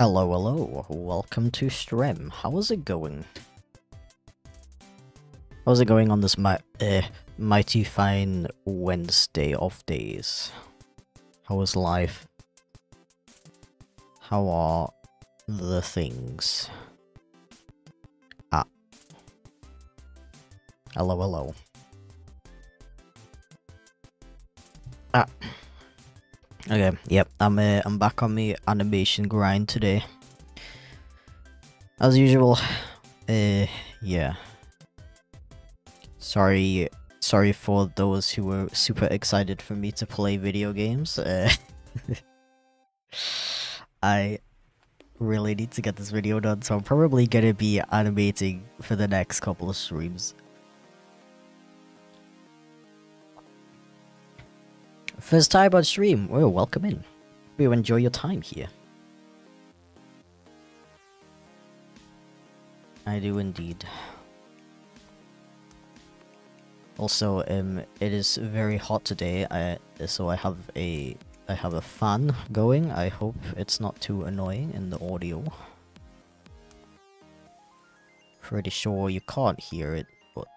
Hello, hello. Welcome to stream. How is it going? How's it going on this mighty fine Wednesday of days? How is life? How are the things? Ah. Hello, hello. Ah. Okay, yep, I'm back on the animation grind today. As usual. Yeah. Sorry for those who were super excited for me to play video games. I really need to get this video done, so I'm probably gonna be animating for the next couple of streams. First time on stream. Well, welcome in. Hope you enjoy your time here. I do indeed. Also, it is very hot today. So I have a fan going. I hope it's not too annoying in the audio. Pretty sure you can't hear it, but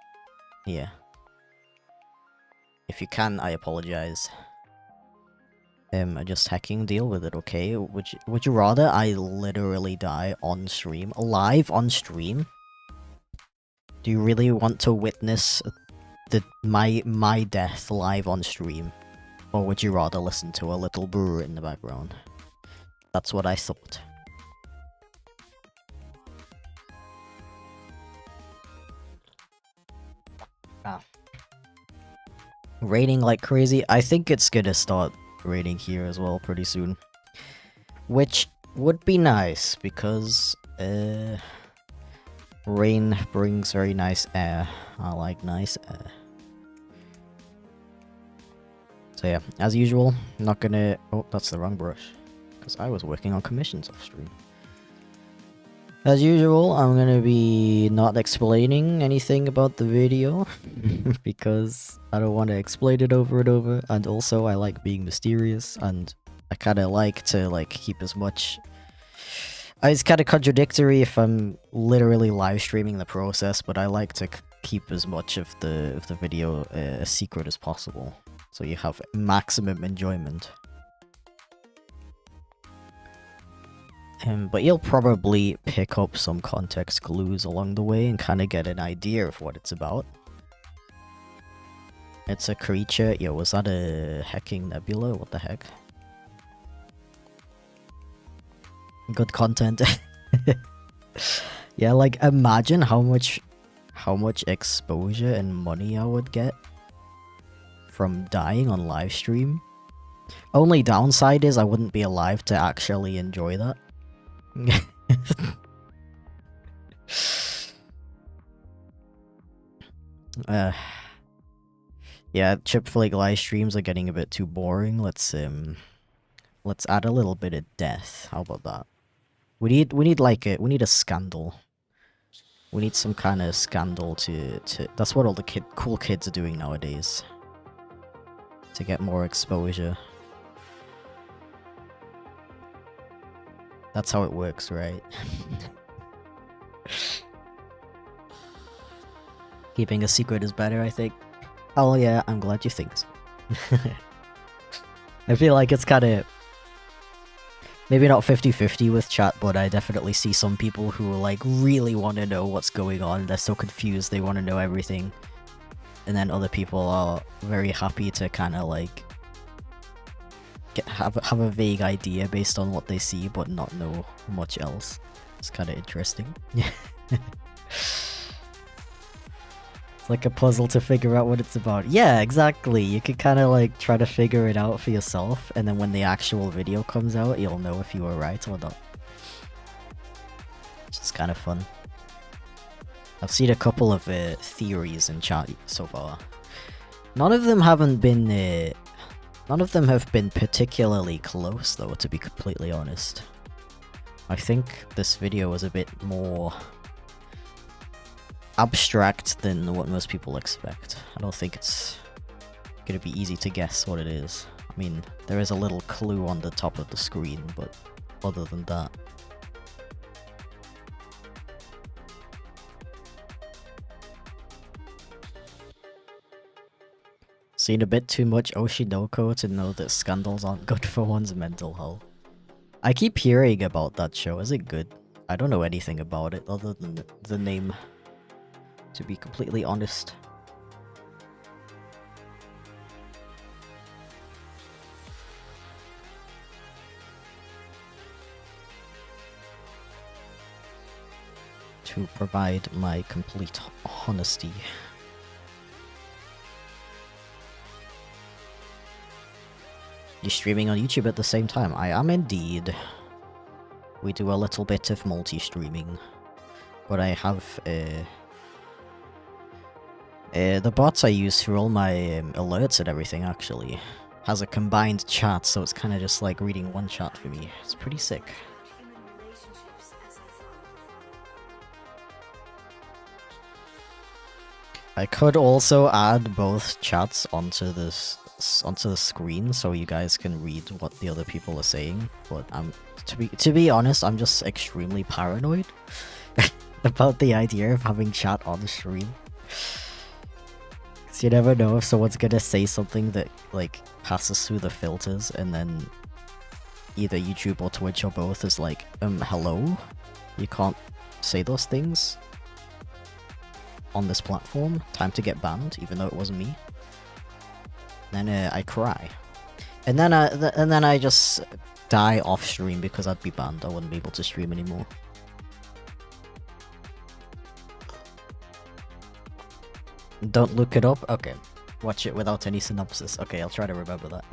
yeah. If you can, I apologize. Just hacking, deal with it, okay? Would you rather I literally die on stream? Live on stream? Do you really want to witness my death live on stream? Or would you rather listen to a little brewer in the background? That's what I thought. Raining like crazy. I think it's gonna start raining here as well pretty soon. Which would be nice, because rain brings very nice air. I like nice air. So yeah, as usual, I'm not gonna... Oh, that's the wrong brush. Because I was working on commissions off stream. As usual, I'm gonna be not explaining anything about the video. Because I don't want to explain it over and over. And also, I like being mysterious. And I kind of like to keep as much... It's kind of contradictory if I'm literally live streaming the process. But I like to keep as much of the video a secret as possible. So you have maximum enjoyment. But you'll probably pick up some context clues along the way and kind of get an idea of what it's about. It's a creature. Yo, was that a hecking nebula? What the heck? Good content. Yeah, like imagine how much exposure and money I would get from dying on live stream. Only downside is I wouldn't be alive to actually enjoy that. Yeah, chipflake live streams are getting a bit too boring. Let's add a little bit of death. How about that? We need a scandal. We need some kind of scandal to that's what all the cool kids are doing nowadays. To get more exposure. That's how it works, right? Keeping a secret is better, I think. Oh yeah, I'm glad you think so. I feel like it's kind of... Maybe not 50-50 with chat, but I definitely see some people who like really want to know what's going on. They're so confused, they want to know everything. And then other people are very happy to kind of like... have a vague idea based on what they see, but not know much else. It's kind of interesting. It's like a puzzle to figure out what it's about. Yeah, exactly. You could kind of like try to figure it out for yourself, and then when the actual video comes out, you'll know if you were right or not. Which is kind of fun. I've seen a couple of theories in chat so far. None of them have been particularly close, though, to be completely honest. I think this video was a bit more abstract than what most people expect. I don't think it's gonna be easy to guess what it is. I mean, there is a little clue on the top of the screen, but other than that... Seen a bit too much Oshinoko to know that scandals aren't good for one's mental health. I keep hearing about that show. Is it good? I don't know anything about it other than the name, to be completely honest. To provide my complete honesty. You're streaming on YouTube at the same time? I am indeed. We do a little bit of multi-streaming. But I have the bots I use for all my alerts and everything actually has a combined chat, so it's kind of just like reading one chat for me. It's pretty sick. I could also add both chats onto the screen so you guys can read what the other people are saying, but to be honest, I'm just extremely paranoid about the idea of having chat on the stream. Cause you never know if someone's gonna say something that like passes through the filters, and then either YouTube or Twitch or both is like, hello? You can't say those things on this platform. Time to get banned, even though it wasn't me. Then I cry. And then I just die off stream because I'd be banned. I wouldn't be able to stream anymore. Don't look it up? Okay. Watch it without any synopsis. Okay, I'll try to remember that.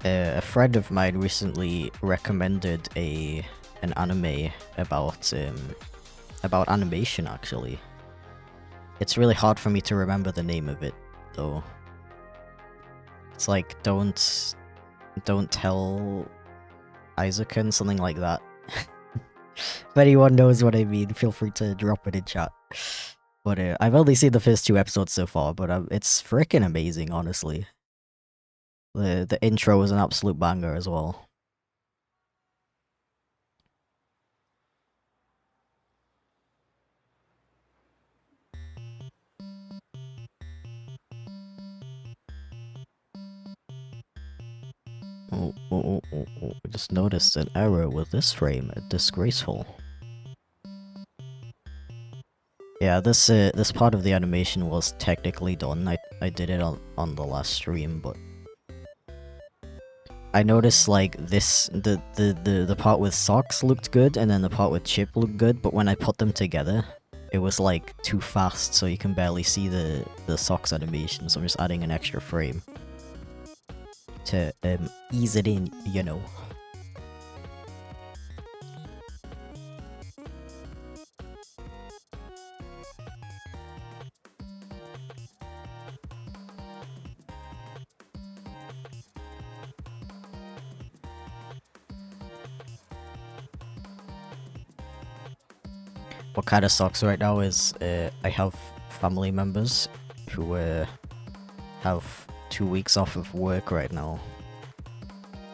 A friend of mine recently recommended an anime about animation, actually. It's really hard for me to remember the name of it, though. It's like, don't tell Isaacon, something like that. If anyone knows what I mean, feel free to drop it in chat. But I've only seen the first 2 episodes so far, but it's freaking amazing, honestly. The intro is an absolute banger as well. Oh, I just noticed an error with this frame. Disgraceful. Yeah, this part of the animation was technically done. I did it on the last stream, but I noticed like the part with socks looked good, and then the part with Chip looked good, but when I put them together, it was like too fast, so you can barely see the socks animation. So I'm just adding an extra frame to ease it in, you know. What kind of sucks right now is I have family members who have 2 weeks off of work right now.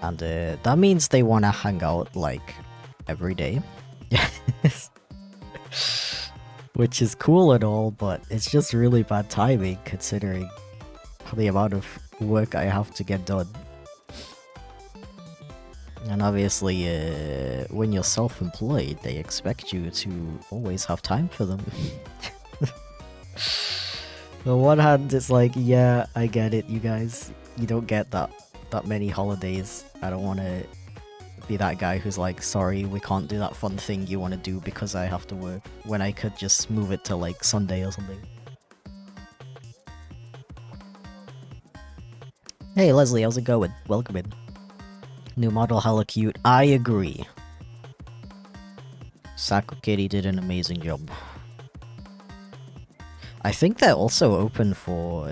And that means they want to hang out like every day. Which is cool and all, but it's just really bad timing considering the amount of work I have to get done. And obviously, when you're self-employed, they expect you to always have time for them. On one hand, it's like, yeah, I get it, you guys. You don't get that many holidays. I don't want to be that guy who's like, sorry, we can't do that fun thing you want to do because I have to work, when I could just move it to like Sunday or something. Hey Leslie, how's it going? Welcome in. New model, hella cute. I agree. Sako Kitty did an amazing job. I think they're also open for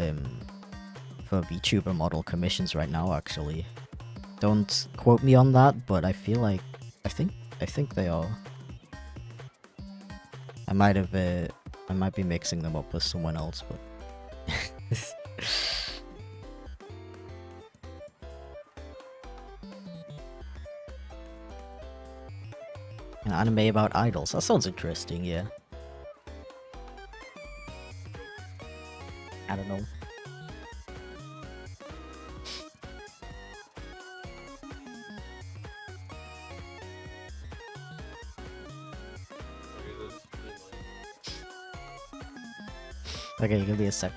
VTuber model commissions right now, actually. Don't quote me on that, but I feel like I think they are. I might be mixing them up with someone else, but an anime about idols. That sounds interesting, yeah. I don't know. Okay, give me a sec.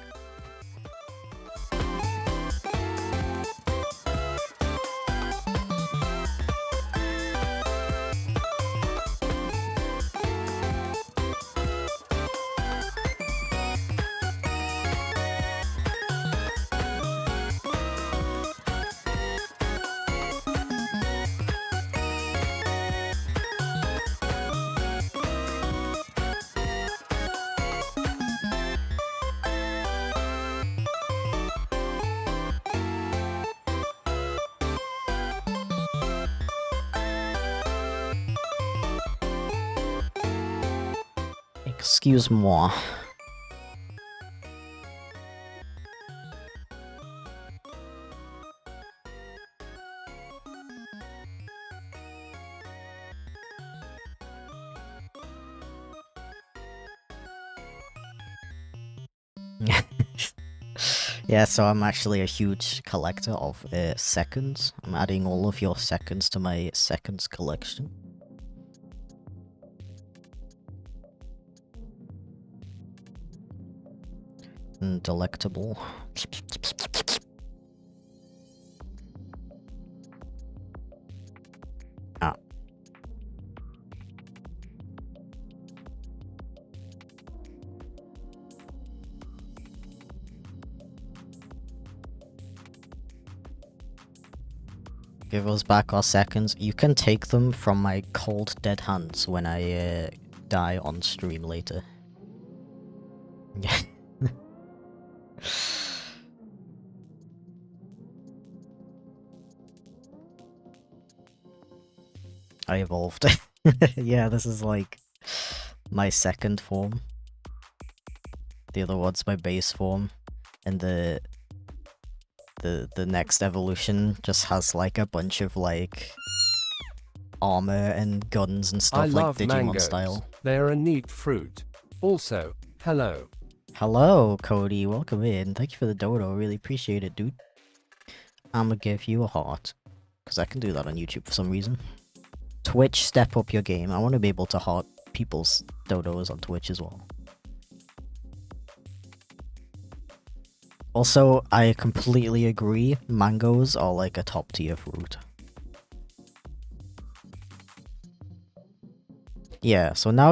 Excuse-moi. Yeah, so I'm actually a huge collector of seconds. I'm adding all of your seconds to my seconds collection. And delectable. Ah. Give us back our seconds. You can take them from my cold dead hands when I die on stream later. Yeah. I evolved. Yeah, this is like my second form. The other one's my base form, and the next evolution just has like a bunch of like armor and guns and stuff like Digimon mangoes. style. They're a neat fruit. Also, hello. Hello, Cody. Welcome in. Thank you for the dodo. Really appreciate it, dude. I'm gonna give you a heart. Because I can do that on YouTube for some reason. Twitch, step up your game. I want to be able to heart people's dodos on Twitch as well. Also, I completely agree. Mangoes are like a top tier fruit. Yeah, so now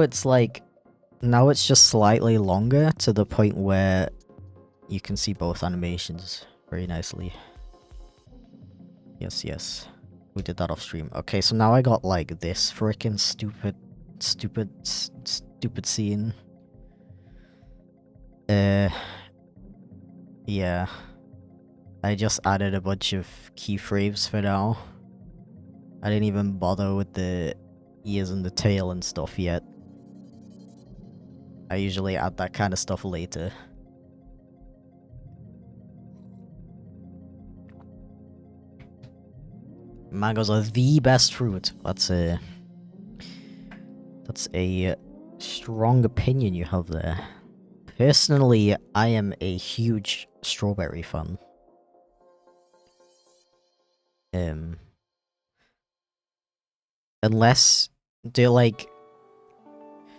it's just slightly longer to the point where you can see both animations very nicely. Yes, yes. We did that off stream. Okay, so now I got like this freaking stupid scene. Yeah. I just added a bunch of keyframes for now. I didn't even bother with the ears and the tail and stuff yet. I usually add that kind of stuff later. Mangoes are the best fruit. That's a strong opinion you have there. Personally, I am a huge strawberry fan. Unless they're like,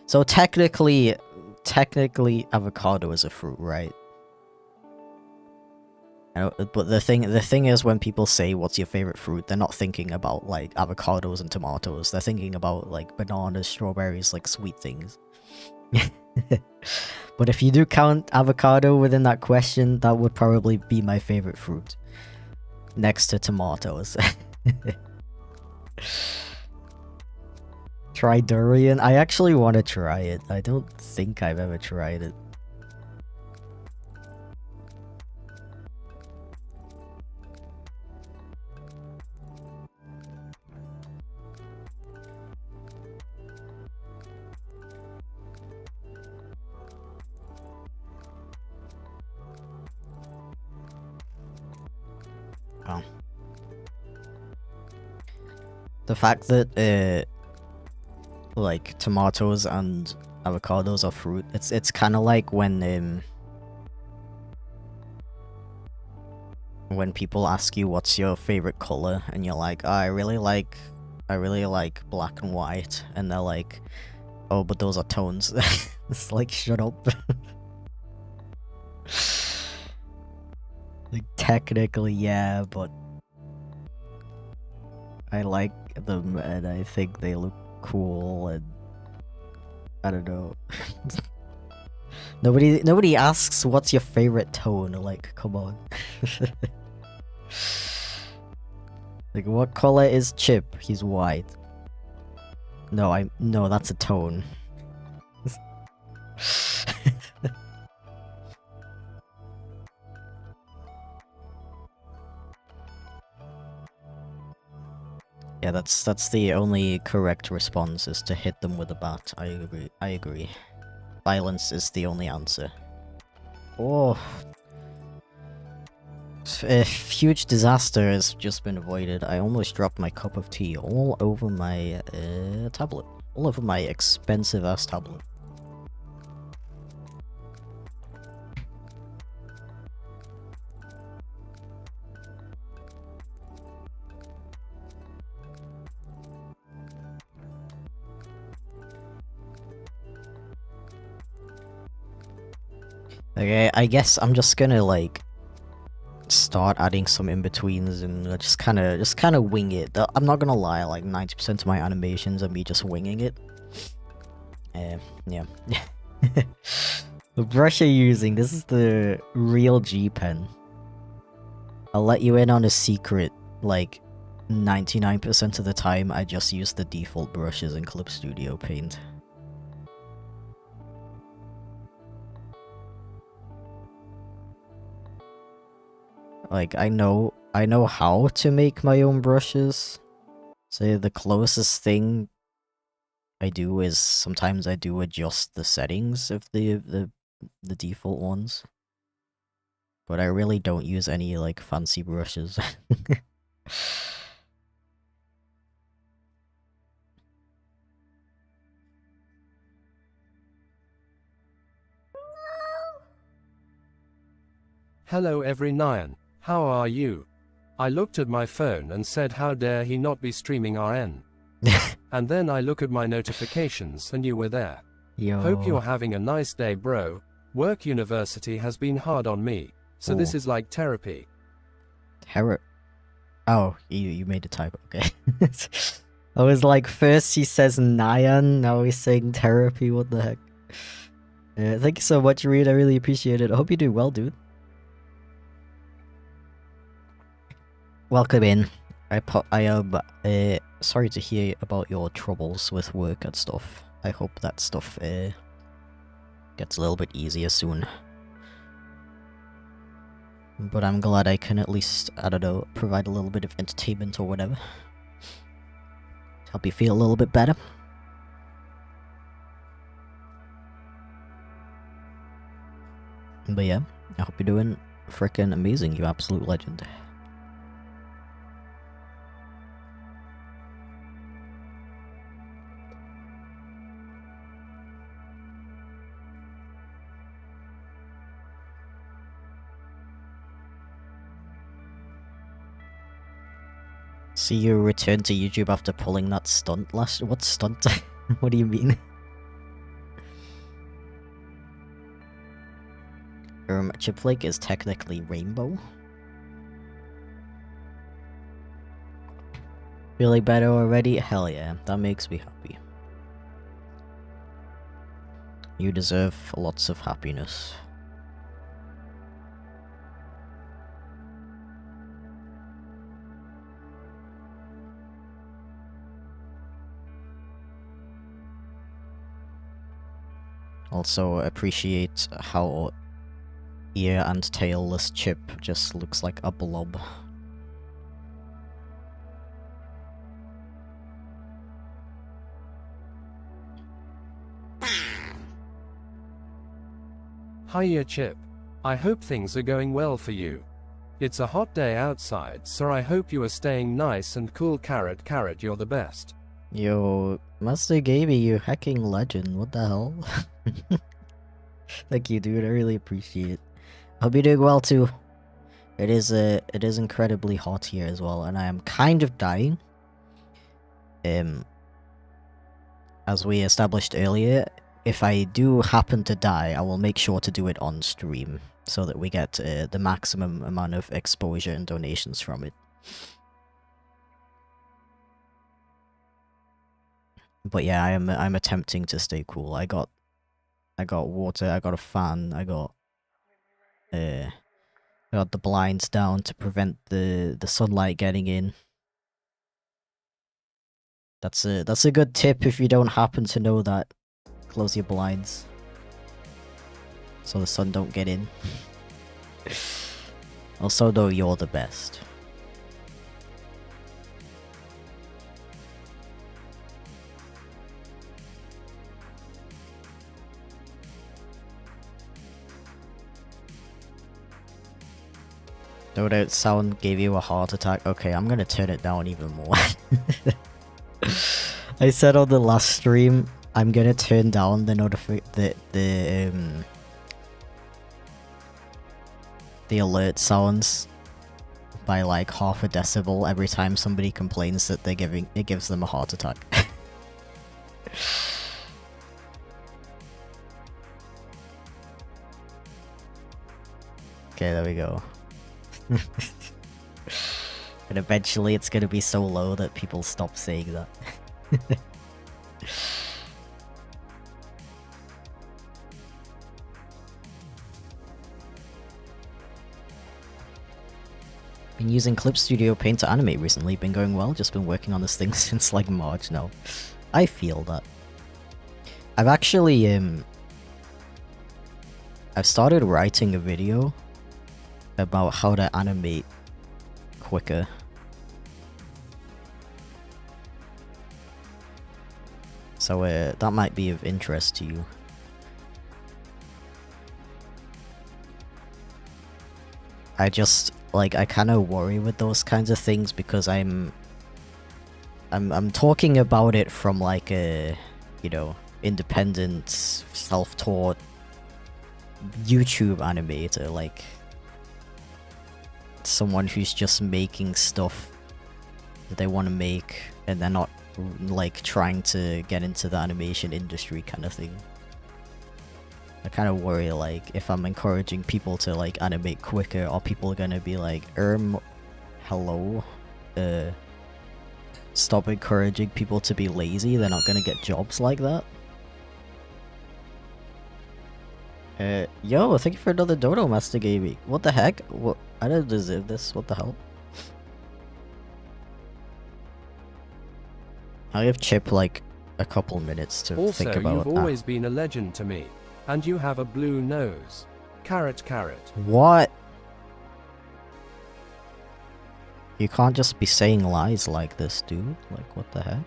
so technically avocado is a fruit, right? But the thing is, when people say what's your favorite fruit, they're not thinking about like avocados and tomatoes. They're thinking about like bananas, strawberries, like sweet things. But if you do count avocado within that question, that would probably be my favorite fruit, next to tomatoes. Try durian? I actually want to try it. I don't think I've ever tried it. Oh. The fact that like tomatoes and avocados are fruit, it's kind of like when people ask you what's your favorite color and you're like, oh, I really like black and white, and they're like, oh, but those are tones. It's like, shut up. Like, technically, yeah, but I like them and I think they look cool, and I don't know. Nobody asks what's your favorite tone. Like, come on. Like, what color is Chip? He's white. No, that's a tone. Yeah, that's the only correct response, is to hit them with a bat. I agree. Violence is the only answer. Oh. A huge disaster has just been avoided. I almost dropped my cup of tea all over my tablet. All over my expensive ass tablet. Okay, I guess I'm just gonna like start adding some in-betweens and just kind of wing it. I'm not gonna lie, like 90% of my animations are me just winging it. Yeah. The brush you're using, this is the real G pen. I'll let you in on a secret, like 99% of the time I just use the default brushes in Clip Studio Paint. Like, I know how to make my own brushes. So the closest thing I do is sometimes I do adjust the settings of the default ones. But I really don't use any, like, fancy brushes. Hello every Nyan, how are you? I looked at my phone and said how dare he not be streaming RN. And then I look at my notifications and you were there. Yo. Hope you're having a nice day bro. Work university has been hard on me, so this is like therapy. Oh, you made a typo, okay. I was like, first he says Nyan, now he's saying therapy, what the heck. Thank you so much, Reed, I really appreciate it. I hope you do well, dude. Welcome in. I am sorry to hear about your troubles with work and stuff. I hope that stuff gets a little bit easier soon. But I'm glad I can at least, I don't know, provide a little bit of entertainment or whatever. Help you feel a little bit better. But yeah, I hope you're doing frickin' amazing, you absolute legend. See you return to YouTube after pulling that stunt last— what stunt? What do you mean? Chipflake is technically rainbow. Feeling better already? Hell yeah, that makes me happy. You deserve lots of happiness. Also appreciate how ear and tailless Chip just looks like a blob. Hiya Chip. I hope things are going well for you. It's a hot day outside, so I hope you are staying nice and cool. Carrot, you're the best. Yo, Master Gaby, you hacking legend, what the hell? Thank you, dude, I really appreciate it. Hope you're doing well too. It is incredibly hot here as well, and I am kind of dying. As we established earlier, if I do happen to die, I will make sure to do it on stream, so that we get the maximum amount of exposure and donations from it. But yeah, I'm attempting to stay cool. I got water, I got a fan, I got the blinds down to prevent the sunlight getting in. That's a good tip if you don't happen to know that. Close your blinds so the sun don't get in. Also though, you're the best. No doubt sound gave you a heart attack. Okay, I'm gonna turn it down even more. I said on the last stream, I'm gonna turn down the alert sounds by like half a decibel every time somebody complains that it gives them a heart attack. Okay, there we go. And eventually it's gonna be so low that people stop saying that. Been using Clip Studio Paint to animate recently, been going well, just been working on this thing since like March now. I feel that. I've actually, I've started writing a video about how to animate quicker. So that might be of interest to you. I just, like, I kind of worry with those kinds of things because I'm talking about it from like a, you know, independent, self-taught YouTube animator, like someone who's just making stuff that they want to make and they're not like trying to get into the animation industry kind of thing. I kind of worry, like, if I'm encouraging people to like animate quicker, are people gonna be like, hello, stop encouraging people to be lazy, they're not gonna get jobs like that? Yo, thank you for another dodo, Master Gaby. What the heck? What? I don't deserve this, what the hell? I'll give Chip like a couple minutes to think about. Also, you've always been a legend to me. And you have a blue nose. Carrot, carrot. What? You can't just be saying lies like this, dude. Like, what the heck?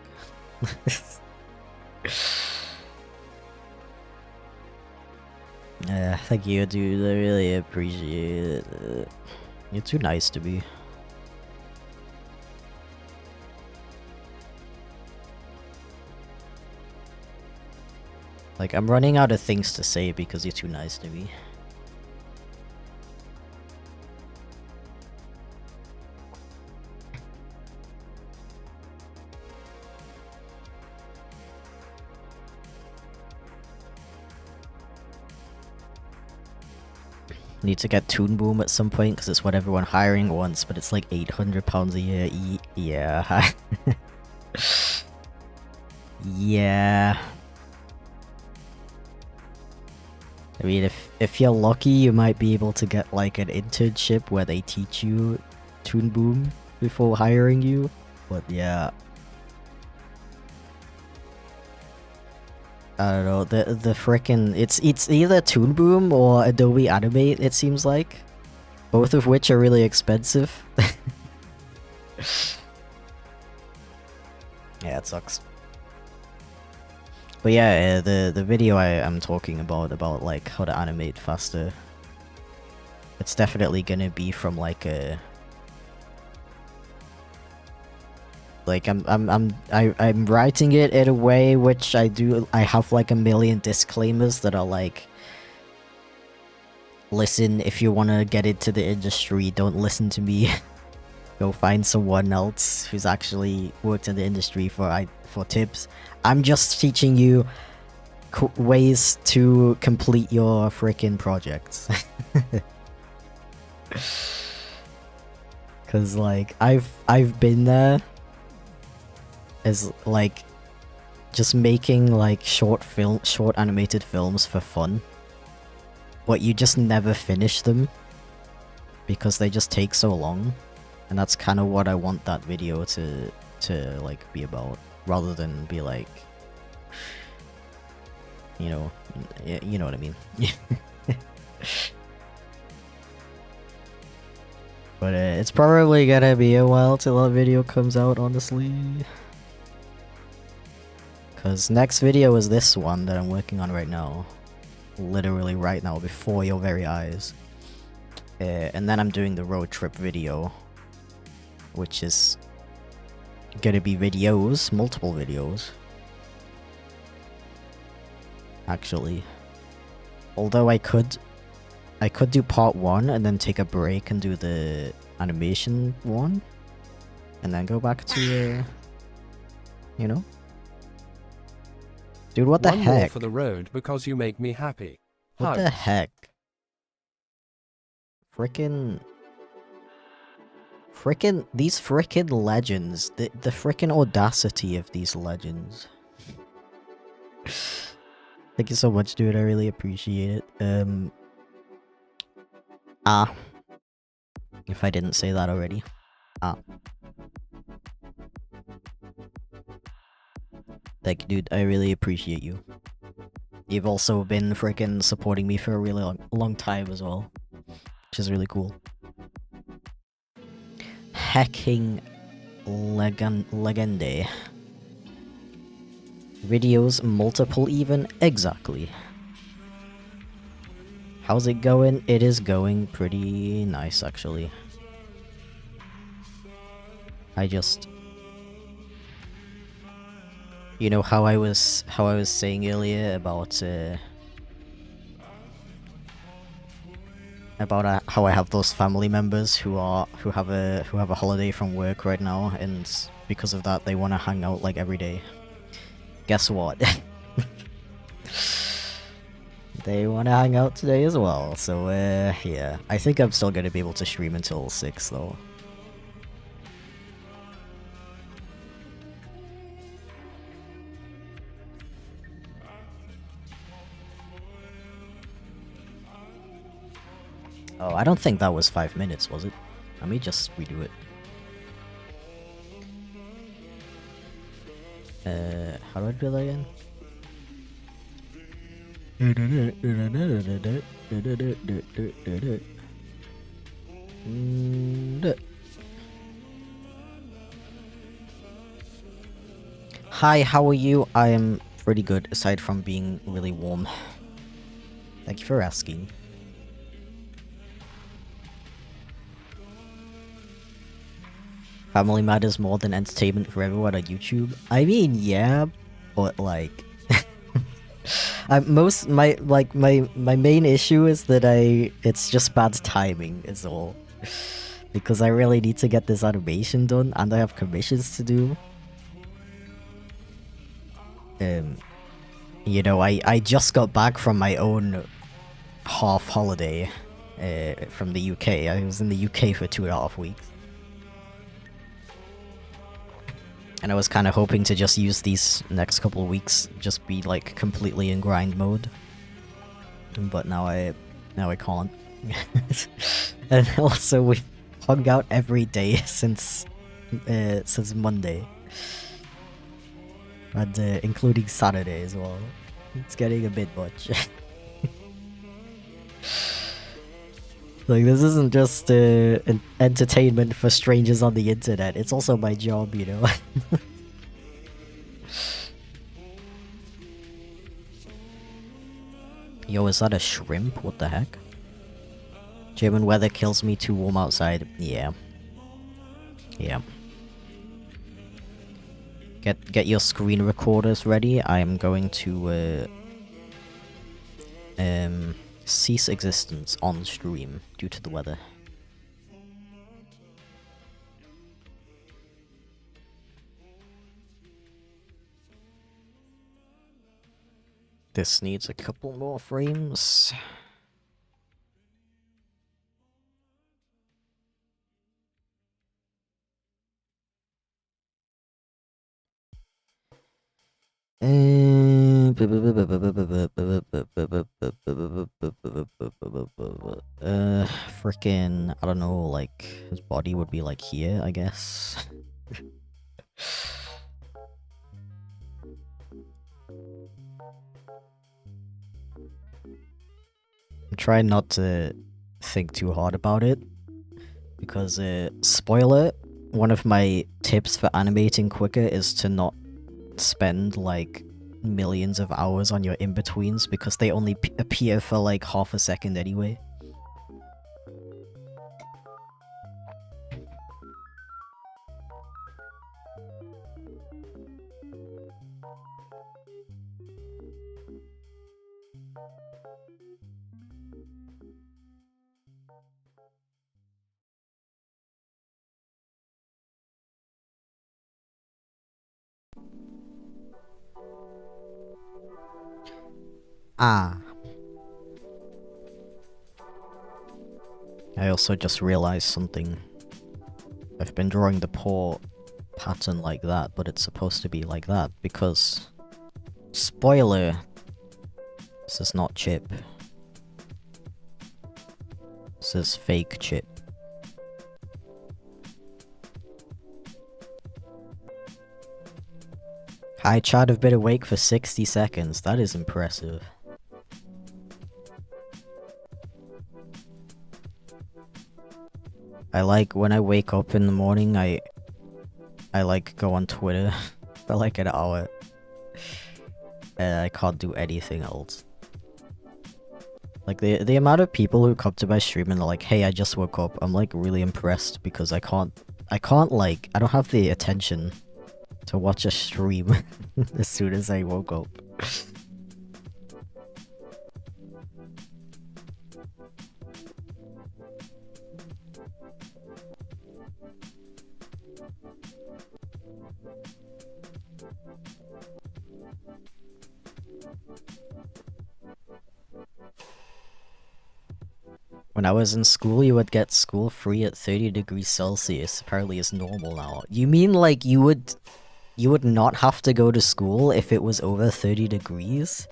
Yeah, thank you, dude. I really appreciate it. You're too nice to me. Like, I'm running out of things to say because you're too nice to me. Need to get Toon Boom at some point because it's what everyone hiring wants, but it's like £800 a year. Yeah. Yeah. I mean, if you're lucky, you might be able to get like an internship where they teach you Toon Boom before hiring you, but yeah. I don't know, the frickin' it's either Toon Boom or Adobe Animate, it seems like. Both of which are really expensive. Yeah, it sucks. But yeah, the video I'm talking about like how to animate faster, it's definitely gonna be from like a like I'm writing it in a way which I have like a million disclaimers that are like, listen, if you want to get into the industry, don't listen to me. Go find someone else who's actually worked in the industry for tips. I'm just teaching you ways to complete your freaking projects. Cause like I've been there as like just making like short animated films for fun, but you just never finish them because they just take so long. And that's kind of what I want that video to like be about, rather than be like, you know what I mean. But it's probably gonna be a while till that video comes out, honestly. Cause next video is this one that I'm working on right now, literally right now, before your very eyes. And then I'm doing the road trip video, which is gonna be videos, multiple videos. Actually. Although I could do part 1 and then take a break and do the animation one. And then go back to, you know? Dude, what the One heck? more for the road because you make me happy. What Hugs. the heck? Frickin'... These frickin' legends. The frickin' audacity of these legends. Thank you so much, dude. I really appreciate it. If I didn't say that already. Thank you, dude. I really appreciate you. You've also been frickin' supporting me for a really long time as well. Which is really cool. Hacking Legende. Videos multiple even? Exactly. How's it going? It is going pretty nice, actually. I just... You know how I was saying earlier about how I have those family members who have a holiday from work right now, and because of that they want to hang out like every day. Guess what? They want to hang out today as well. So yeah, I think I'm still gonna be able to stream until 6 though. Oh, I don't think that was 5 minutes, was it? Let me just redo it. How do I do that again? Hi, how are you? I am pretty good, aside from being really warm. Thank you for asking. Family matters more than entertainment for everyone on YouTube. I mean, yeah, but like, my main issue is that it's just bad timing is all, because I really need to get this animation done and I have commissions to do. You know, I just got back from my own half holiday from the UK. I was in the UK for 2.5 weeks. And I was kind of hoping to just use these next couple of weeks, just be like completely in grind mode. But now I can't. And also we've hung out every day since Monday. And including Saturday as well. It's getting a bit much. Like, this isn't just an entertainment for strangers on the internet, it's also my job, you know? Yo, is that a shrimp? What the heck? German weather kills me, too warm outside. Yeah. Yeah. Get your screen recorders ready. I am going to cease existence on stream due to the weather. This needs a couple more frames. Frickin', I don't know, like, his body would be like here, I guess. I'm trying not to think too hard about it, because, spoiler, one of my tips for animating quicker is to not spend, like, millions of hours on your in-betweens, because they only appear for, like, half a second anyway. I also just realized something. I've been drawing the paw pattern like that, but it's supposed to be like that because... Spoiler! This is not Chip. This is fake Chip. Hi Chad, I've been awake for 60 seconds. That is impressive. I like, when I wake up in the morning, I like go on Twitter for like an hour. I can't do anything else. Like, the amount of people who come to my stream and are like, hey, I just woke up, I'm like really impressed because I can't like, I don't have the attention to watch a stream as soon as I woke up. When I was in school, you would get school free at 30 degrees Celsius. Apparently it's normal now. You mean like you would not have to go to school if it was over 30 degrees?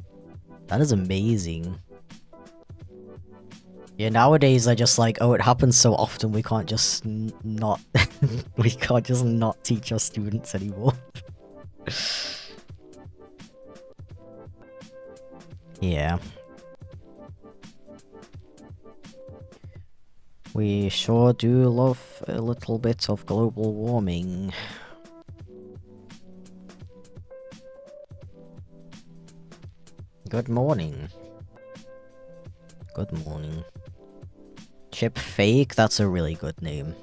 That is amazing. Yeah, nowadays I just like, oh, it happens so often we can't just not we can't just not teach our students anymore. Yeah. We sure do love a little bit of global warming. Good morning. Good morning. Chipflake, that's a really good name.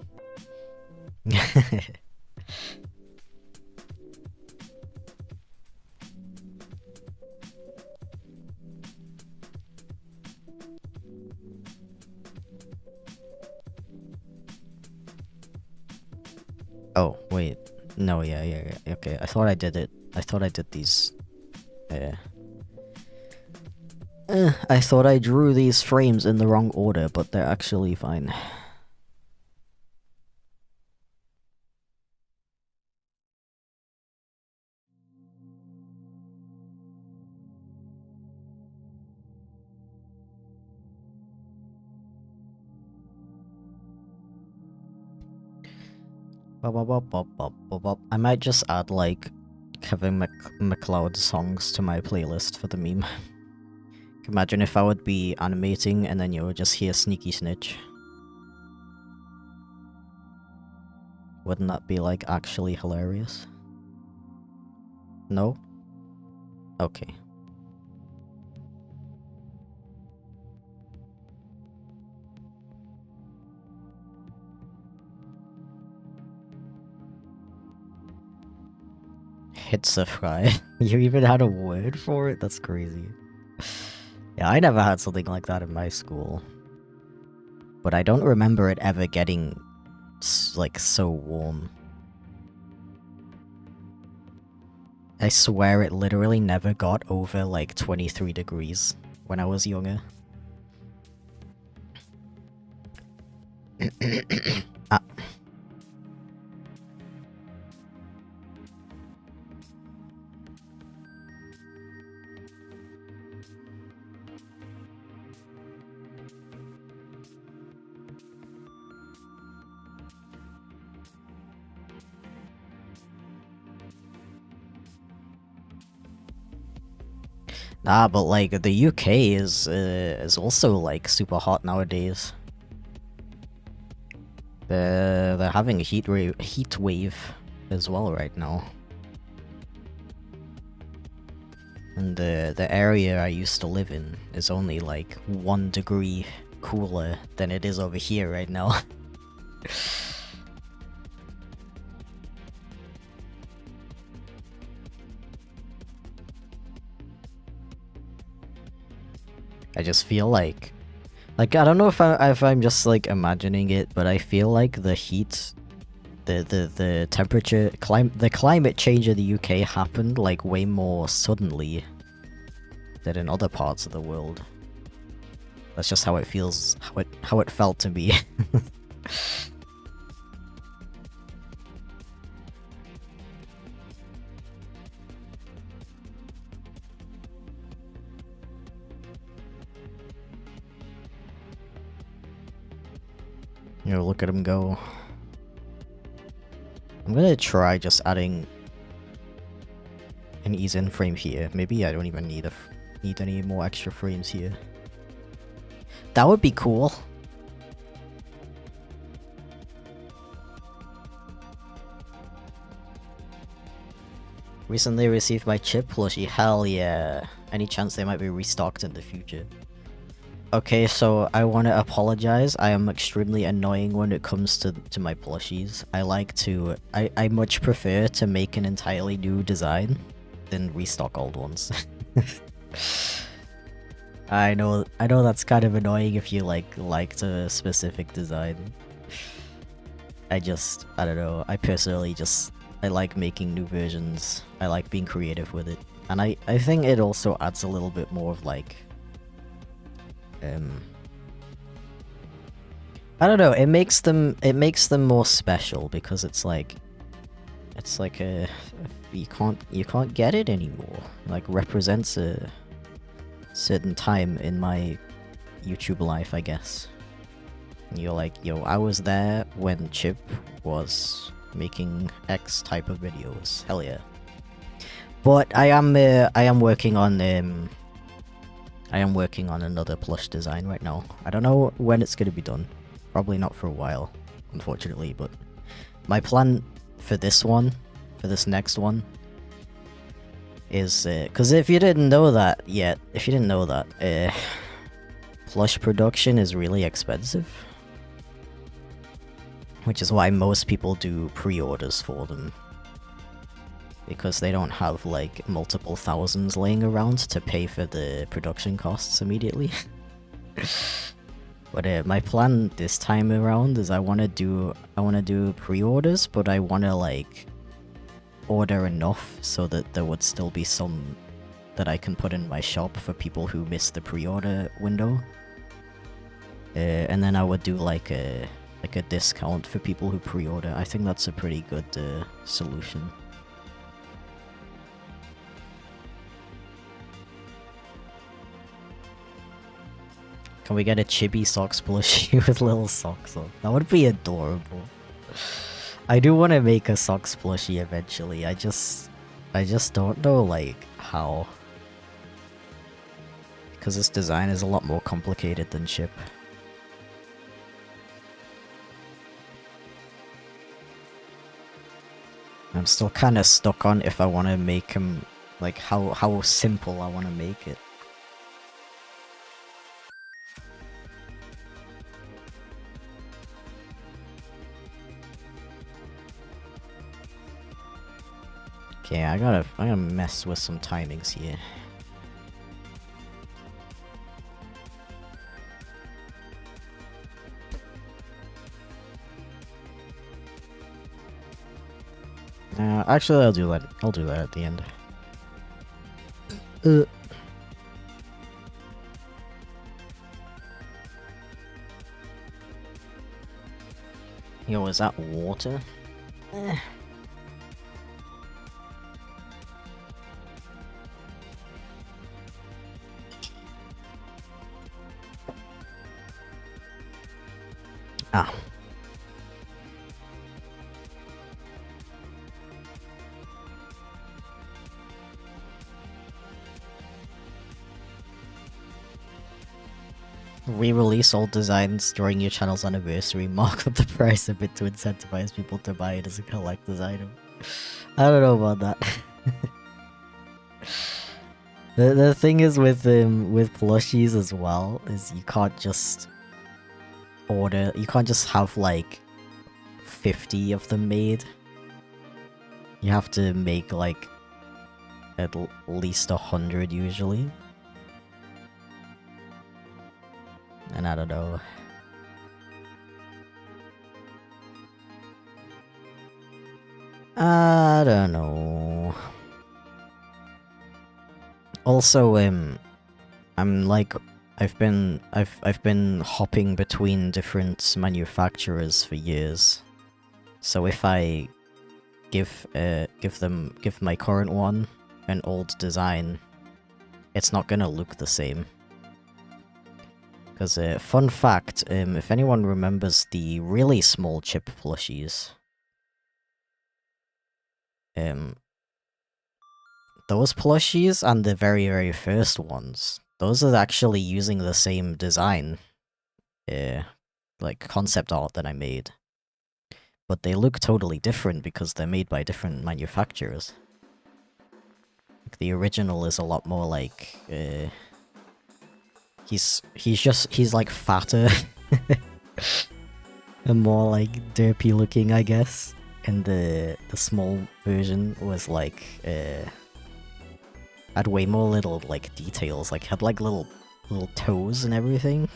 Oh, wait. No, yeah, okay. I thought I did it. I thought I did these... I thought I drew these frames in the wrong order, but they're actually fine. I might just add, like, Kevin MacLeod songs to my playlist for the meme. Imagine if I would be animating and then you would just hear Sneaky Snitch. Wouldn't that be, like, actually hilarious? No? Okay. Hits a fry. You even had a word for it? That's crazy. Yeah, I never had something like that in my school. But I don't remember it ever getting, like, so warm. I swear it literally never got over, like, 23 degrees when I was younger. Ah. Nah, but like the UK is also like super hot nowadays. They're having a heat wave as well right now. And the area I used to live in is only like 1 degree cooler than it is over here right now. I just feel like I don't know if I'm just like imagining it, but I feel like the heat, the temperature, the climate change in the UK happened like way more suddenly than in other parts of the world. That's just how it feels, how it felt to me. Look at him go. I'm gonna try just adding an ease in frame here. Maybe I don't even need any more extra frames here. That would be cool. Recently received my chip plushie. Hell yeah. Any chance they might be restocked in the future? Okay, so I want to apologize. I am extremely annoying when it comes to my plushies. I much prefer to make an entirely new design than restock old ones. I know that's kind of annoying if you liked a specific design. I don't know. I personally I like making new versions. I like being creative with it. And I think it also adds a little bit more of like I don't know, it makes them more special because it's like you can't get it anymore. Like represents a certain time in my YouTube life, I guess. And you're like, yo, I was there when Chip was making X type of videos. Hell yeah. But I am working on another plush design right now. I don't know when it's gonna be done. Probably not for a while, unfortunately, but my plan for this next one, is, because if you didn't know that yet, plush production is really expensive. Which is why most people do pre-orders for them. Because they don't have, like, multiple thousands laying around to pay for the production costs immediately. But my plan this time around is I wanna do pre-orders, but I wanna, like, order enough so that there would still be some that I can put in my shop for people who missed the pre-order window. And then I would do, like a discount for people who pre-order. I think that's a pretty good solution. Can we get a chibi socks plushie with little socks on? That would be adorable. I do want to make a socks plushie eventually. I just don't know, like, how. Because this design is a lot more complicated than Chip. I'm still kind of stuck on if I want to make him, like, how simple I want to make it. Okay, I gotta mess with some timings here. Actually, I'll do that. I'll do that at the end. Yo, is that water? Ah. Re-release old designs during your channel's anniversary. Mark up the price a bit to incentivize people to buy it as a collector's item. I don't know about that. The thing is with plushies as well is you can't just have like 50 of them made. You have to make like at least 100 usually. And I don't know. I don't know. Also, I'm like I've been hopping between different manufacturers for years. So if I give my current one an old design, it's not gonna look the same. Because, fun fact, if anyone remembers the really small chip plushies, those plushies and the very, very first ones, those are actually using the same design, like concept art that I made. But they look totally different because they're made by different manufacturers. Like, the original is a lot more like, he's like fatter and more like derpy looking, I guess. And the small version was like, had way more little like details, like had like little toes and everything.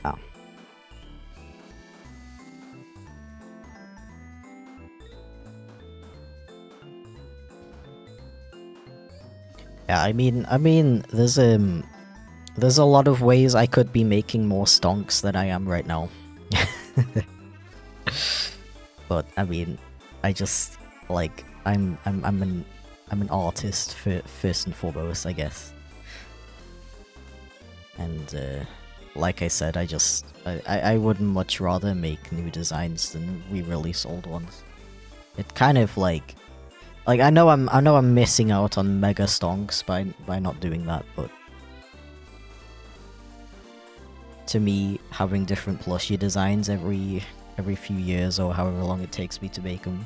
Oh. Yeah, I mean, there's a lot of ways I could be making more stonks than I am right now. But I mean, I just like I'm an artist first and foremost, I guess. And like I said, I would much rather make new designs than re-release old ones. It kind of like I know I'm missing out on mega stonks by not doing that, but to me, having different plushie designs every few years or however long it takes me to make them,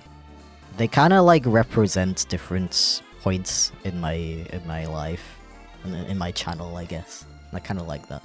they kind of like represent different points in my life, in my channel, I guess. I kind of like that.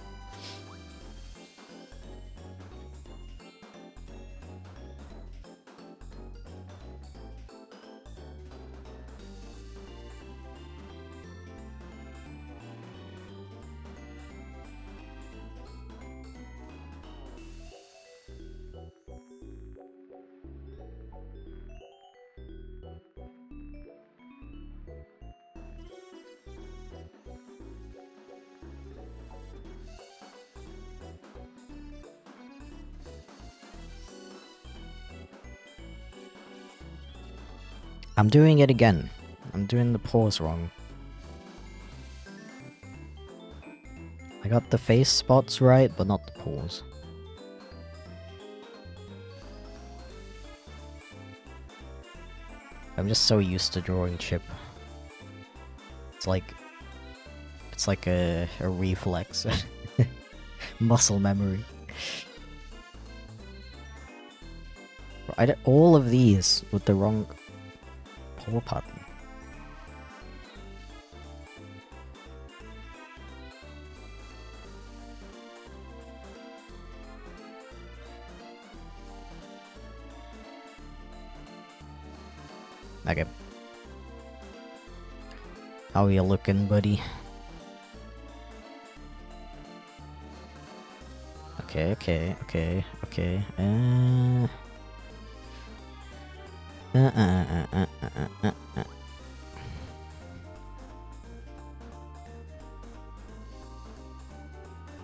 I'm doing it again. I'm doing the pause wrong. I got the face spots right, but not the pause. I'm just so used to drawing Chip. It's like a reflex. Muscle memory. I did all of these with the wrong paw pattern. Okay. How are you looking, buddy? Okay.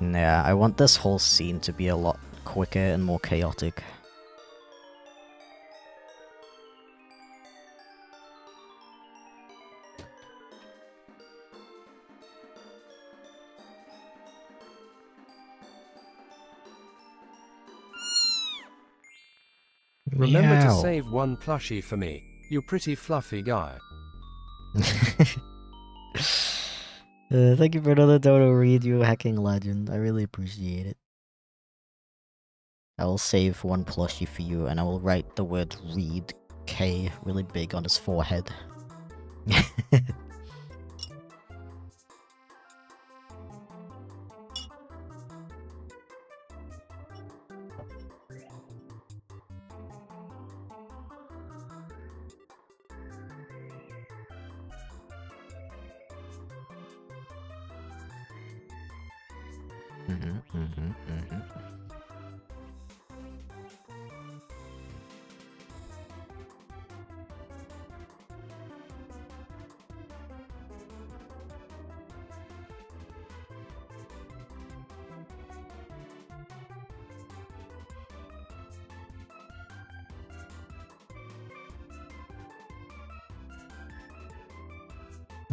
Yeah, I want this whole scene to be a lot quicker and more chaotic. Remember to Meow. save one plushie for me, you pretty fluffy guy. Thank you for another dono read, you hacking legend. I really appreciate it. I will save one plushie for you, and I will write the word read K really big on his forehead.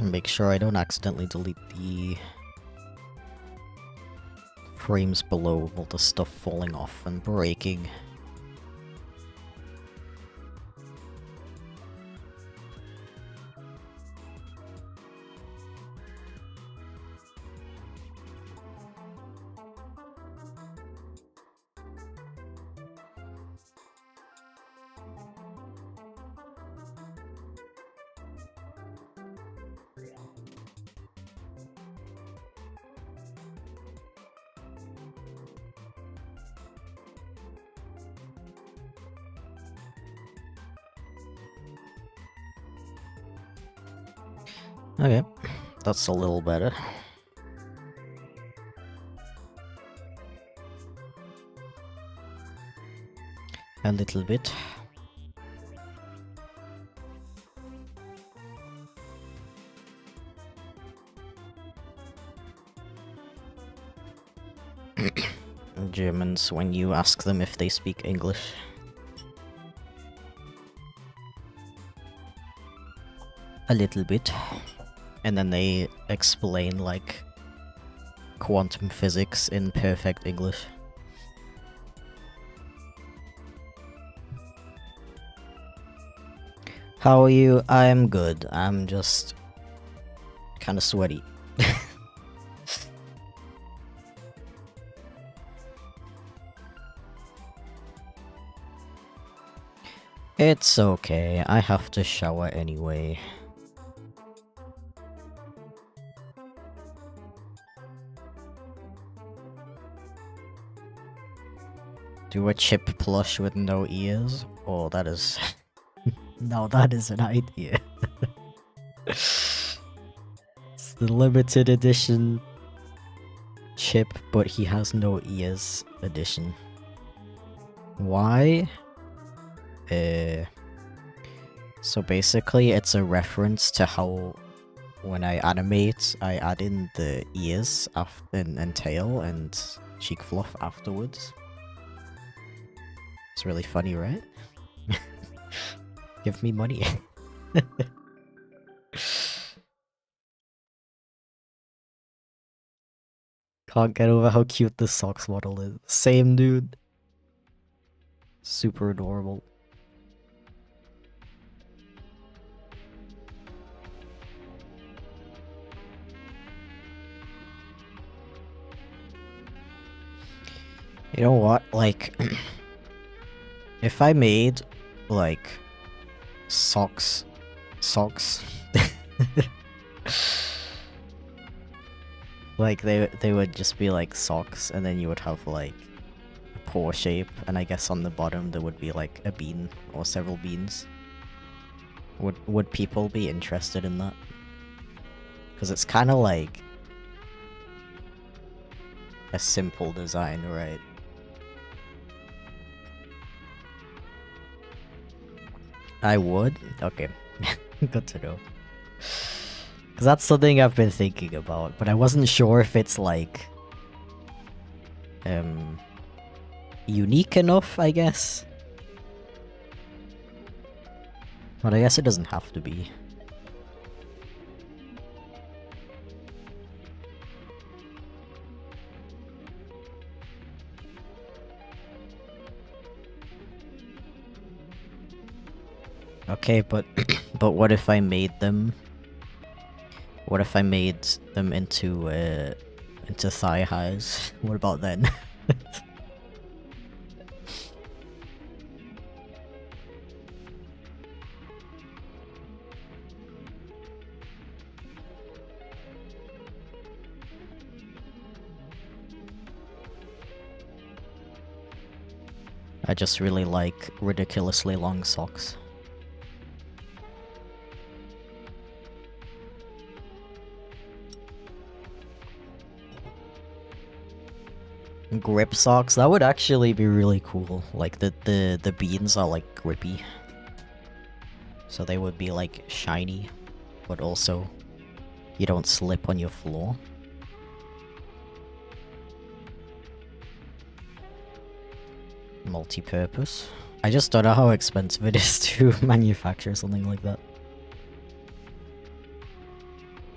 Make sure I don't accidentally delete the frames below all the stuff falling off and breaking. Okay, that's a little better. A little bit. Germans, when you ask them if they speak English. A little bit. And then they explain, like, quantum physics in perfect English. How are you? I'm good. I'm just kind of sweaty. It's okay. I have to shower anyway. Do a chip plush with no ears? Oh, that is... Now that is an idea. It's the limited edition chip, but he has no ears edition. Why? So basically it's a reference to how when I animate, I add in the ears and tail and cheek fluff afterwards. It's really funny, right? Give me money. Can't get over how cute this socks model is. Same dude. Super adorable. You know what? Like, if I made, like, socks, like, they would just be like socks, and then you would have, like, a paw shape, and I guess on the bottom there would be, like, a bean, or several beans. Would people be interested in that? Because it's kind of like a simple design, right? I would? Okay. Good to know. Because that's something I've been thinking about, but I wasn't sure if it's like... unique enough, I guess? But I guess it doesn't have to be. Okay, but but what if I made them? What if I made them into thigh highs? What about then? I just really like ridiculously long socks. Grip socks, that would actually be really cool. Like the beans are like grippy. So they would be like shiny, but also you don't slip on your floor. Multi-purpose. I just don't know how expensive it is to manufacture something like that.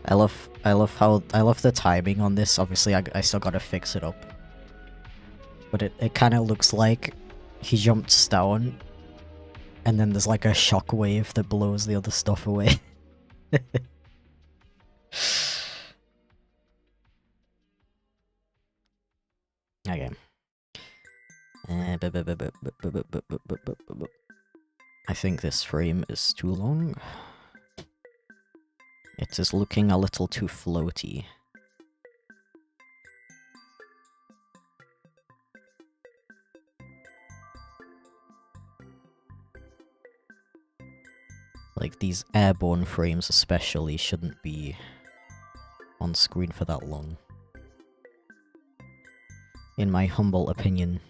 I love the timing on this. Obviously, I still gotta fix it up. But it kind of looks like he jumps down, and then there's like a shockwave that blows the other stuff away. Okay. I think this frame is too long. It is looking a little too floaty. Like, these airborne frames especially shouldn't be on screen for that long. In my humble opinion.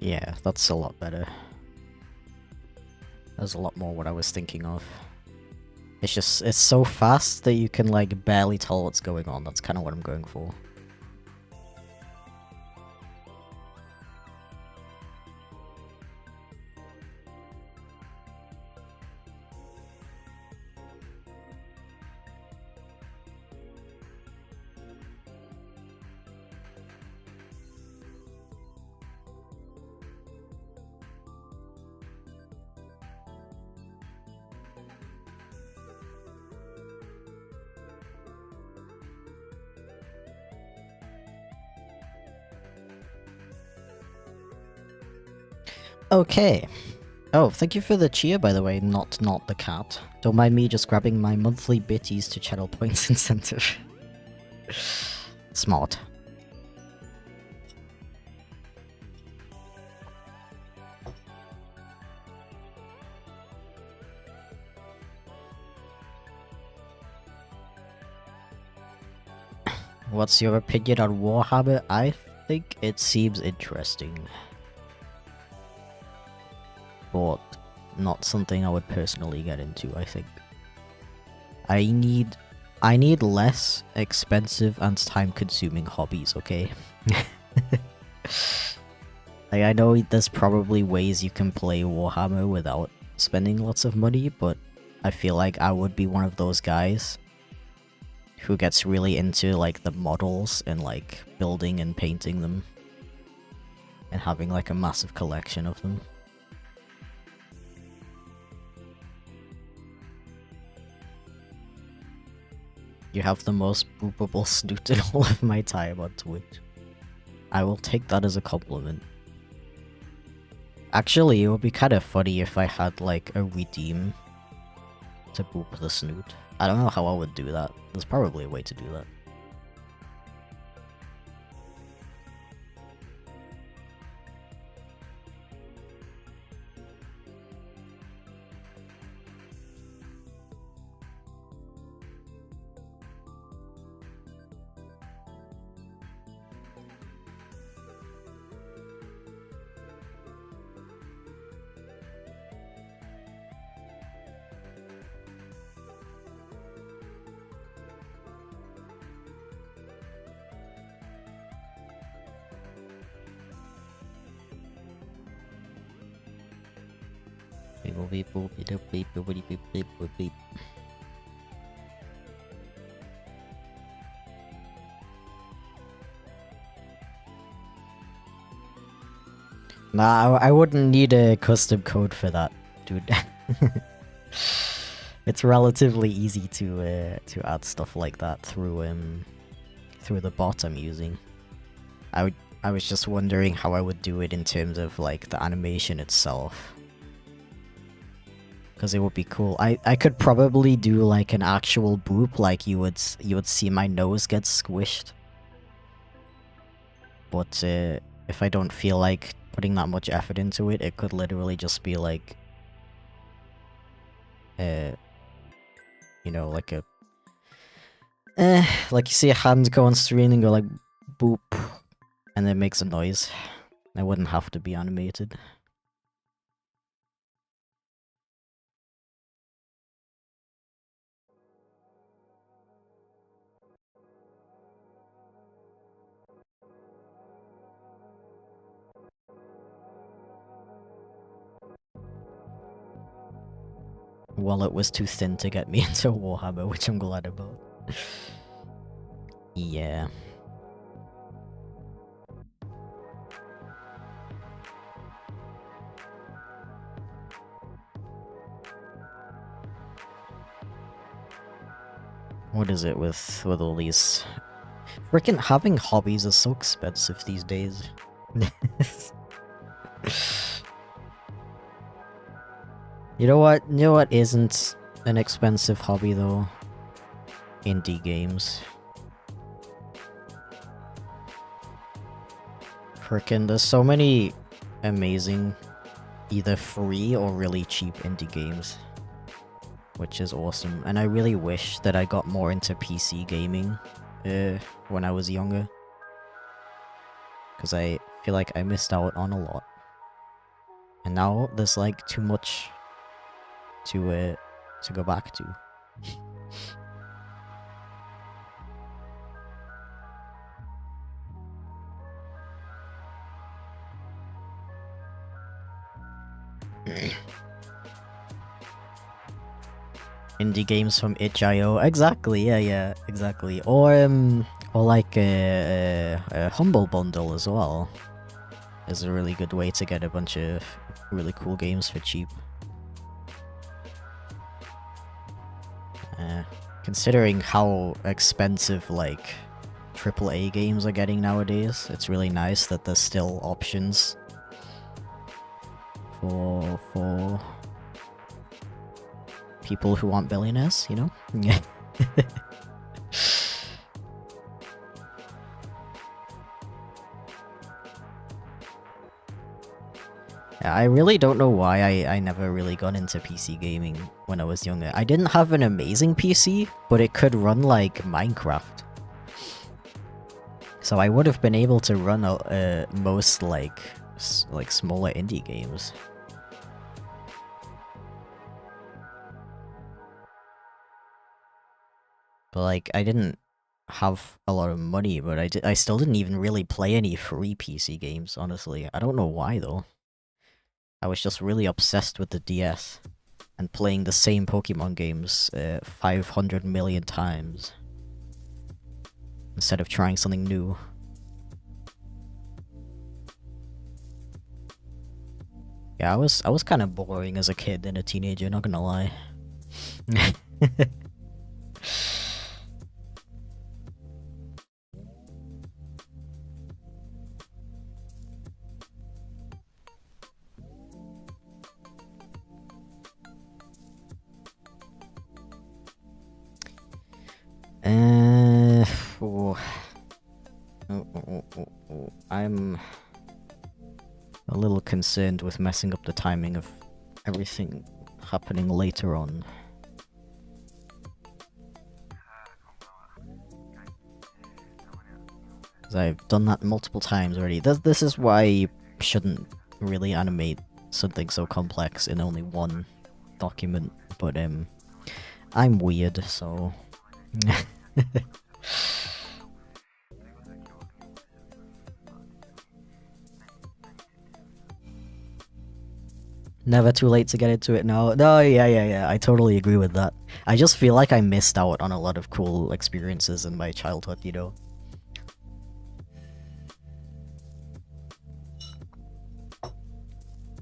Yeah, that's a lot better. That's a lot more what I was thinking of. It's just, it's so fast that you can like barely tell what's going on. That's kind of what I'm going for. Okay. Oh, thank you for the cheer, by the way, not the cat. Don't mind me just grabbing my monthly bitties to channel points incentive. Smart. What's your opinion on Warhammer? I think it seems interesting. But not something I would personally get into, I think. I need less expensive and time-consuming hobbies, okay? Like, I know there's probably ways you can play Warhammer without spending lots of money, but I feel like I would be one of those guys who gets really into, like, the models and, like, building and painting them. And having, like, a massive collection of them. You have the most boopable snoot in all of my time on Twitch. I will take that as a compliment. Actually, it would be kind of funny if I had, like, a redeem to boop the snoot. I don't know how I would do that. There's probably a way to do that. Nah, I wouldn't need a custom code for that, dude. It's relatively easy to add stuff like that through the bot I'm using. I was just wondering how I would do it in terms of like the animation itself. Because it would be cool. I could probably do like an actual boop, like you would see my nose get squished. But if I don't feel like putting that much effort into it, it could literally just be like, you know, like a, like you see a hand go on screen and go like, boop, and it makes a noise. It wouldn't have to be animated. Wallet was too thin to get me into Warhammer, which I'm glad about. Yeah. What is it with all these... Freaking having hobbies is so expensive these days. You know what? You know what isn't an expensive hobby though? Indie games. Frickin', there's so many amazing, either free or really cheap indie games. Which is awesome. And I really wish that I got more into PC gaming when I was younger. Because I feel like I missed out on a lot. And now there's like too much to go back to. Indie games from itch.io, exactly, yeah, exactly. Or like a Humble Bundle as well is a really good way to get a bunch of really cool games for cheap. Considering how expensive like AAA games are getting nowadays, it's really nice that there's still options for people who aren't billionaires, you know? Yeah. I really don't know why I never really got into PC gaming when I was younger. I didn't have an amazing PC, but it could run like Minecraft. So I would have been able to run most like smaller indie games. But like I didn't have a lot of money, but I still didn't even really play any free PC games, honestly. I don't know why though. I was just really obsessed with the DS and playing the same Pokemon games 500 million times instead of trying something new. Yeah, I was kind of boring as a kid and a teenager, not gonna lie. I'm a little concerned with messing up the timing of everything happening later on. Because I've done that multiple times already. This is why you shouldn't really animate something so complex in only one document, but I'm weird, so... Never too late to get into it now. No, yeah, I totally agree with that. I just feel like I missed out on a lot of cool experiences in my childhood, you know?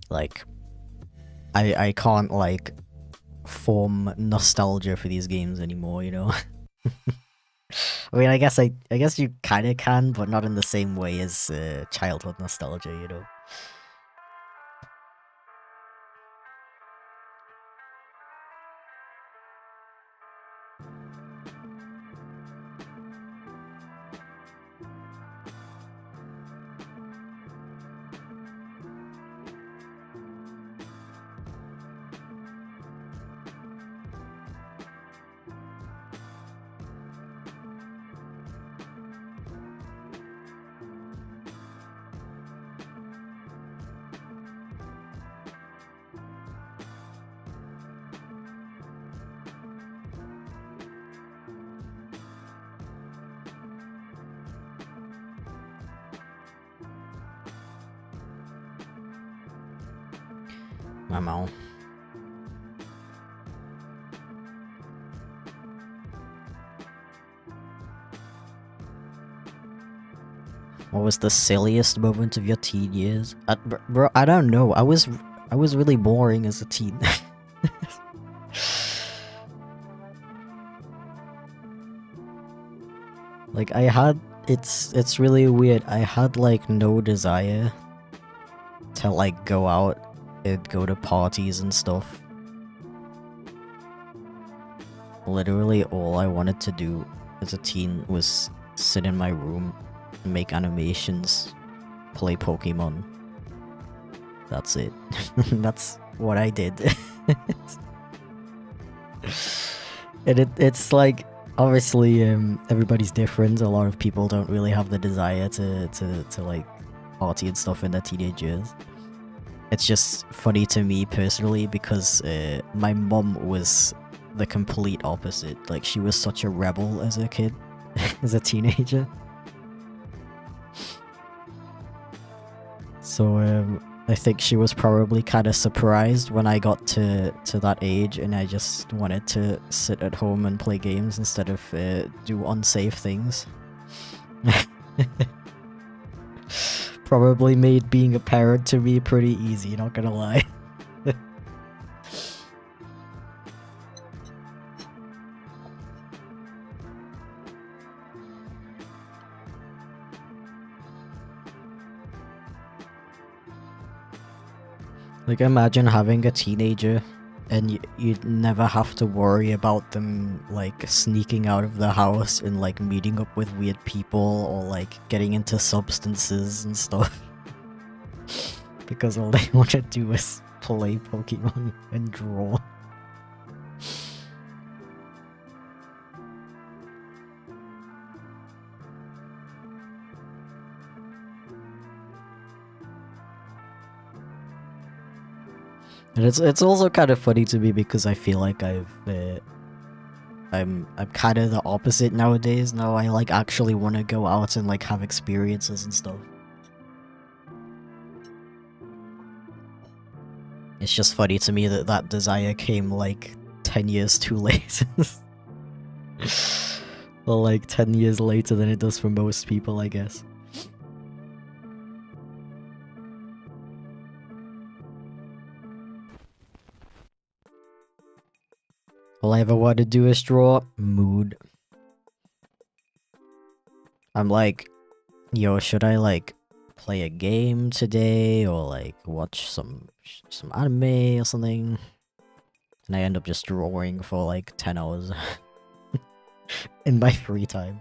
Like, I can't, like, form nostalgia for these games anymore, you know? I mean, I guess you kinda can, but not in the same way as childhood nostalgia, you know? I'm out. What was the silliest moment of your teen years? Bro, I don't know. I was really boring as a teen. Like I had it's really weird. I had like no desire to like go out and go to parties and stuff. Literally all I wanted to do as a teen was sit in my room, make animations, play Pokemon. That's it. That's what I did. And it's like obviously everybody's different. A lot of people don't really have the desire to like party and stuff in their teenage years. It's just funny to me personally because my mum was the complete opposite. Like she was such a rebel as a kid, as a teenager. So I think she was probably kind of surprised when I got to that age and I just wanted to sit at home and play games instead of do unsafe things. Probably made being a parent to me pretty easy, not gonna lie. Like imagine having a teenager and you'd never have to worry about them like sneaking out of the house and like meeting up with weird people or like getting into substances and stuff. Because all they want to do is play Pokemon and draw. And it's also kind of funny to me because I feel like I'm kind of the opposite nowadays. Now I like actually want to go out and like have experiences and stuff. It's just funny to me that that desire came like 10 years too late. Well, like 10 years later than it does for most people, I guess. All I ever want to do is draw. Mood. I'm like, yo, should I like play a game today or like watch some anime or something? And I end up just drawing for like 10 hours in my free time.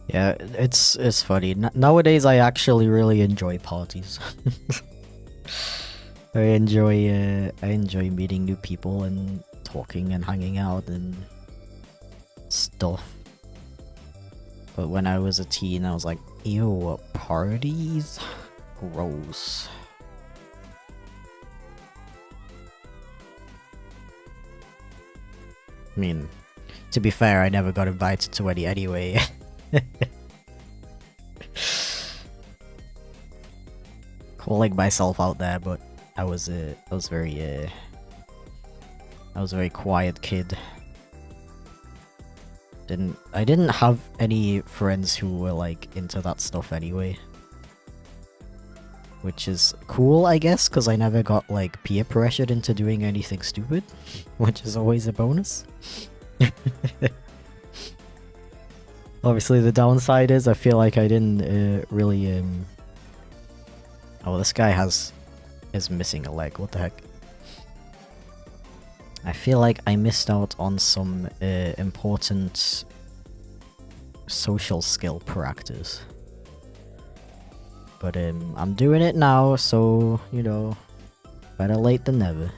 Yeah, it's funny. Nowadays, I actually really enjoy parties. I enjoy meeting new people and talking and hanging out and stuff. But when I was a teen, I was like, ew, parties? Gross. I mean, to be fair, I never got invited to any anyway. Calling myself out there, but I was a very quiet kid. I didn't have any friends who were like into that stuff anyway. Which is cool, I guess, because I never got like peer pressured into doing anything stupid, which is always a bonus. Obviously, the downside is I feel like I didn't really. Oh, this guy is missing a leg. What the heck? I feel like I missed out on some important social skill practice. But I'm doing it now, so you know, better late than never.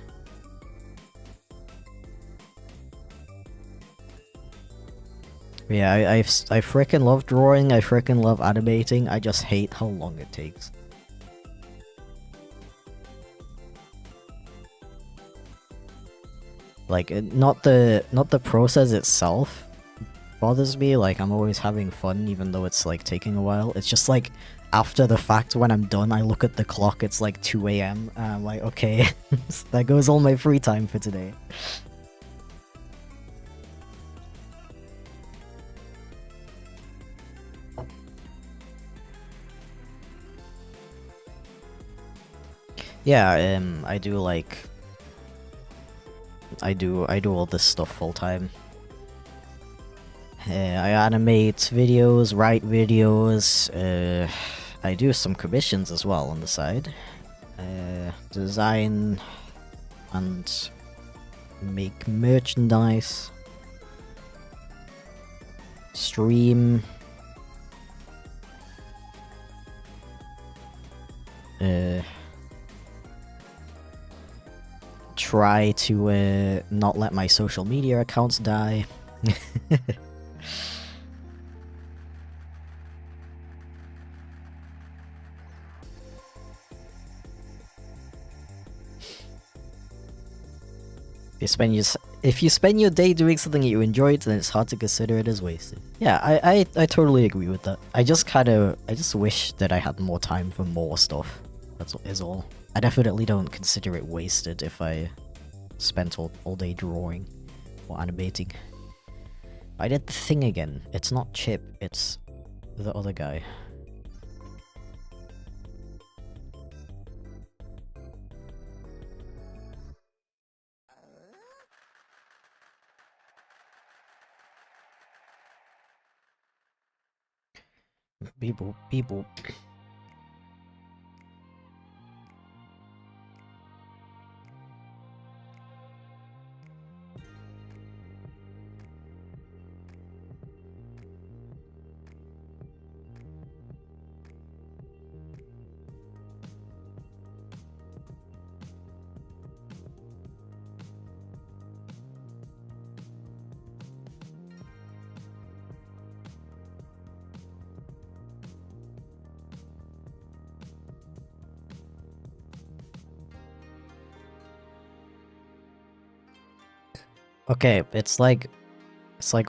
Yeah, I freaking love drawing, I freaking love animating, I just hate how long it takes. Like, not the process itself bothers me. Like, I'm always having fun, even though it's like taking a while. It's just like after the fact, when I'm done, I look at the clock. It's like 2 a.m. and I'm like, okay, that goes all my free time for today. Yeah, I do like I do all this stuff full time. I animate videos, write videos, I do some commissions as well on the side. Design and make merchandise. Stream. Try to not let my social media accounts die. If you spend your day doing something that you enjoyed, then it's hard to consider it as wasted. Yeah, I totally agree with that. I just wish that I had more time for more stuff. Is all. I definitely don't consider it wasted if I spent all day drawing or animating. I did the thing again. It's not Chip, it's the other guy. Beep boop, beep boop. Okay, it's like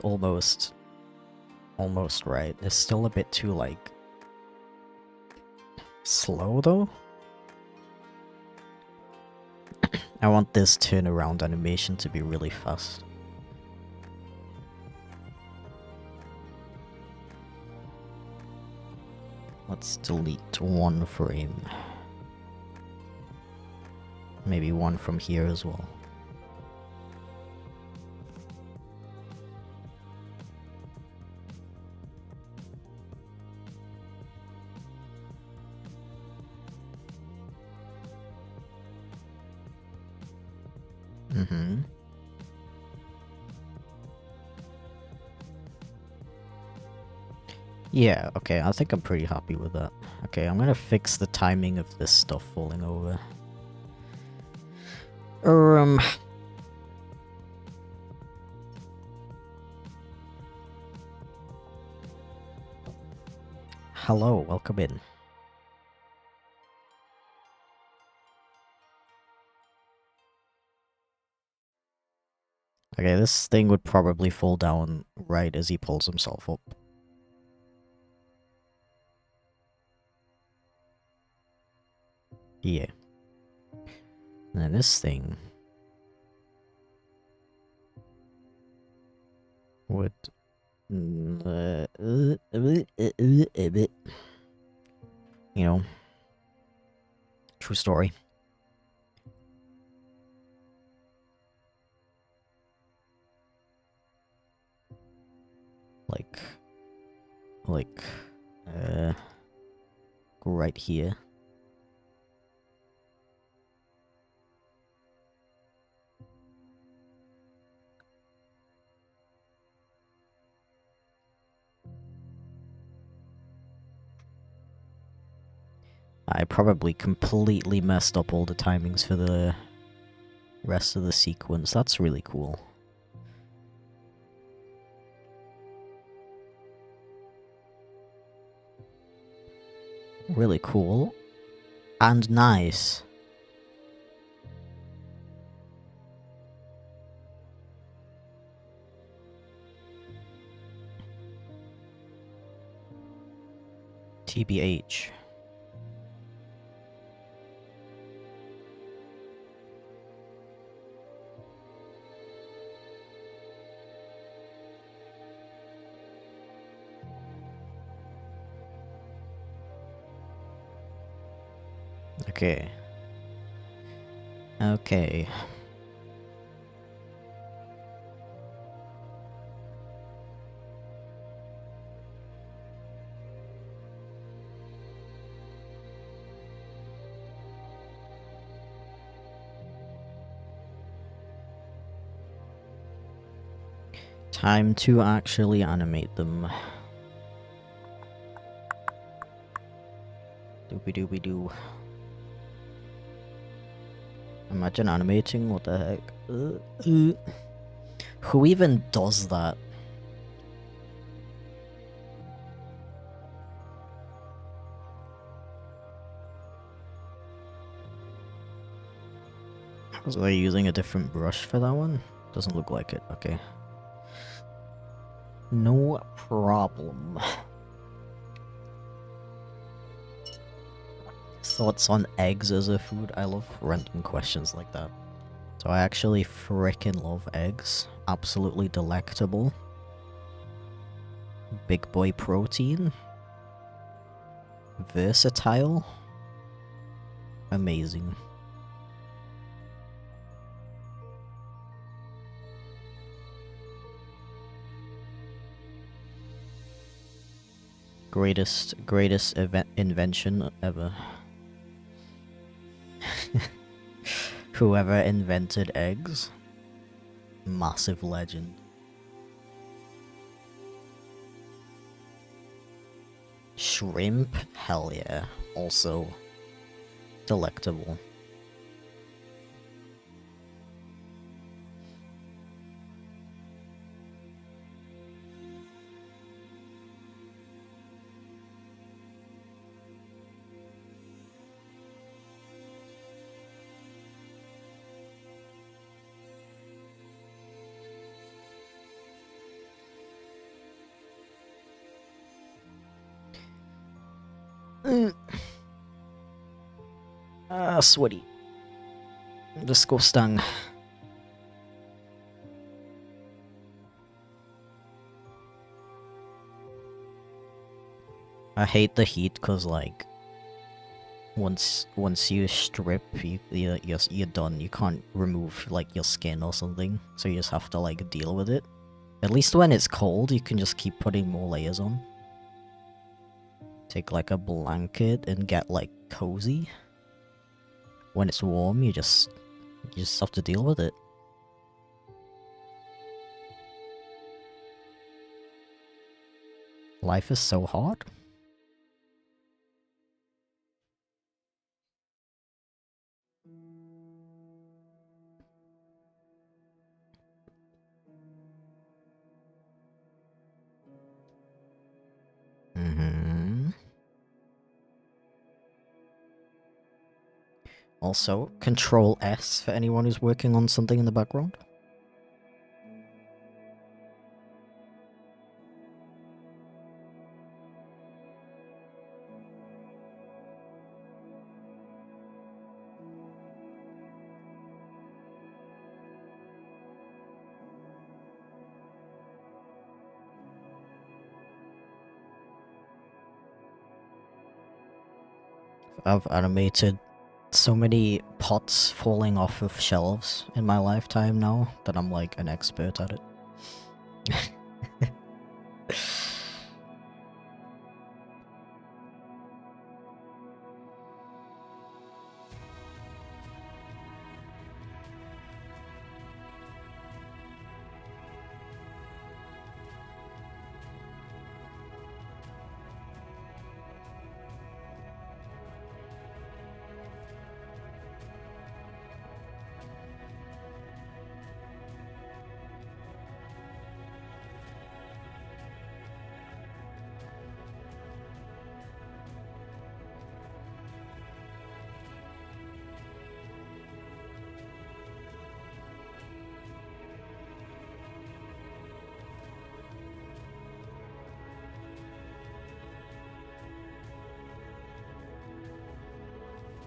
almost right. It's still a bit too like slow though. I want this turnaround animation to be really fast. Let's delete one frame. Maybe one from here as well. Mm-hmm. Yeah, okay, I think I'm pretty happy with that. Okay, I'm gonna fix the timing of this stuff falling over. Hello, welcome in. Okay, this thing would probably fall down right as he pulls himself up. Yeah. And then this thing would... you know, true story. Like, go right here. I probably completely messed up all the timings for the rest of the sequence. That's really cool. Really cool. And nice. TBH. Okay. Okay. Time to actually animate them. Doobie doobie doo. Imagine animating, what the heck? Who even does that? Was I using a different brush for that one? Doesn't look like it, okay. No problem. Thoughts on eggs as a food? I love random questions like that. So I actually frickin' love eggs. Absolutely delectable. Big boy protein. Versatile. Amazing. Greatest invention ever. Whoever invented eggs. Massive legend. Shrimp? Hell yeah. Also delectable. Sweaty. Disgusting. I hate the heat cause like once you strip you're done. You can't remove like your skin or something, so you just have to like deal with it. At least when it's cold you can just keep putting more layers on. Take like a blanket and get like cozy. When it's warm you just have to deal with it. Life is so hard. Also, Control S for anyone who's working on something in the background. I've animated so many pots falling off of shelves in my lifetime now that I'm like an expert at it.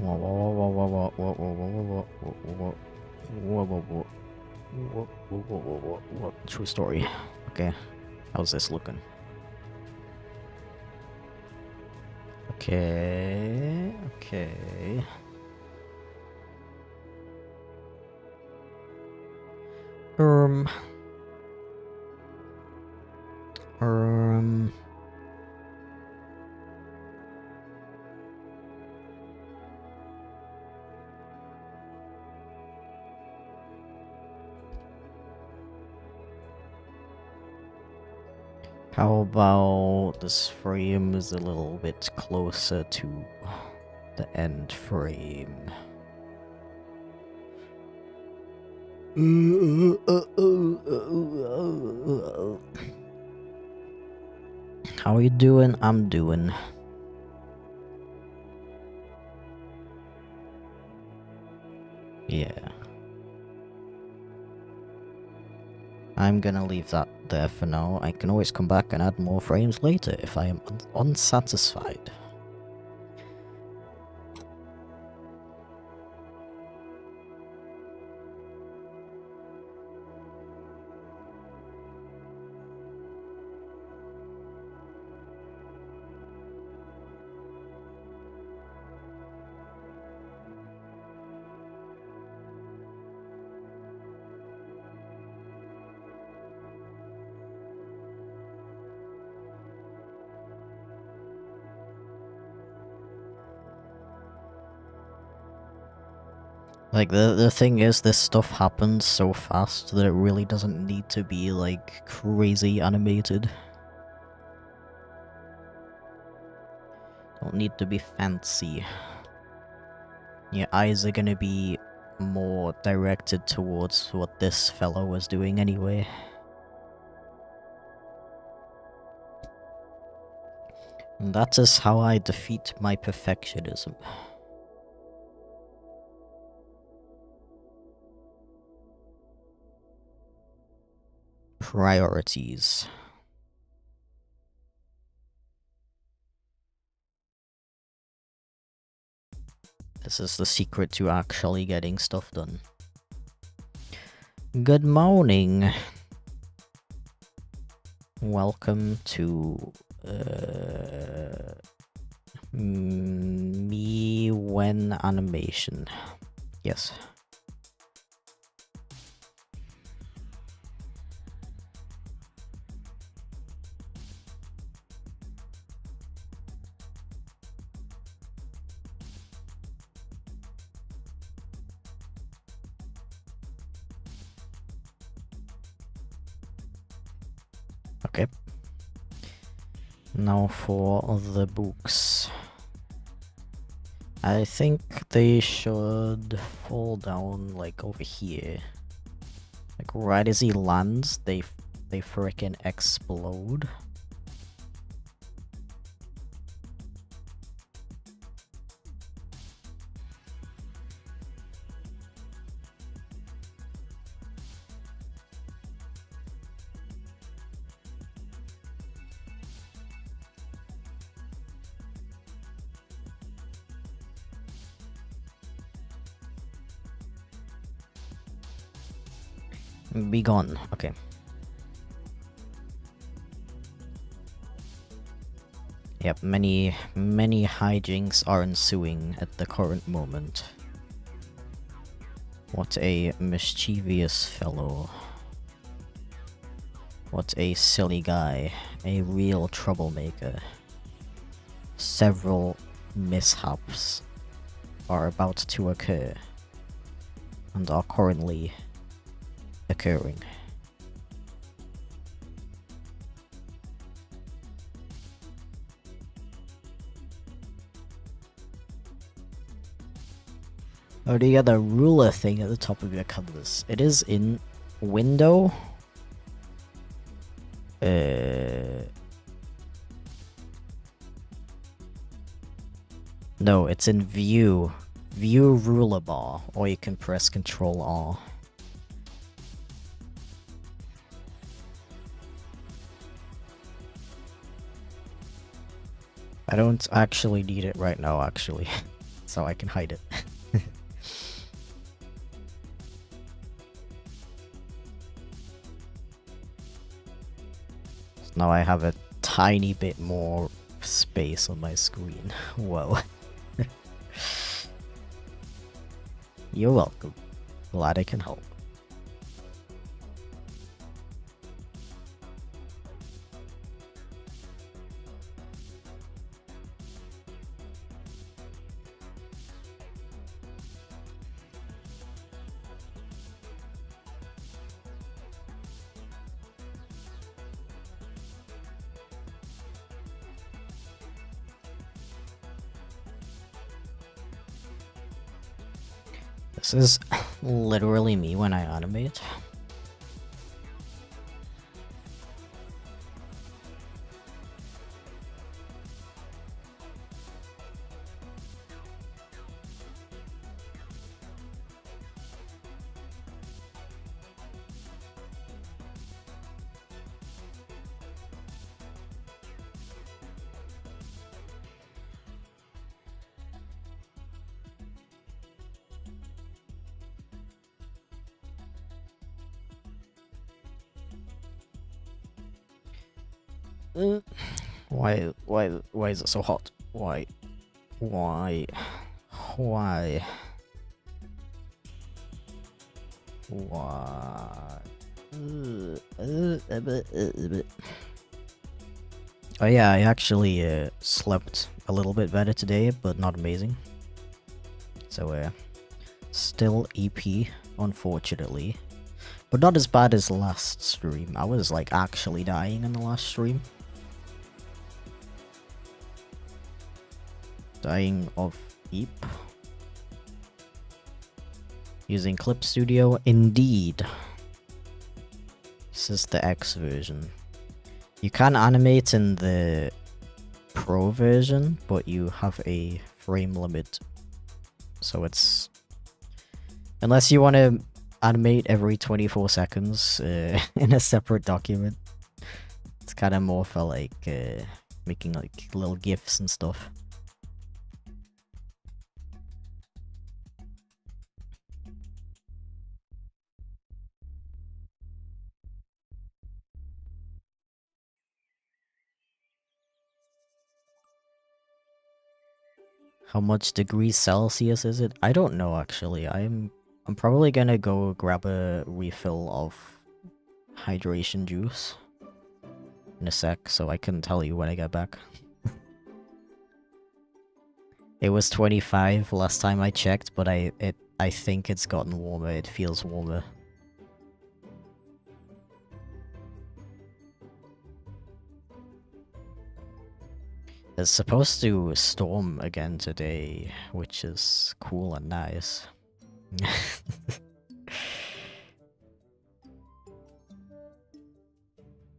Whoa, whoa, whoa, whoa, whoa, whoa, whoa, whoa, whoa, whoa, whoa, whoa, whoa, whoa, whoa, whoa, whoa, whoa, whoa. True story. Okay, how's this looking? Okay, okay. Um. How about this frame is a little bit closer to the end frame? How are you doing? I'm doing. Yeah. I'm gonna leave that there for now. I can always come back and add more frames later if I am unsatisfied. Like, the thing is, this stuff happens so fast that it really doesn't need to be, like, crazy animated. Don't need to be fancy. Your eyes are gonna be more directed towards what this fellow was doing anyway. And that is how I defeat my perfectionism. Priorities. This is the secret to actually getting stuff done. Good morning. Welcome to me when animation. Yes. Okay. Now for the books. I think they should fall down like over here. Like right as he lands, they frickin' explode. Be gone. Okay. Yep, many hijinks are ensuing at the current moment. What a mischievous fellow. What a silly guy. A real troublemaker. Several mishaps are about to occur and are currently occurring. Oh, do you get the ruler thing at the top of your canvas? It is in window. No, it's in view. View ruler bar, or you can press Control R. I don't actually need it right now, actually. so I can hide it. So now I have a tiny bit more space on my screen. Whoa. You're welcome. Glad I can help. This is literally me when I animate. Why is it so hot? Why? Why? Why? Oh yeah, I actually slept a little bit better today, but not amazing. So still EP, unfortunately. But not as bad as last stream. I was like actually dying in the last stream. Dying of EP. Using Clip Studio, indeed. This is the X version. You can animate in the Pro version, but you have a frame limit. So it's... Unless you want to animate every 24 seconds in a separate document. It's kind of more for like making like little GIFs and stuff. How much degrees Celsius is it? I don't know actually. I'm probably gonna go grab a refill of hydration juice in a sec, so I can tell you when I get back. It was 25 last time I checked, but I think it's gotten warmer. It feels warmer. It's supposed to storm again today, which is cool and nice.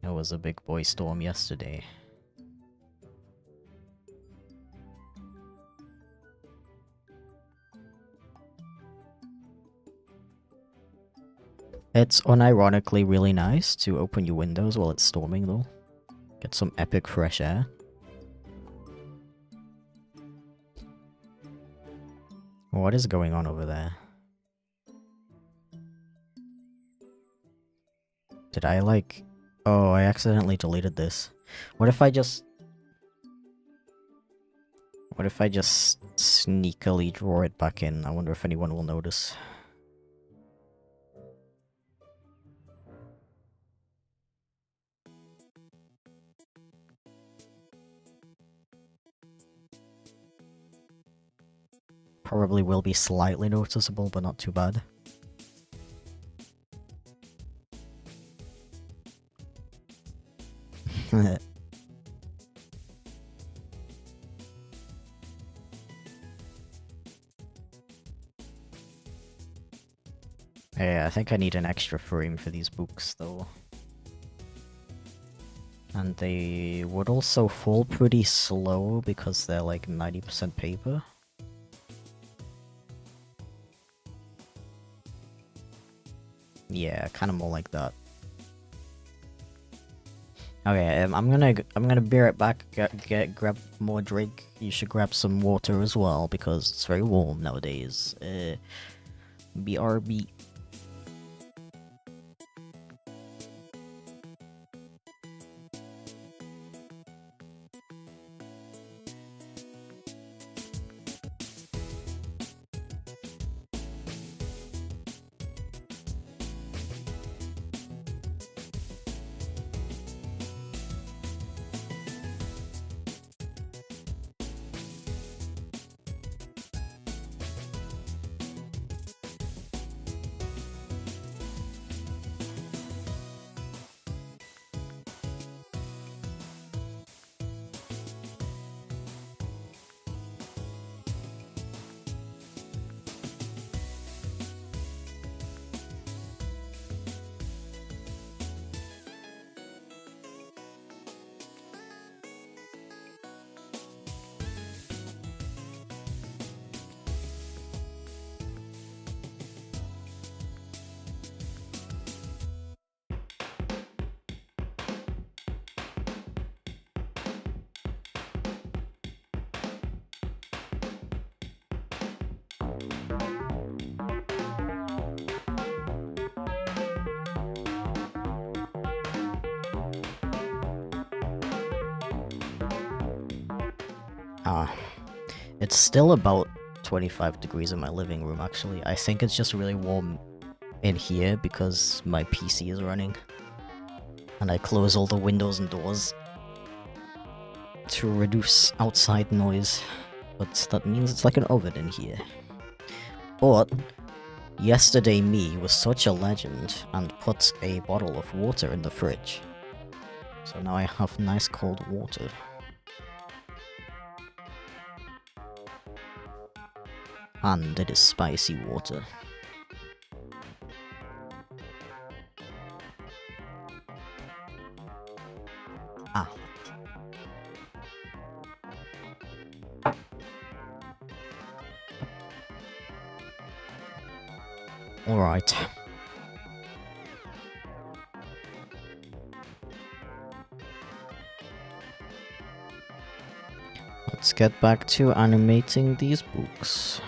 It was a big boy storm yesterday. It's unironically really nice to open your windows while it's storming though. Get some epic fresh air. What is going on over there? Did I like... Oh, I accidentally deleted this. What if I just... What if I just sneakily draw it back in? I wonder if anyone will notice. Probably will be slightly noticeable, but not too bad. Yeah, I think I need an extra frame for these books, though. And they would also fall pretty slow because they're like 90% paper. Yeah, kind of more like that. Okay, I'm gonna be right back. Grab more drink. You should grab some water as well because it's very warm nowadays. BRB. It's still about 25 degrees in my living room, actually. I think it's just really warm in here because my PC is running. And I close all the windows and doors to reduce outside noise. But that means it's like an oven in here. But yesterday me was such a legend and put a bottle of water in the fridge. So now I have nice cold water. And it is spicy water. Ah. Alright. Let's get back to animating these books.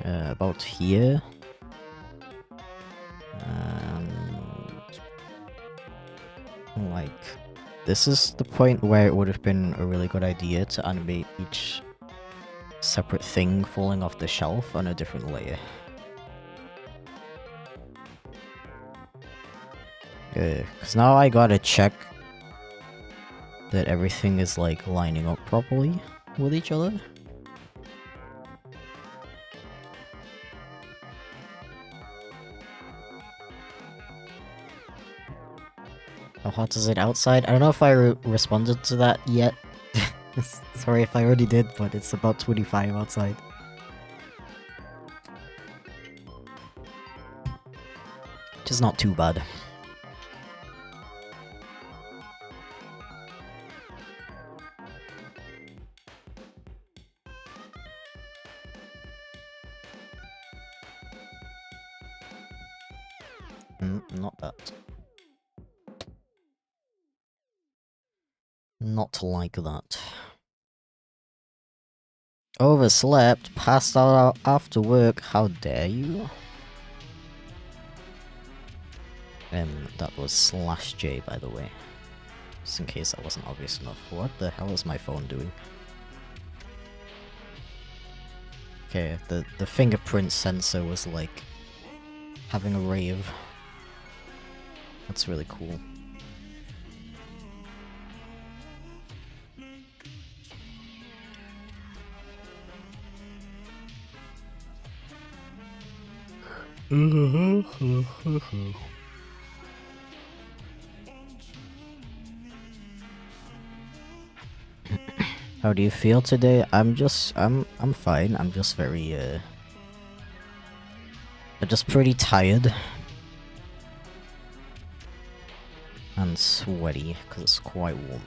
About here. Like, this is the point where it would have been a really good idea to animate each separate thing falling off the shelf on a different layer. Because now I gotta check that everything is like lining up properly with each other. How hot is it outside? I don't know if I responded to that yet. Sorry if I already did, but it's about 25 outside. Which is not too bad. Not that. Not like that. Overslept, passed out after work, how dare you? That was /J, by the way. Just in case that wasn't obvious enough. What the hell is my phone doing? Okay, the fingerprint sensor was like having a rave. That's really cool. How do you feel today? I'm fine. I'm just very But just pretty tired. And sweaty, because it's quite warm.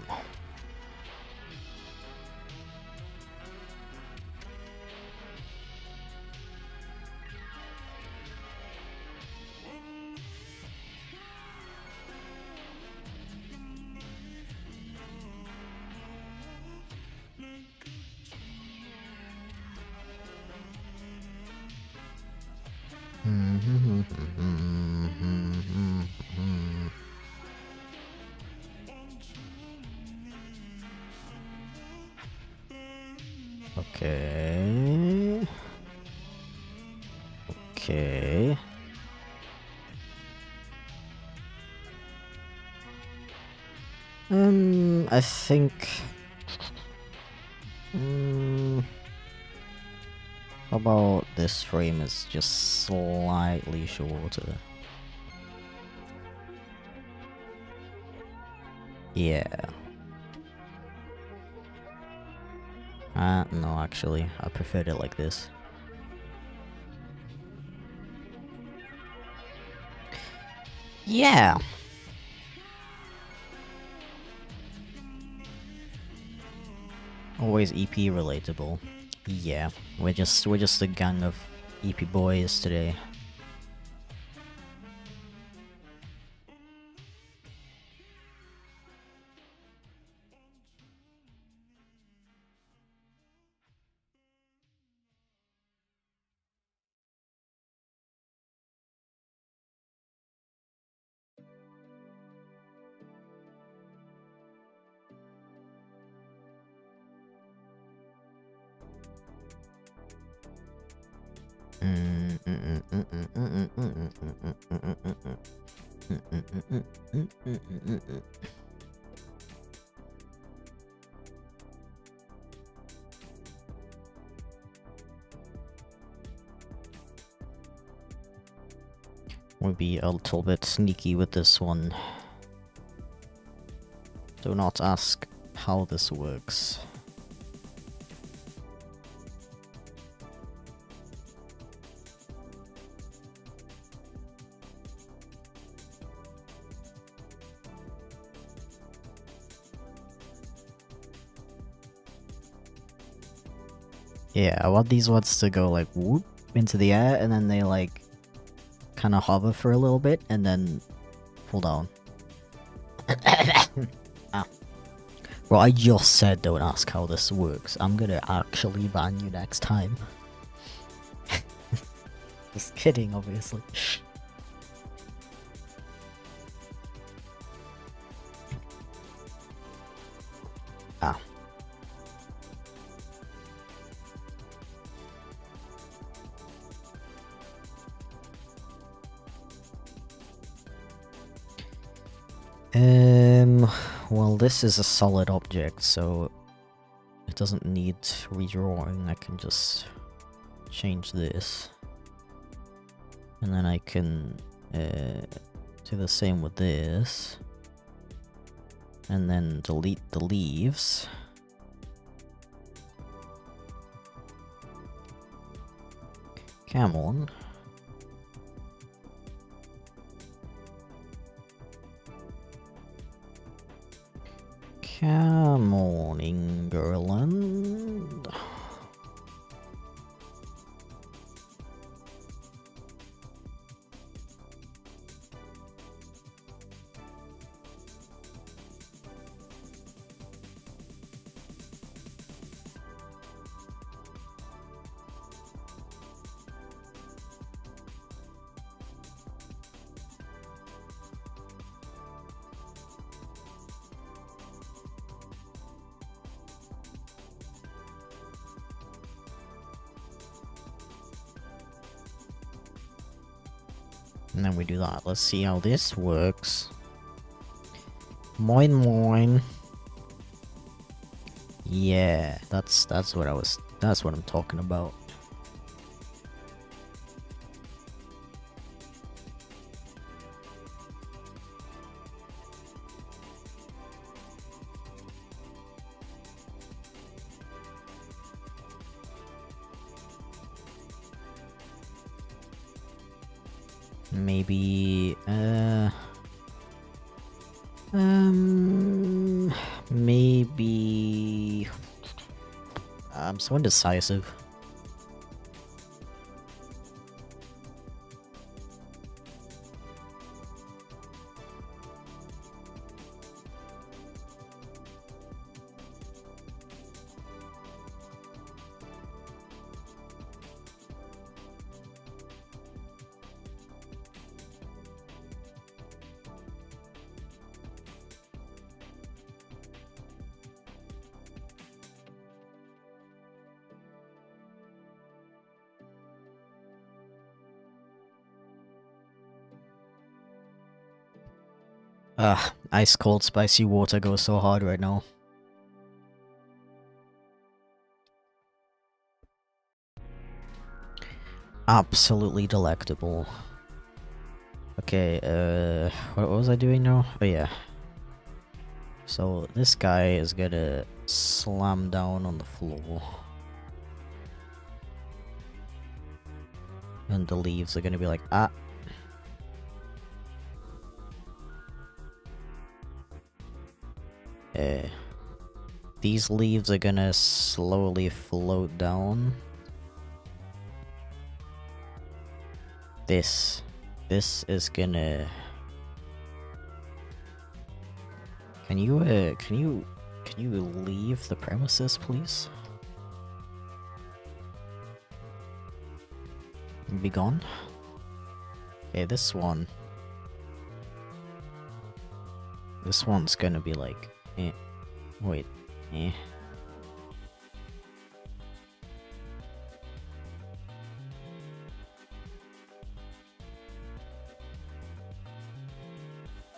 Okay. Okay. I think... how about this frame is just slightly shorter? Yeah. No, actually, I preferred it like this. Yeah! Always EP relatable. Yeah, we're just a gang of EP boys today. We'll be a little bit sneaky with this one. Do not ask how this works. Yeah, I want these ones to go like whoop into the air and then they like kind of hover for a little bit and then fall down. Well, I just said don't ask how this works. I'm gonna actually ban you next time. Just kidding, obviously. Ah. Well, this is a solid object, so it doesn't need redrawing. I can just change this. And then I can do the same with this. And then delete the leaves. Come on. Come on, England. And then we do that. Let's see how this works. Moin moin. Yeah, that's what I'm talking about. maybe maybe I'm so indecisive. Ice cold spicy water goes so hard right now. Absolutely delectable. Okay, what was I doing now? Oh yeah. So this guy is gonna slam down on the floor. And the leaves are gonna be like, ah. These leaves are gonna slowly float down. This is gonna... Can you leave the premises, please? Be gone? Okay, this one's gonna be like, eh. Wait, eh.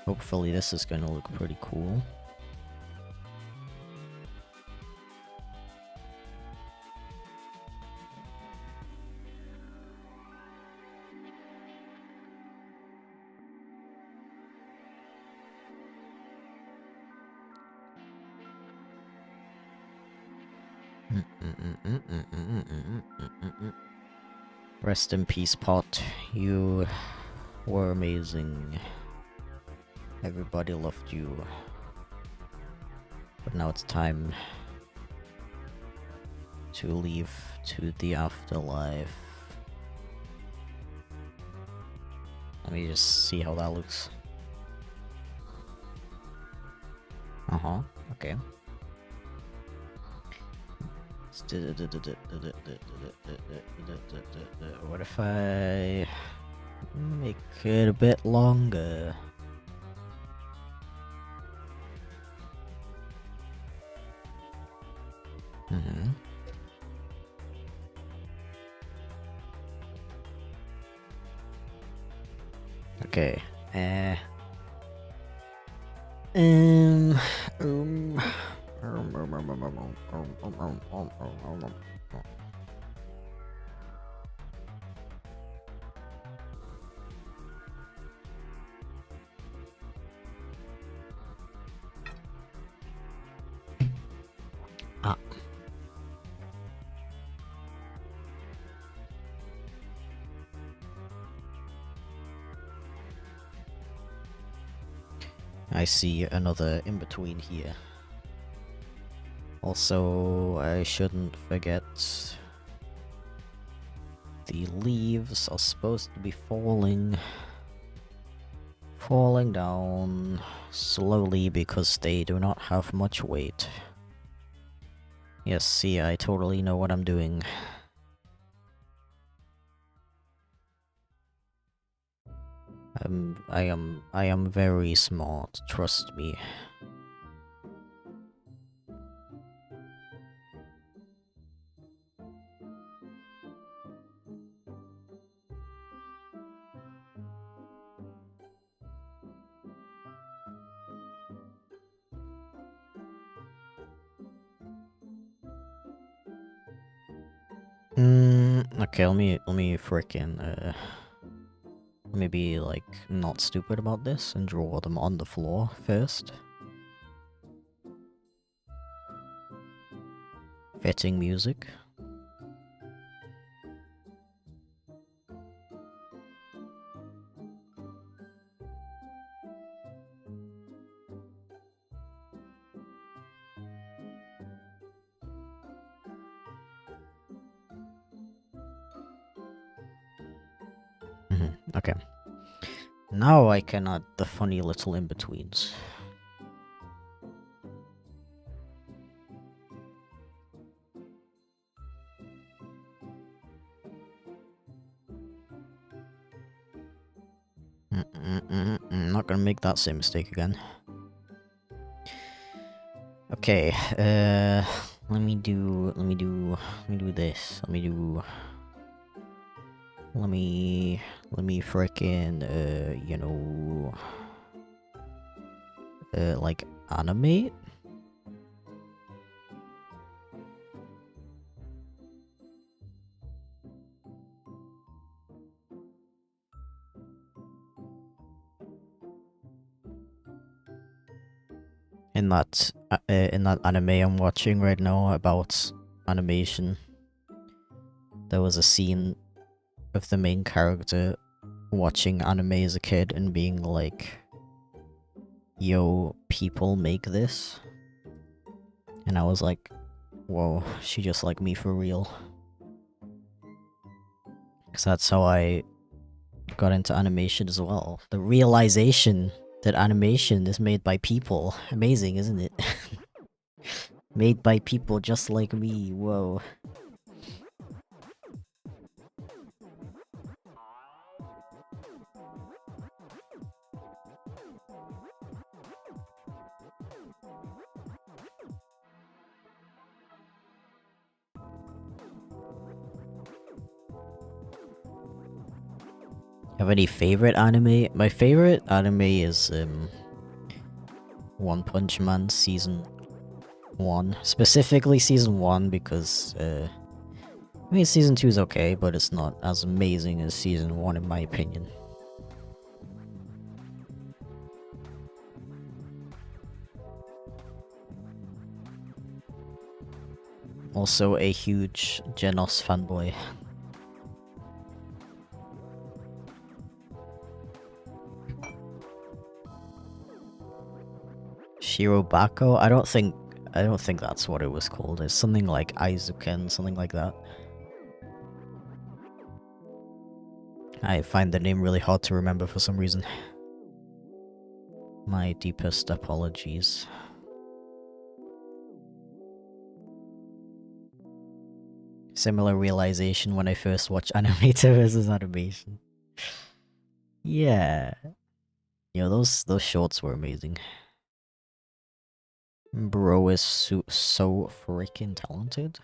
Hopefully this is gonna look pretty cool. Rest in peace, Pot. You were amazing. Everybody loved you. But now it's time to leave to the afterlife. Let me just see how that looks. Uh-huh, okay. What if I make it a bit longer? Okay. I see another in-between here. Also, I shouldn't forget the leaves are supposed to be falling down slowly because they do not have much weight. Yes, see, I totally know what I'm doing. I am very smart, trust me. Okay, let me frickin' let me be like not stupid about this and draw them on the floor first. Fitting music. Okay. Now I can add the funny little in-betweens. Not gonna make that same mistake again. Okay, let me do this. Let me frickin', you know, like, animate? In that anime I'm watching right now about animation, there was a scene of the main character watching anime as a kid and being like, yo, people make this? And I was like, whoa, she just like me for real. Because that's how I got into animation as well. The realization that animation is made by people. Amazing, isn't it? Made by people just like me, whoa. Have any favorite anime? My favorite anime is One Punch Man Season 1. Specifically Season 1 because I mean Season 2 is okay, but it's not as amazing as Season 1 in my opinion. Also a huge Genos fanboy. Shirobako? I don't think that's what it was called. It's something like Aizuken, something like that. I find the name really hard to remember for some reason. My deepest apologies. Similar realization when I first watched Animator versus Animation. Yeah. Yo, those shorts were amazing. Bro is so freaking talented.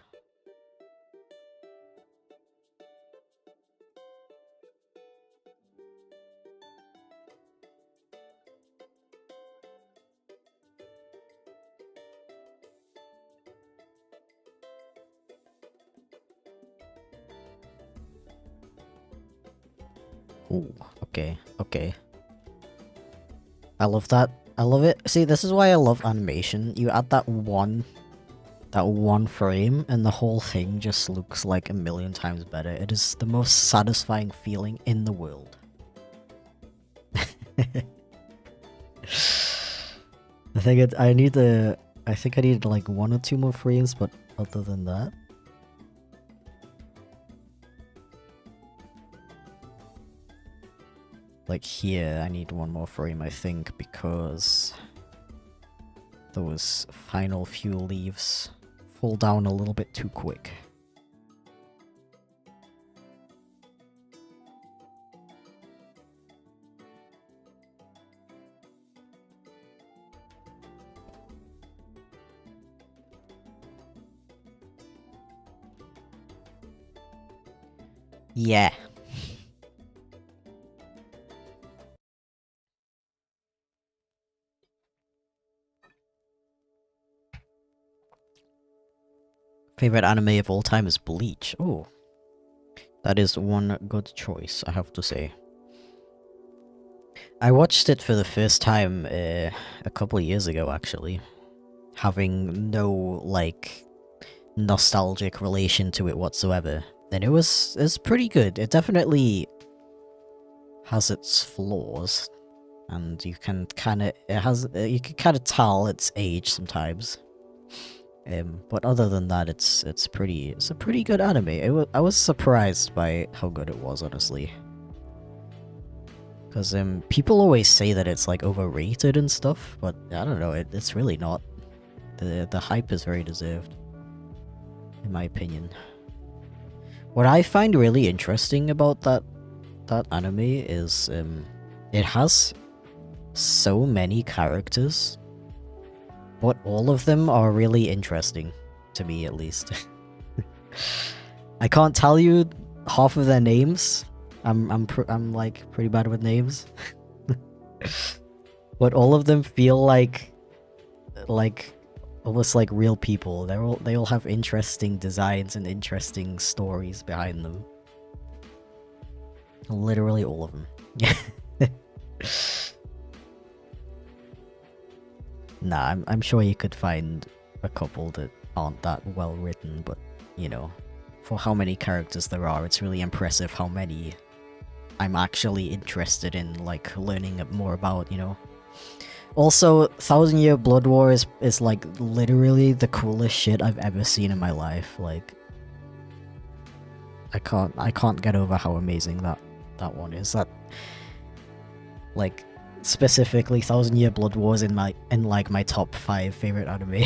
Ooh, okay, okay. I love that. I love it. See, this is why I love animation. You add that one frame and the whole thing just looks like a million times better. It is the most satisfying feeling in the world. I think I need like 1 or 2 more frames, but other than that, like here, I need 1 more frame, I think, because those final few leaves fall down a little bit too quick. Yeah. Favorite anime of all time is Bleach. Oh. That is one good choice, I have to say. I watched it for the first time a couple of years ago, actually. Having no, like, nostalgic relation to it whatsoever. And it's pretty good. It definitely has its flaws. And you can kinda, you can kinda tell its age sometimes. But other than that, it's a pretty good anime. I was surprised by how good it was, honestly. Because people always say that it's like overrated and stuff, but I don't know, it's really not. The hype is very deserved, in my opinion. What I find really interesting about that anime is it has so many characters, but all of them are really interesting, to me at least. I can't tell you half of their names. I'm like pretty bad with names. But all of them feel like almost like real people. They all have interesting designs and interesting stories behind them. Literally all of them. Nah, I'm sure you could find a couple that aren't that well written, but you know, for how many characters there are, it's really impressive how many I'm actually interested in, like, learning more about, you know. Also, 1000 Year Blood War is like literally the coolest shit I've ever seen in my life. Like, I can't get over how amazing that one is. That, like, specifically 1000 Year Blood War is in like my top 5 favorite anime.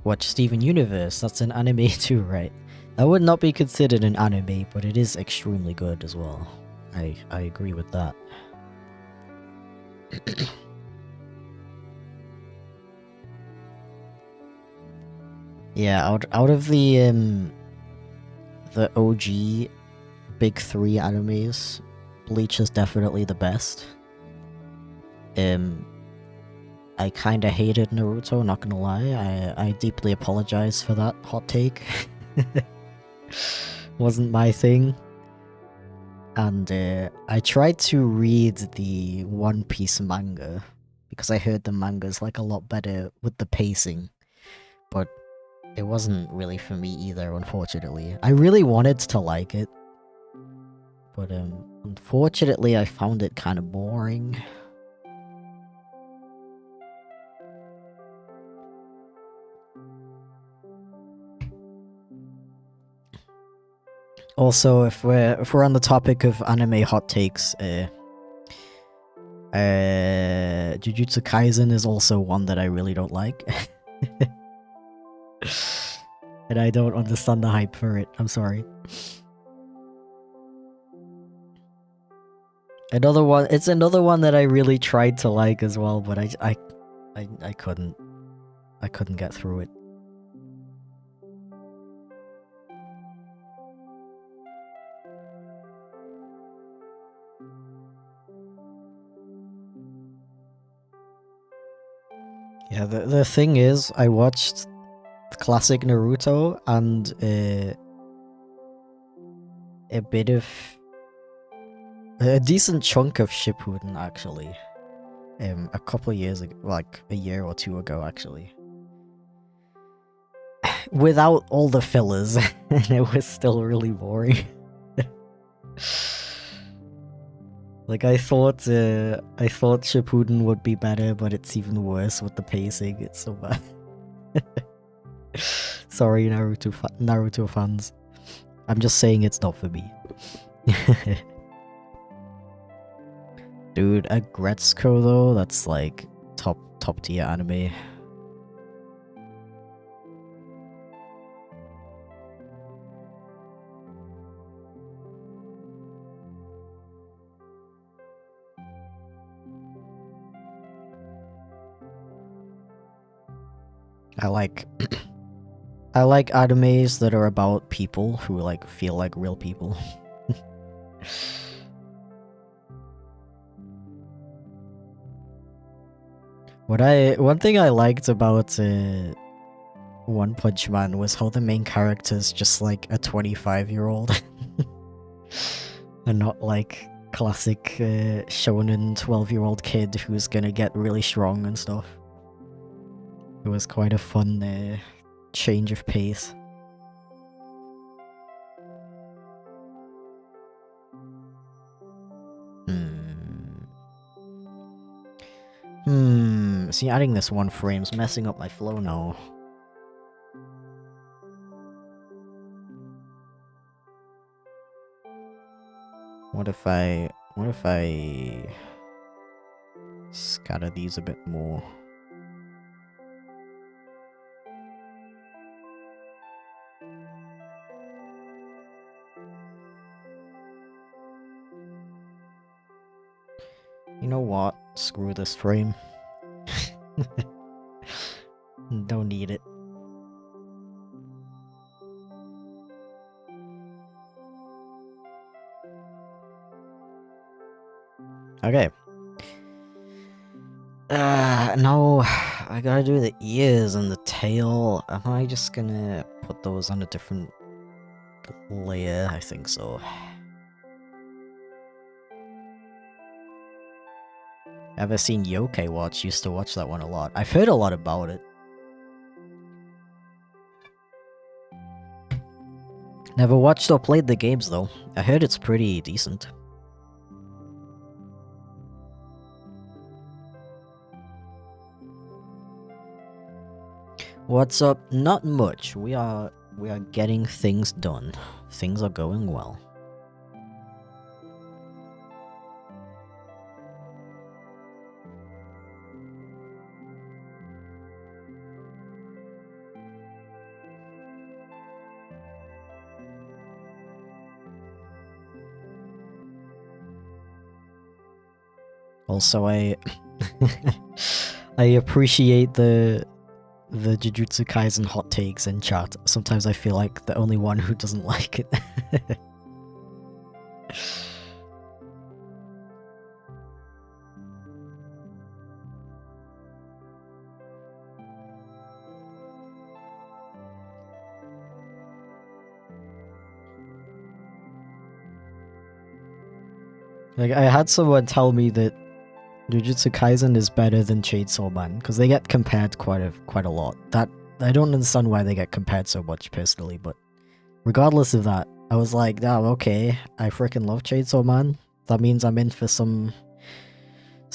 Watch Steven Universe, that's an anime too, right? That would not be considered an anime, but it is extremely good as well. I agree with that. Yeah, out of the OG big 3 animes, Bleach is definitely the best. I kinda hated Naruto, not gonna lie. I deeply apologize for that hot take. Wasn't my thing. And I tried to read the One Piece manga, because I heard the manga's like a lot better with the pacing. But it wasn't really for me either, unfortunately. I really wanted to like it. But unfortunately I found it kinda boring. Also, if we're on the topic of anime hot takes, Jujutsu Kaisen is also one that I really don't like. And I don't understand the hype for it. I'm sorry. It's another one that I really tried to like as well, but I couldn't get through it. Yeah, the thing is, I watched classic Naruto and a bit of a decent chunk of Shippuden actually. A couple of years ago, like a year or 2 ago actually. Without all the fillers, and it was still really boring. Like, I thought Shippuden would be better, but it's even worse with the pacing. It's so bad. Sorry, Naruto fans. I'm just saying it's not for me. Dude, Agretsuko though, that's like top tier anime. I like animes that are about people who like feel like real people. One thing I liked about One Punch Man was how the main character's just like a 25-year-old. And not like classic shonen 12-year-old kid who's gonna get really strong and stuff. It was quite a fun change of pace. See, adding this one frame's messing up my flow now. What if I scatter these a bit more? You know what? Screw this frame. Don't need it. Okay. No, I gotta do the ears and the tail. Am I just gonna put those on a different layer? I think so. Ever seen Yokai Watch? Used to watch that one a lot. I've heard a lot about it. Never watched or played the games though. I heard it's pretty decent. What's up? Not much. We are getting things done. Things are going well. Also, I appreciate the Jujutsu Kaisen hot takes in chat. Sometimes I feel like the only one who doesn't like it. Like, I had someone tell me that Jujutsu Kaisen is better than Chainsaw Man, because they get compared quite a lot. That I don't understand why they get compared so much personally, but regardless of that, I was like, oh, okay, I freaking love Chainsaw Man. That means I'm in for some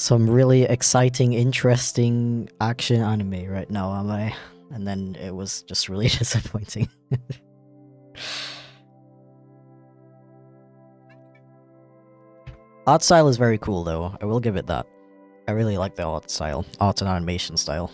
really exciting, interesting action anime right now, am I? And then it was just really disappointing. Art style is very cool though, I will give it that. I really like the art style, art and animation style.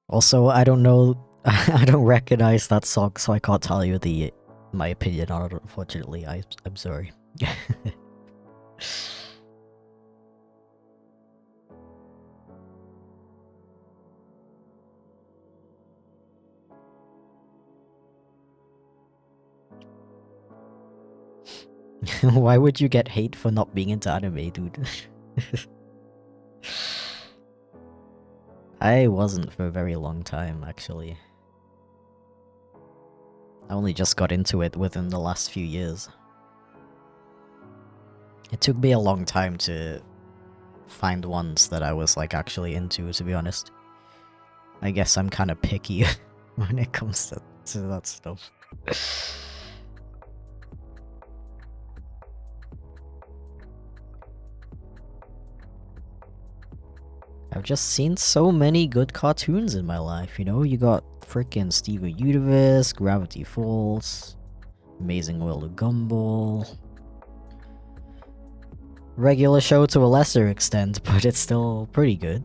Also, I don't know, I don't recognize that song, so I can't tell you my opinion on it, unfortunately. I'm sorry. Why would you get hate for not being into anime, dude? I wasn't for a very long time, actually. I only just got into it within the last few years. It took me a long time to find ones that I was like actually into, to be honest. I guess I'm kind of picky when it comes to that stuff. I've just seen so many good cartoons in my life, you know? You got frickin' Steven Universe, Gravity Falls, Amazing World of Gumball. Regular show to a lesser extent, but it's still pretty good.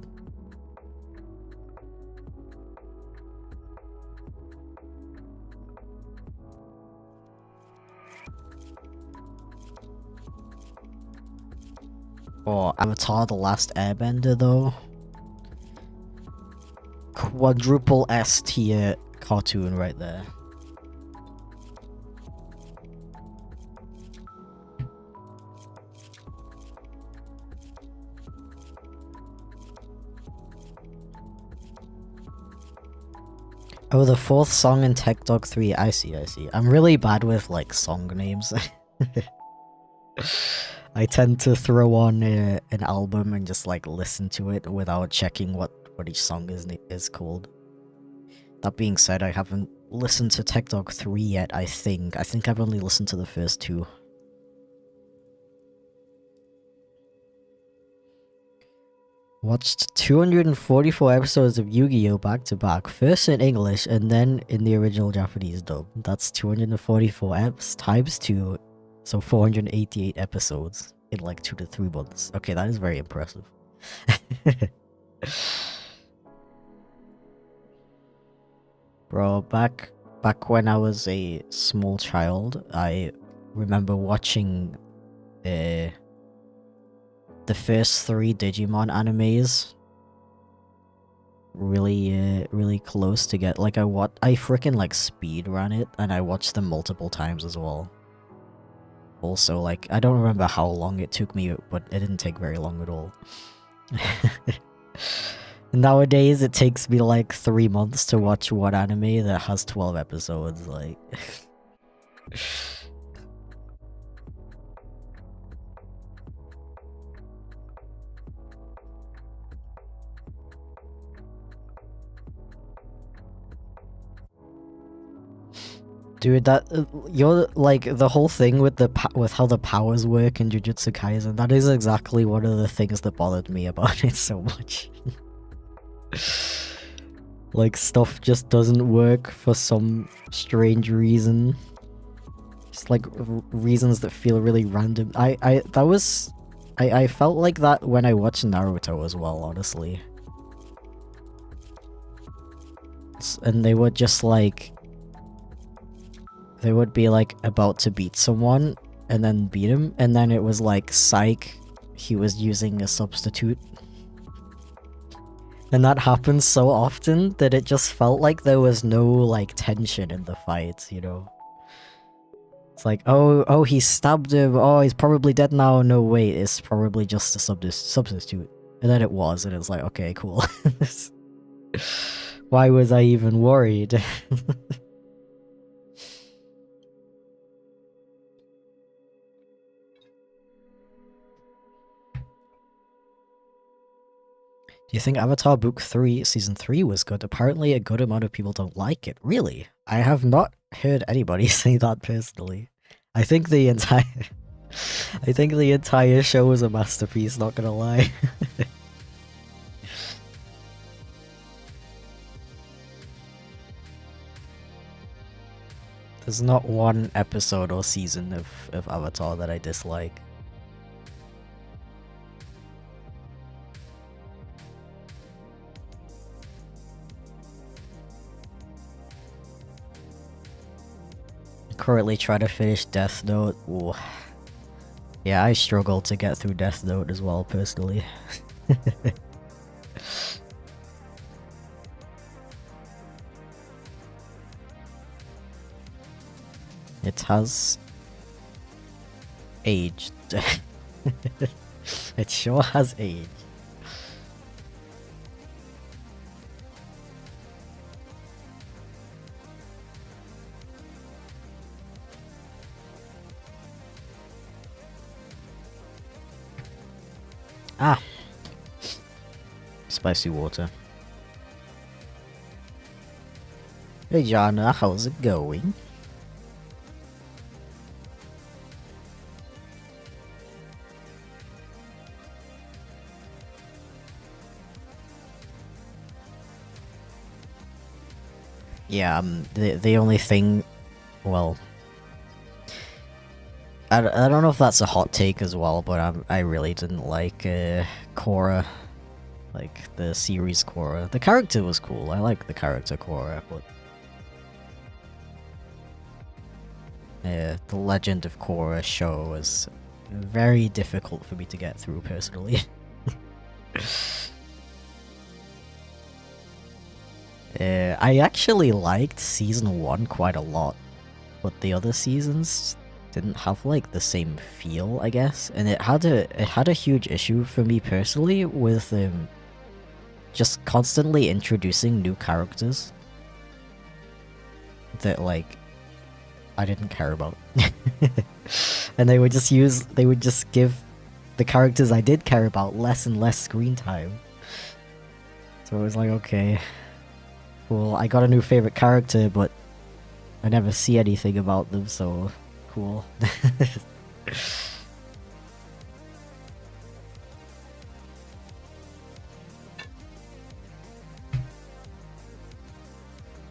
Or Avatar The Last Airbender, though. Quadruple S tier cartoon right there. Oh, the fourth song in Tech Dog 3. I see, I see. I'm really bad with, like, song names. I tend to throw on an album and just, like, listen to it without checking what each song is called. That being said, I haven't listened to Tech Dog 3 yet, I think. I think I've only listened to the first 2. Watched 244 episodes of Yu-Gi-Oh! Back to back, first in English and then in the original Japanese dub. That's 244 eps times 2, so 488 episodes in like 2 to 3 months. Okay, that is very impressive. Bro, back when I was a small child, I remember watching the first 3 Digimon animes really close to get, like, I freaking like speed ran it, and I watched them multiple times as well. Also, like, I don't remember how long it took me, but it didn't take very long at all. Nowadays, it takes me like 3 months to watch one anime that has 12 episodes, like... Dude, that you're like the whole thing with with how the powers work in Jujutsu Kaisen. That is exactly one of the things that bothered me about it so much. Like, stuff just doesn't work for some strange reason. Just like reasons that feel really random. I felt like that when I watched Naruto as well, honestly. And they were just like, they would be like about to beat someone and then beat him, and then it was like, psych, he was using a substitute. And that happens so often that it just felt like there was no like tension in the fights, you know? It's like, oh, he stabbed him, oh, he's probably dead now. No, wait, it's probably just a substitute. And then it was, and it's like, okay, cool. Why was I even worried? Do you think Avatar Book 3 Season 3 was good? Apparently a good amount of people don't like it. Really? I have not heard anybody say that personally. I think the entire show was a masterpiece, not gonna lie. There's not one episode or season of Avatar that I dislike. Currently try to finish Death Note. Ooh. Yeah, I struggle to get through Death Note as well, personally. It has aged. It sure has aged. Ah! Spicy water. Hey Jana, how's it going? Yeah, the only thing, well, I don't know if that's a hot take as well, but I really didn't like Korra, like the series Korra. The character was cool. I like the character Korra, but the Legend of Korra show was very difficult for me to get through personally. I actually liked season 1 quite a lot, but the other seasons didn't have like the same feel, I guess, and it had a huge issue for me personally with just constantly introducing new characters. that like I didn't care about. And they would just give the characters I did care about less and less screen time. So it was like, okay, cool, I got a new favorite character, but I never see anything about them, so cool.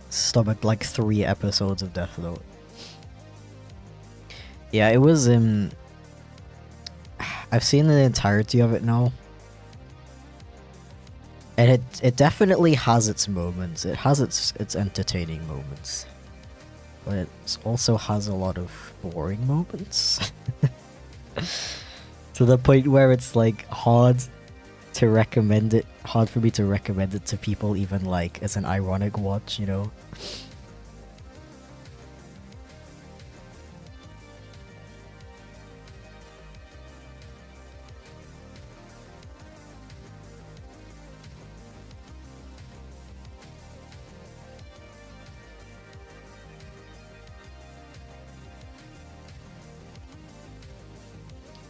Stomached like 3 episodes of Death Note. Yeah, it was I've seen the entirety of it now. And it definitely has its moments. It has its entertaining moments. But it also has a lot of boring moments. To the point where it's like hard to recommend it, hard for me to recommend it to people, even like as an ironic watch, you know?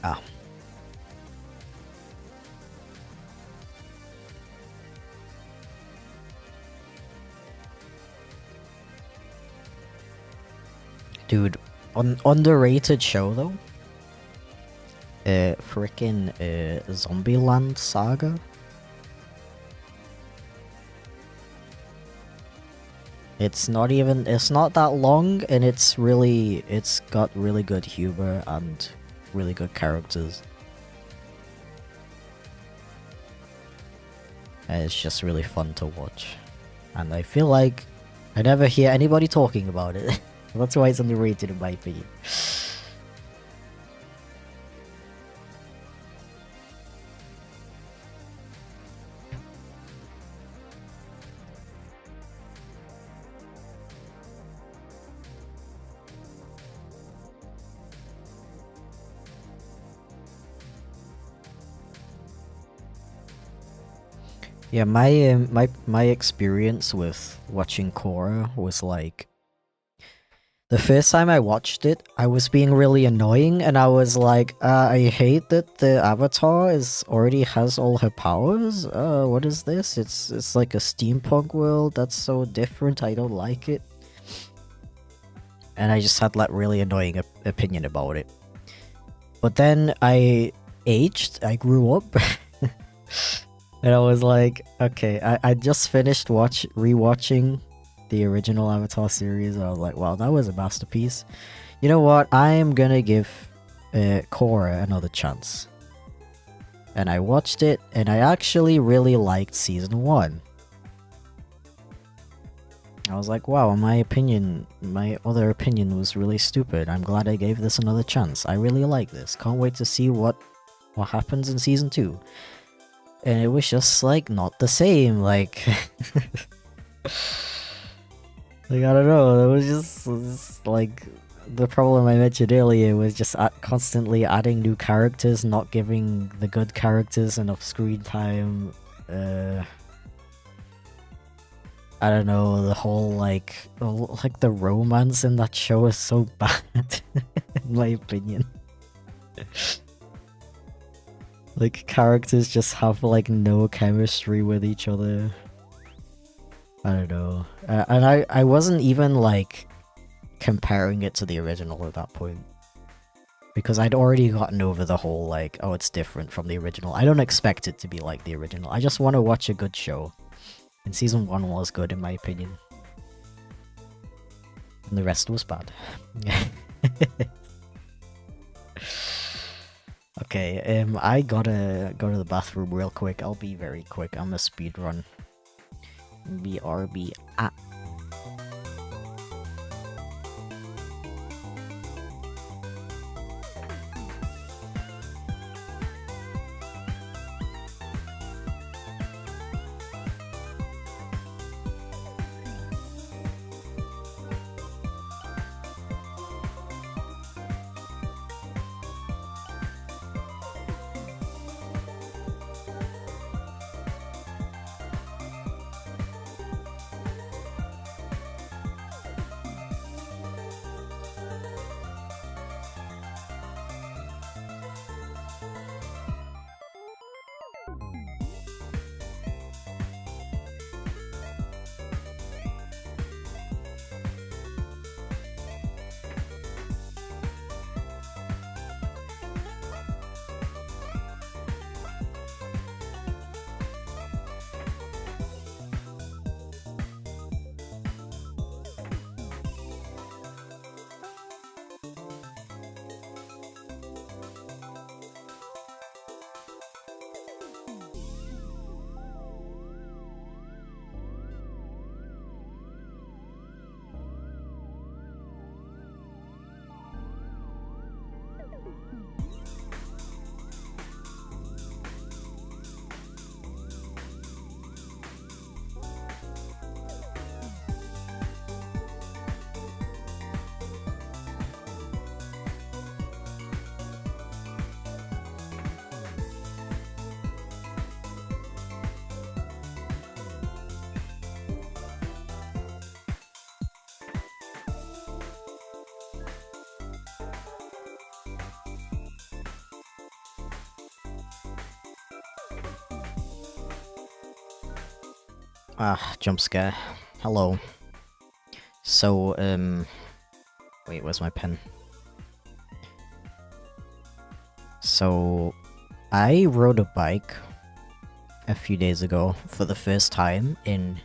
Ah. Dude, underrated show though. Frickin' Zombieland Saga. It's not that long, and it's got really good humor and really good characters. And it's just really fun to watch. And I feel like I never hear anybody talking about it. That's why it's underrated in my opinion. Yeah, my experience with watching Korra was like, the first time I watched it, I was being really annoying, and I was like, I hate that the avatar already has all her powers. What is this? It's like a steampunk world. That's so different. I don't like it. And I just had like really annoying opinion about it. But then I aged. I grew up. And I was like, okay, I just finished rewatching the original Avatar series, and I was like, wow, that was a masterpiece. You know what? I am gonna give Korra another chance. And I watched it, and I actually really liked season 1. I was like, wow, my other opinion was really stupid. I'm glad I gave this another chance. I really like this. Can't wait to see what happens in season 2. And it was just like not the same, like like I don't know, it was just like the problem I mentioned earlier was just constantly adding new characters, not giving the good characters enough screen time. I don't know, the whole like the romance in that show is so bad in my opinion. Like, characters just have, like, no chemistry with each other. I don't know. And I wasn't even, like, comparing it to the original at that point. Because I'd already gotten over the whole, like, oh, it's different from the original. I don't expect it to be like the original. I just want to watch a good show. And season 1 was good, in my opinion. And the rest was bad. Okay, I gotta go to the bathroom real quick. I'll be very quick. I'm a speedrun. BRB. Ah. Ah, jump scare. Hello. So, wait, where's my pen? So, I rode a bike a few days ago for the first time in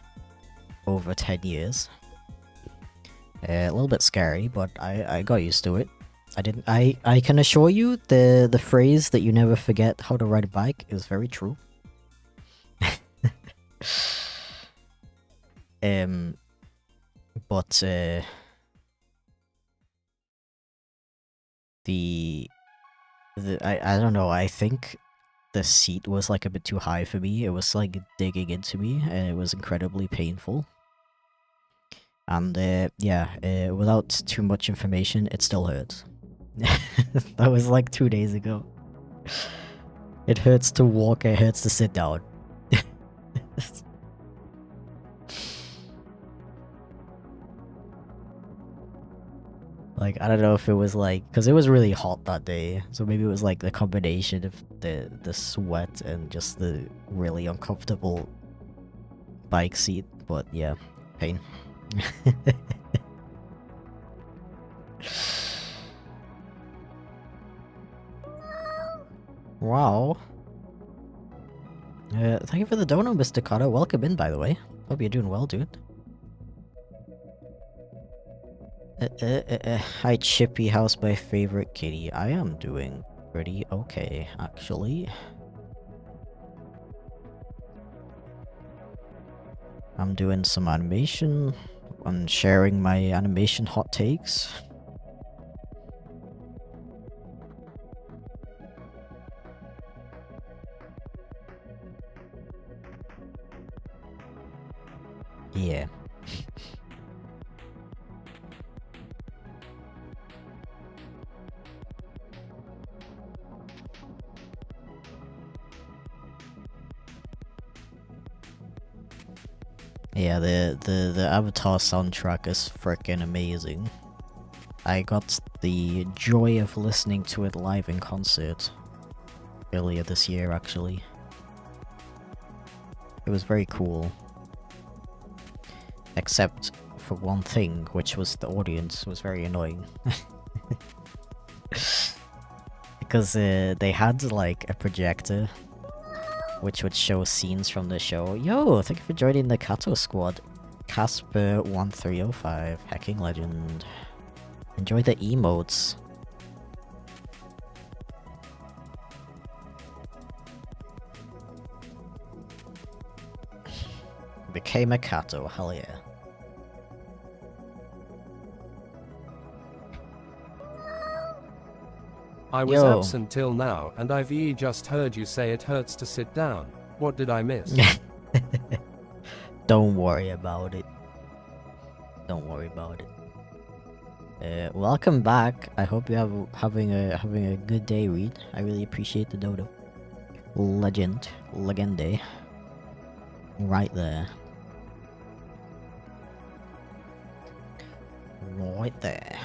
over 10 years. A little bit scary, but I got used to it. I can assure you the phrase that you never forget how to ride a bike is very true. But I don't know, I think the seat was like a bit too high for me. It was like digging into me and it was incredibly painful. And yeah, without too much information, it still hurts. That was like 2 days ago. It hurts to walk, it hurts to sit down. Like, I don't know if it was like, because it was really hot that day, so maybe it was like the combination of the sweat and just the really uncomfortable bike seat, but yeah, pain. Wow. Thank you for the dono, Mr. Carter. Welcome in, by the way. Hope you're doing well, dude. Hi, Chippy. How's my favorite kitty? I am doing pretty okay, actually. I'm doing some animation. I'm sharing my animation hot takes. Yeah. Yeah, the Avatar soundtrack is freaking amazing. I got the joy of listening to it live in concert earlier this year, actually. It was very cool. Except for one thing, which was the audience was very annoying. Because they had like a projector which would show scenes from the show. Yo, thank you for joining the Kato squad. Casper1305, hacking legend. Enjoy the emotes. Became a Kato, hell yeah. I was Yo. absent till now, and I've just heard you say it hurts to sit down. What did I miss? Don't worry about it. Don't worry about it. Welcome back. I hope you're having a good day, Reed. I really appreciate the dodo. Legende. Right there. Right there.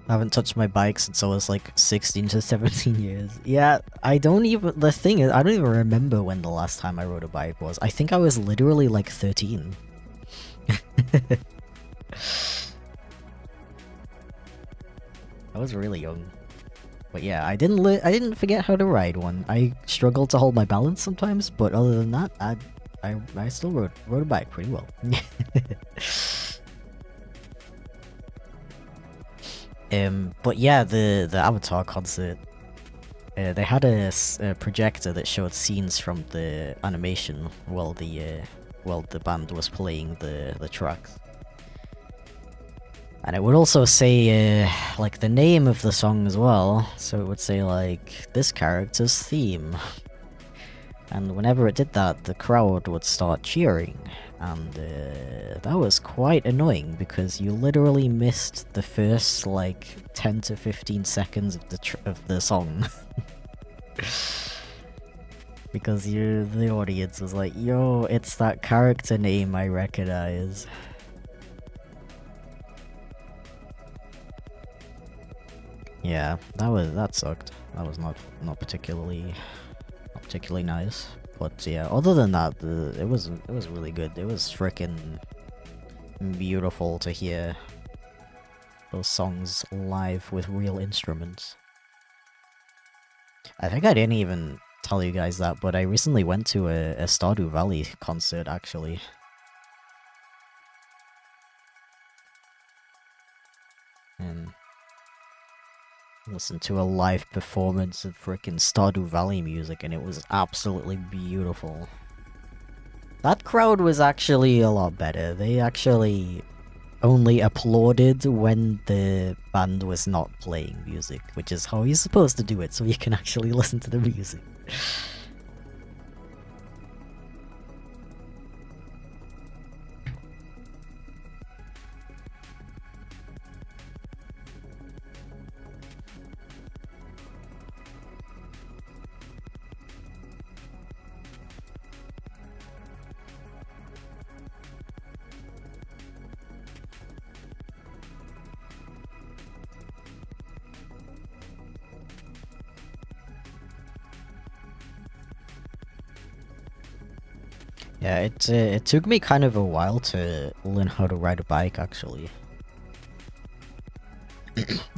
I haven't touched my bike since I was like 16 to 17 years. Yeah, I don't even... The thing is, I don't even remember when the last time I rode a bike was. I think I was literally like 13. I was really young. But yeah, I didn't forget how to ride one. I struggled to hold my balance sometimes, but other than that, I still rode a bike pretty well. But yeah, the Avatar concert, they had a projector that showed scenes from the animation while the band was playing the tracks. And it would also say, like, the name of the song as well, so it would say, like, this character's theme. And whenever it did that, the crowd would start cheering. And that was quite annoying, because you literally missed the first, like, 10 to 15 seconds of the song. Because the audience was like, yo, it's that character name I recognize. Yeah, that sucked. That was not particularly nice. But yeah, other than that, it was really good. It was freaking beautiful to hear those songs live with real instruments. I think I didn't even tell you guys that, but I recently went to a Stardew Valley concert actually. And listened to a live performance of frickin' Stardew Valley music, and it was absolutely beautiful. That crowd was actually a lot better. They actually only applauded when the band was not playing music, which is how you're supposed to do it, so you can actually listen to the music. Yeah, it took me kind of a while to learn how to ride a bike, actually.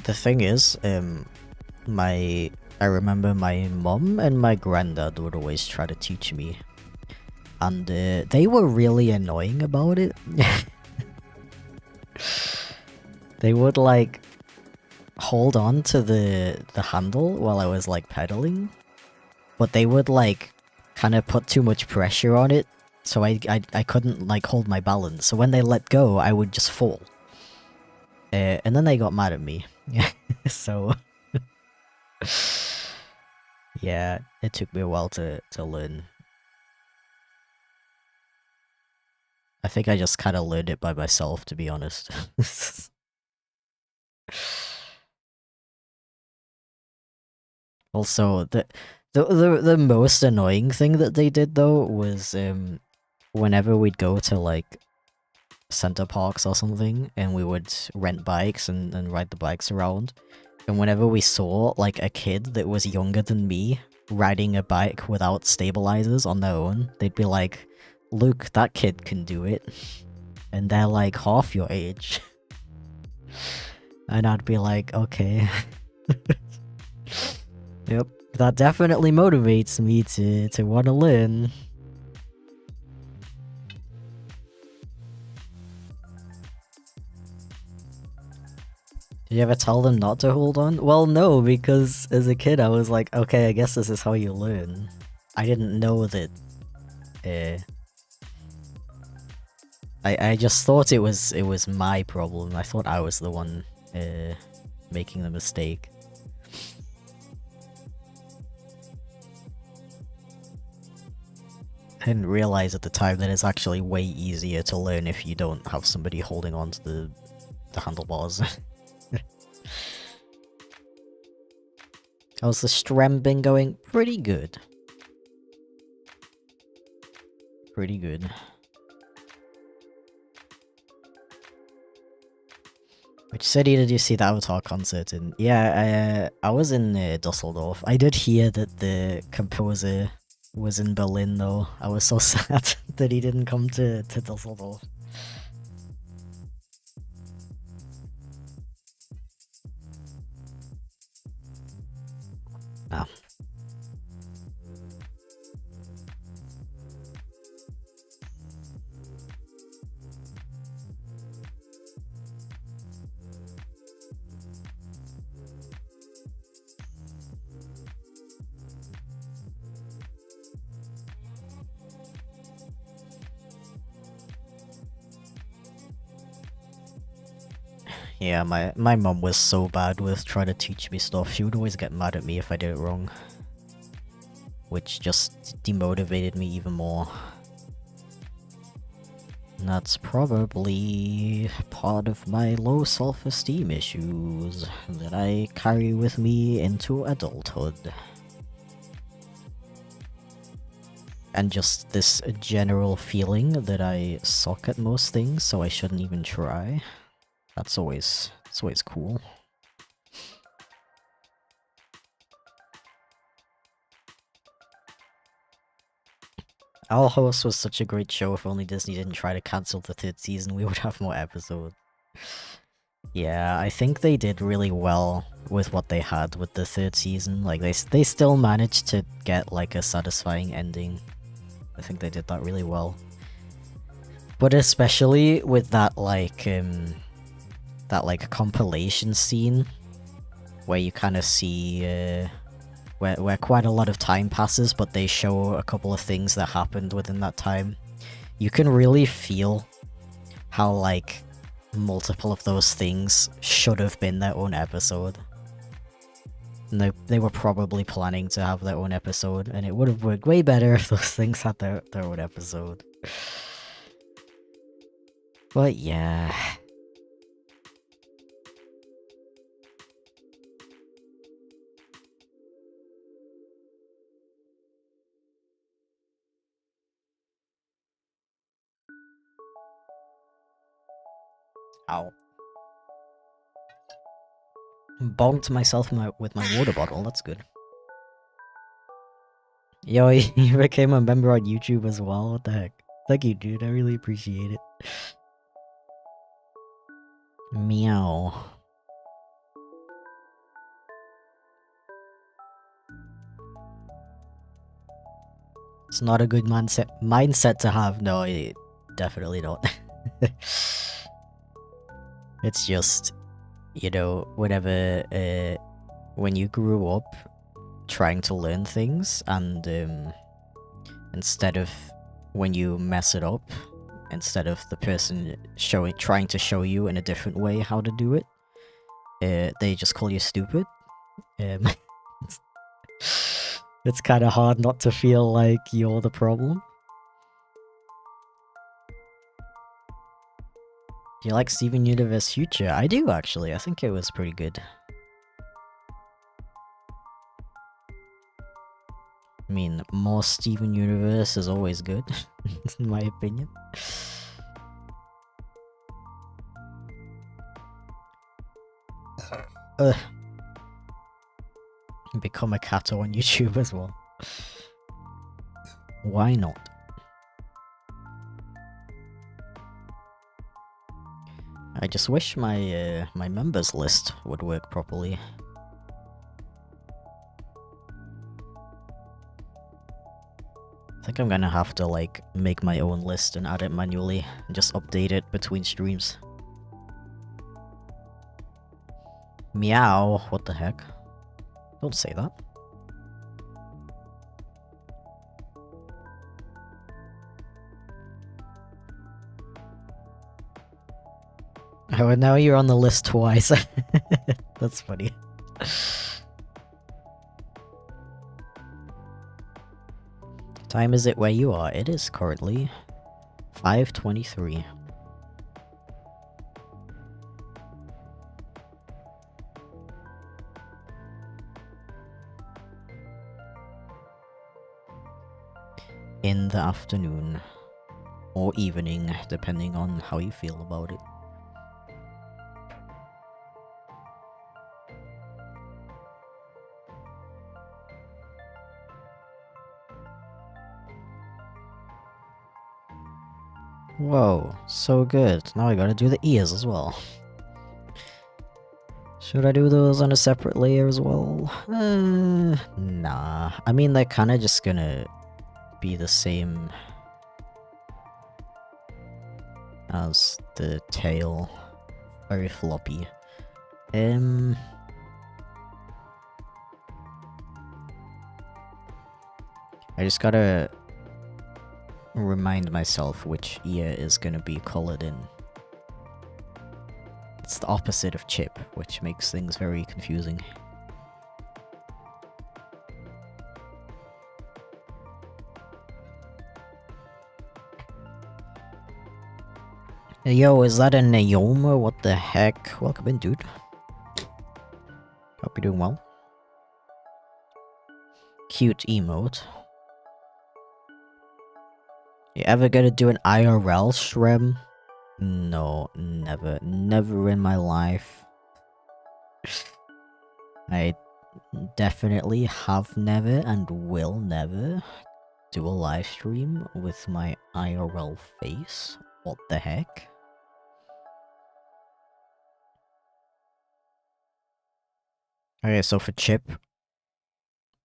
The thing is, I remember my mom and my granddad would always try to teach me, and they were really annoying about it. They would like hold on to the handle while I was like pedaling, but they would like kind of put too much pressure on it, so I couldn't like hold my balance. So when they let go, I would just fall. And then they got mad at me. So yeah, it took me a while to learn. I think I just kind of learned it by myself, to be honest. Also, the most annoying thing that they did though was whenever we'd go to like center parks or something, and we would rent bikes and ride the bikes around, and whenever we saw like a kid that was younger than me riding a bike without stabilizers on their own, they'd be like, "Luke, that kid can do it," and they're like half your age. And I'd be like, okay. Yep, that definitely motivates me to want to learn. Did you ever tell them not to hold on? Well, no, because as a kid I was like, okay, I guess this is how you learn. I didn't know that. I just thought it was my problem. I thought I was the one making the mistake. I didn't realize at the time that it's actually way easier to learn if you don't have somebody holding on to the handlebars. How's the strem been going? Pretty good. Pretty good. Which city did you see the Avatar concert in? Yeah, I was in Dusseldorf. I did hear that the composer was in Berlin though. I was so sad that he didn't come to Dusseldorf. Ah. Yeah, my mom was so bad with trying to teach me stuff. She would always get mad at me if I did it wrong. Which just demotivated me even more. And that's probably part of my low self-esteem issues that I carry with me into adulthood. And just this general feeling that I suck at most things, so I shouldn't even try. It's always cool. Our Host was such a great show. If only Disney didn't try to cancel the 3rd season, we would have more episodes. Yeah, I think they did really well with what they had with the 3rd season. Like, they still managed to get, like, a satisfying ending. I think they did that really well. But especially with that, like, compilation scene, where you kind of see, where quite a lot of time passes, but they show a couple of things that happened within that time. You can really feel how, like, multiple of those things should have been their own episode. And they were probably planning to have their own episode, and it would have worked way better if those things had their own episode. But yeah. Ow. Bonked myself with my water bottle, that's good. Yo, you became a member on YouTube as well, what the heck? Thank you, dude, I really appreciate it. Meow. It's not a good mindset to have, no, definitely not. It's just, you know, whenever, when you grew up trying to learn things, and instead of when you mess it up, instead of the person trying to show you in a different way how to do it, they just call you stupid. It's kind of hard not to feel like you're the problem. Do you like Steven Universe Future? I do, actually. I think it was pretty good. I mean, more Steven Universe is always good, in my opinion. Become a cato on YouTube as well. Why not? I just wish my my members list would work properly. I think I'm gonna have to, like, make my own list and add it manually, and just update it between streams. Meow, what the heck? Don't say that. Oh, and now you're on the list twice. That's funny. Time is it where you are? It is currently 5:23. In the afternoon. Or evening, depending on how you feel about it. Whoa, so good. Now I gotta do the ears as well. Should I do those on a separate layer as well? Nah. I mean, they're kinda just gonna be the same as the tail. Very floppy. I just gotta remind myself which ear is gonna be colored in. It's the opposite of chip, which makes things very confusing. Hey, yo, is that a Naoma? What the heck? Welcome in, dude. Hope you're doing well. Cute emote. You ever gonna do an IRL stream? No, never. Never in my life. I definitely have never and will never. do a live stream with my IRL face? What the heck? Okay, so for Chip,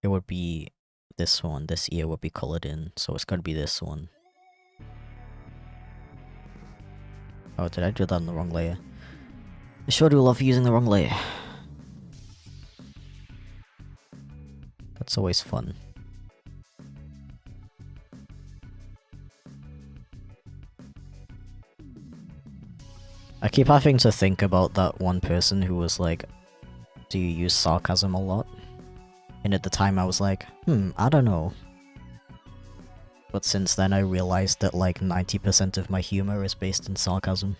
it would be this one. This ear would be colored in, so it's gonna be this one. Oh, did I do that on the wrong layer? I sure do love using the wrong layer. That's always fun. I keep having to think about that one person who was like, do you use sarcasm a lot? And at the time I was like, I don't know. But since then I realized that like 90% of my humor is based in sarcasm.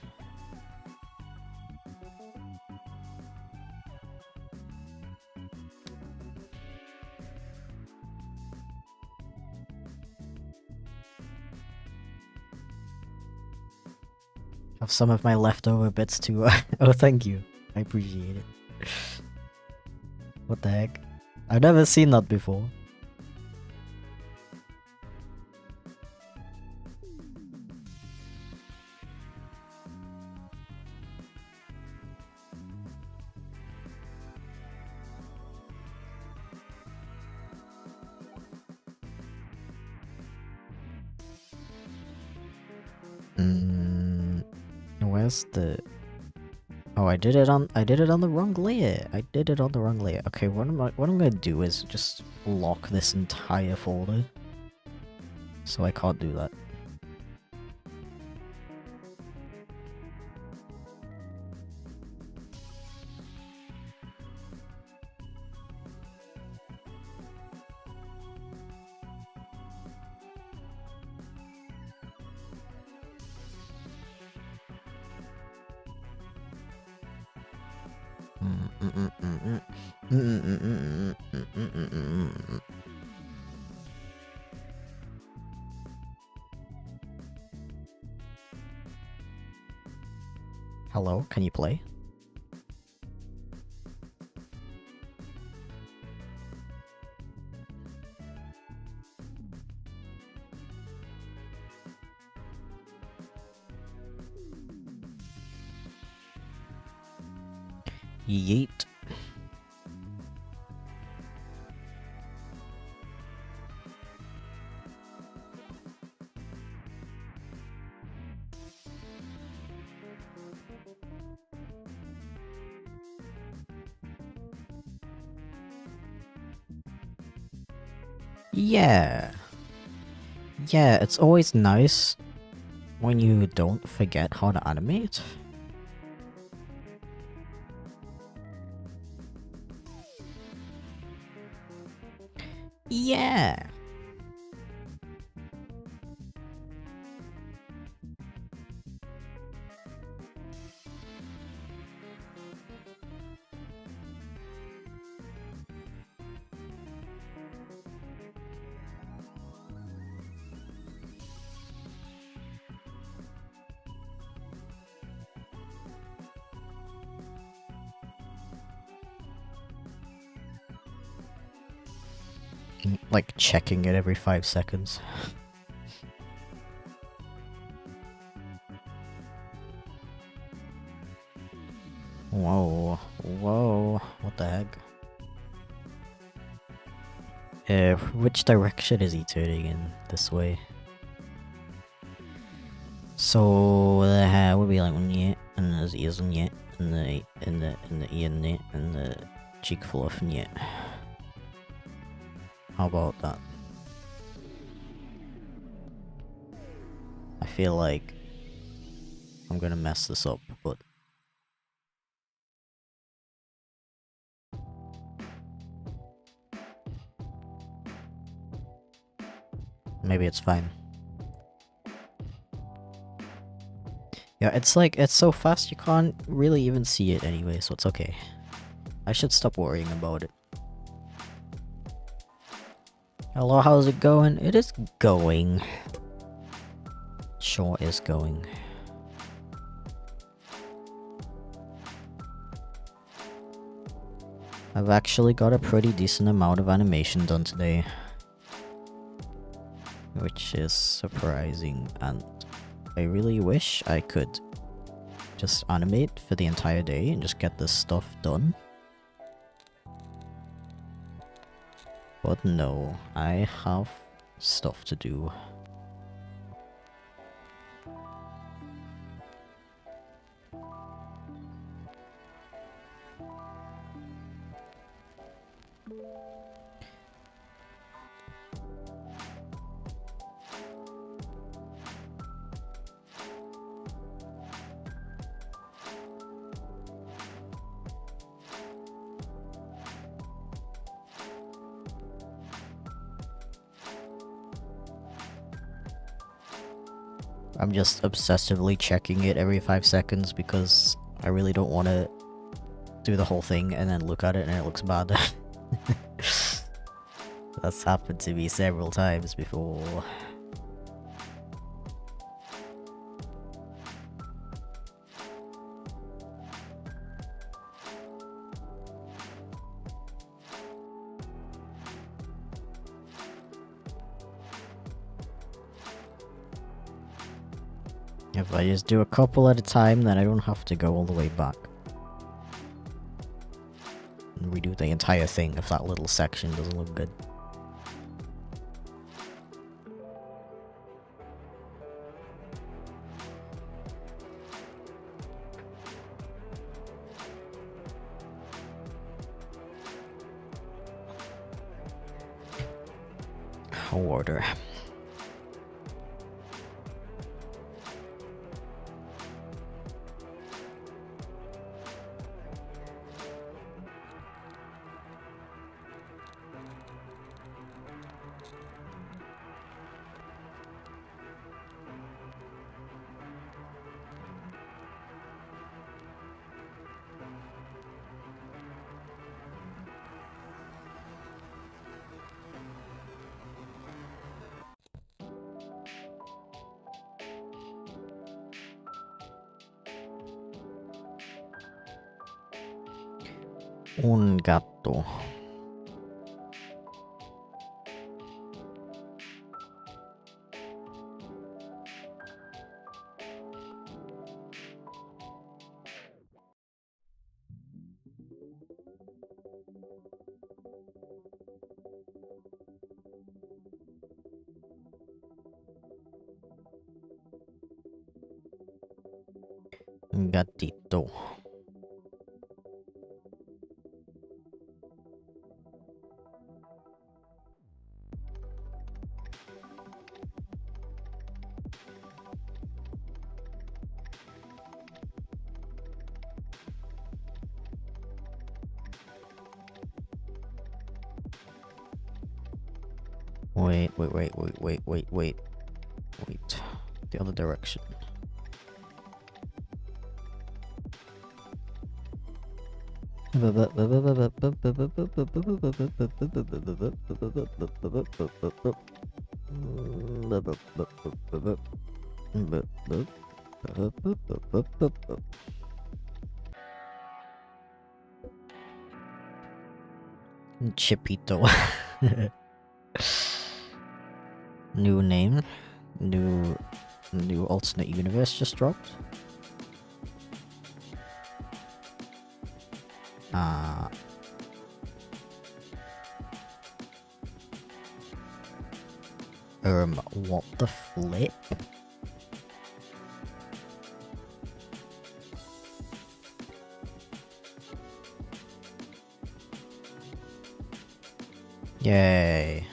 Have some of my leftover bits too. Oh, thank you. I appreciate it. What the heck? I've never seen that before. Where's the... Oh, I did it on the wrong layer. I did it on the wrong layer. Okay, what I'm gonna do is just lock this entire folder. So I can't do that. Hello, can you play? Yeet. Yeah. Yeah, it's always nice when you don't forget how to animate. Yeah. Like checking it every 5 seconds. Whoa, whoa, what the heck? Which direction is he turning in? This way. So the hair would be like yeah, and there's ears and yeah, and the ear and yeah, and the cheek fluff and yeah. How about that? I feel like I'm gonna mess this up, but maybe it's fine. Yeah, it's like, it's so fast you can't really even see it anyway, so it's okay. I should stop worrying about it. Hello, how's it going? It is going. Sure is going. I've actually got a pretty decent amount of animation done today. which is surprising, and I really wish I could just animate for the entire day and just get this stuff done. But no, I have stuff to do. I'm just obsessively checking it every 5 seconds because I really don't want to do the whole thing and then look at it and it looks bad. That's happened to me several times before. If I just do a couple at a time, then I don't have to go all the way back and redo the entire thing if that little section doesn't look good. Order. Un gatto. Un gatito. Wait. The other direction. Chipito. New name. New alternate universe just dropped. What the flip? Yay.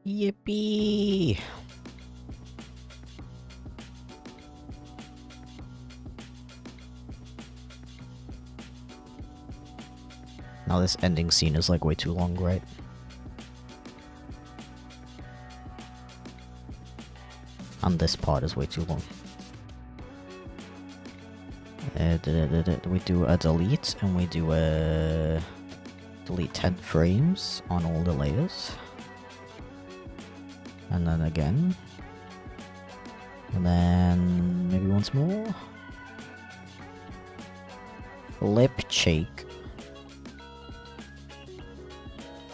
Yippee! Now this ending scene is like way too long, right? And this part is way too long. We do a delete, and we do a delete 10 frames on all the layers. And then again. And then maybe once more. Flip shake.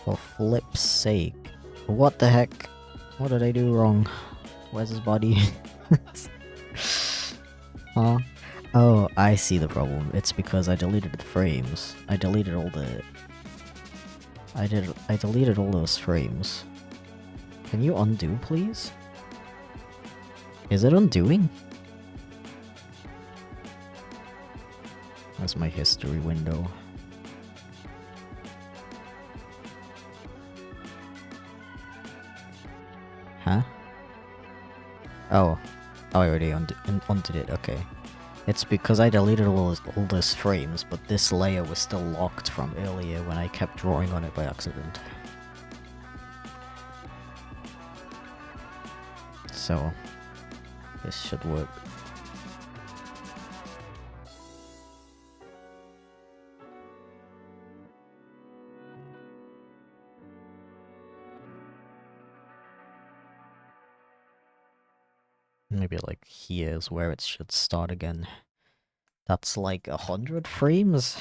For flip's sake. What the heck? What did I do wrong? Where's his body? Huh? Oh, I see the problem. It's because I deleted the frames. I deleted all the... I deleted all those frames. Can you undo, please? Is it undoing? That's my history window. Huh? Oh. Oh, I already undid it, okay. It's because I deleted all those frames, but this layer was still locked from earlier when I kept drawing on it by accident. So, this should work. Maybe like here's where it should start again. That's like 100 frames?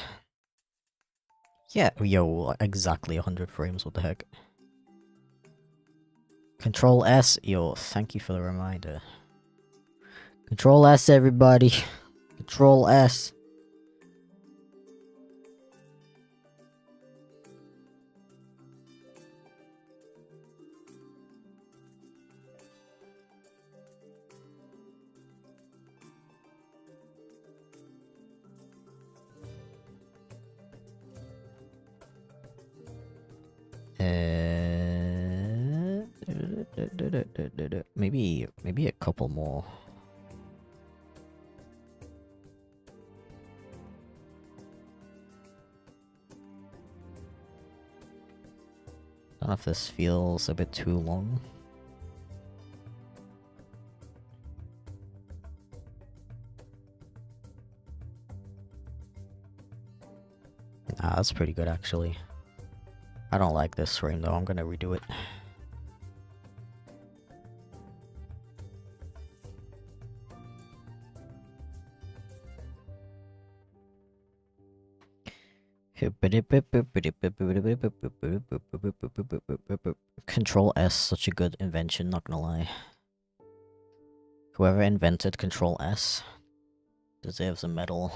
Yeah, yo, exactly 100 frames, what the heck. Control S, yo, thank you for the reminder. Control S, everybody. Control S. Maybe a couple more. I don't know if this feels a bit too long. Ah, that's pretty good actually. I don't like this frame though, I'm gonna redo it. Control S, such a good invention, not gonna lie. Whoever invented Control S deserves a medal.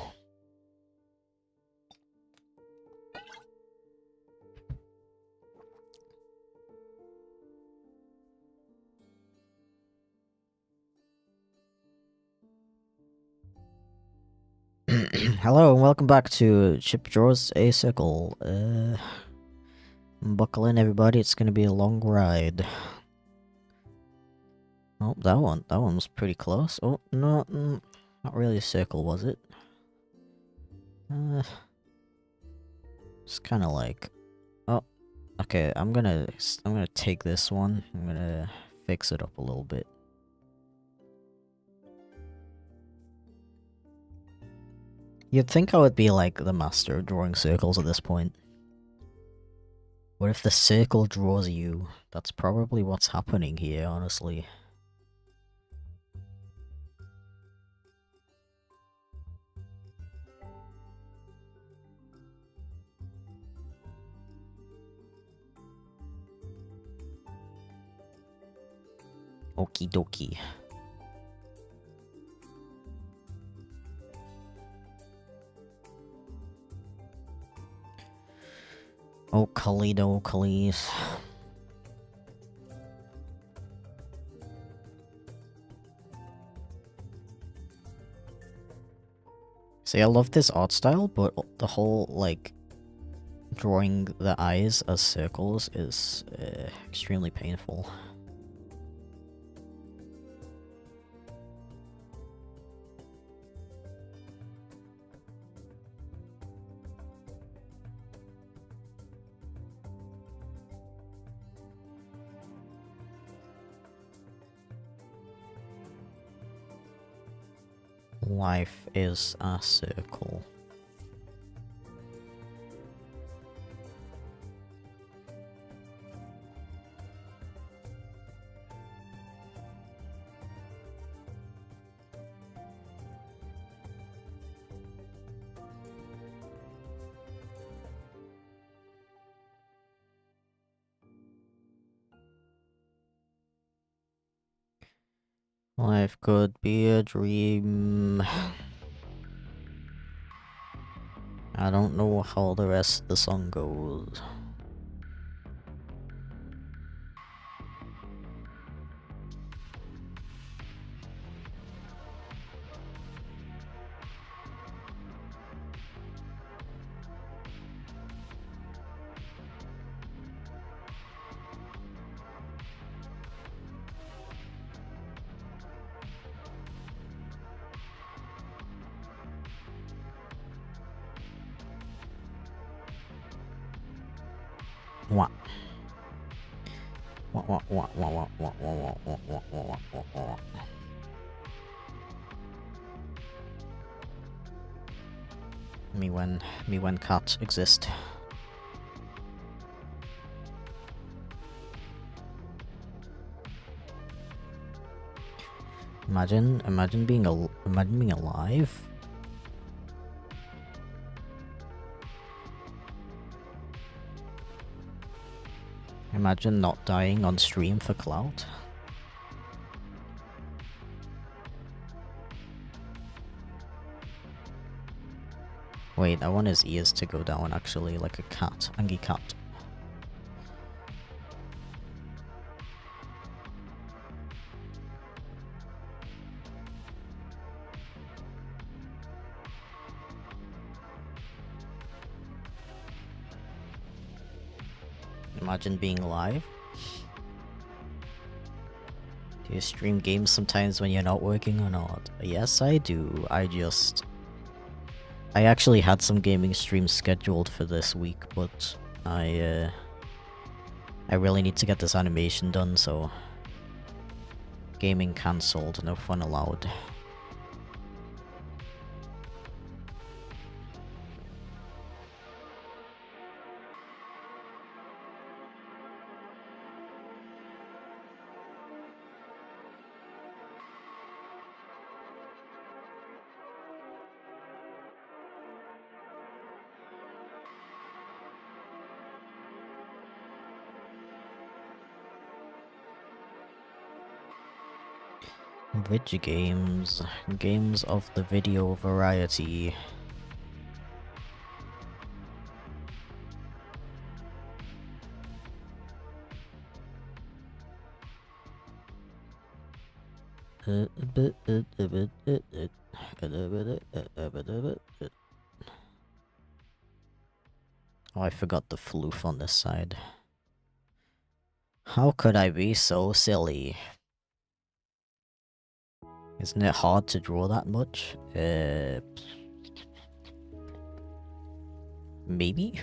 Hello and welcome back to Chip Draws a Circle. Buckle in everybody, it's gonna be a long ride. Oh, that one was pretty close. Oh, no, not really a circle, was it? It's kind of like... Oh, okay, I'm gonna take this one. I'm gonna fix it up a little bit. You'd think I would be like the master of drawing circles at this point. What if the circle draws you? That's probably what's happening here, honestly. Okie dokie. Oh, Kalido, Kalis. See, I love this art style, but the whole, like, drawing the eyes as circles is extremely painful. Life is a circle. Life could be a dream. I don't know how the rest of the song goes. What? Me when cats exist. Imagine being alive. Imagine not dying on stream for clout. Wait, I want his ears to go down actually, like a cat, angry cat. Imagine being live. Do you stream games sometimes when you're not working or not? Yes, I do. I actually had some gaming streams scheduled for this week, but I really need to get this animation done, so gaming cancelled, no fun allowed. Video games. Games of the video variety. Oh, I forgot the floof on this side. How could I be so silly? Isn't it hard to draw that much? Maybe?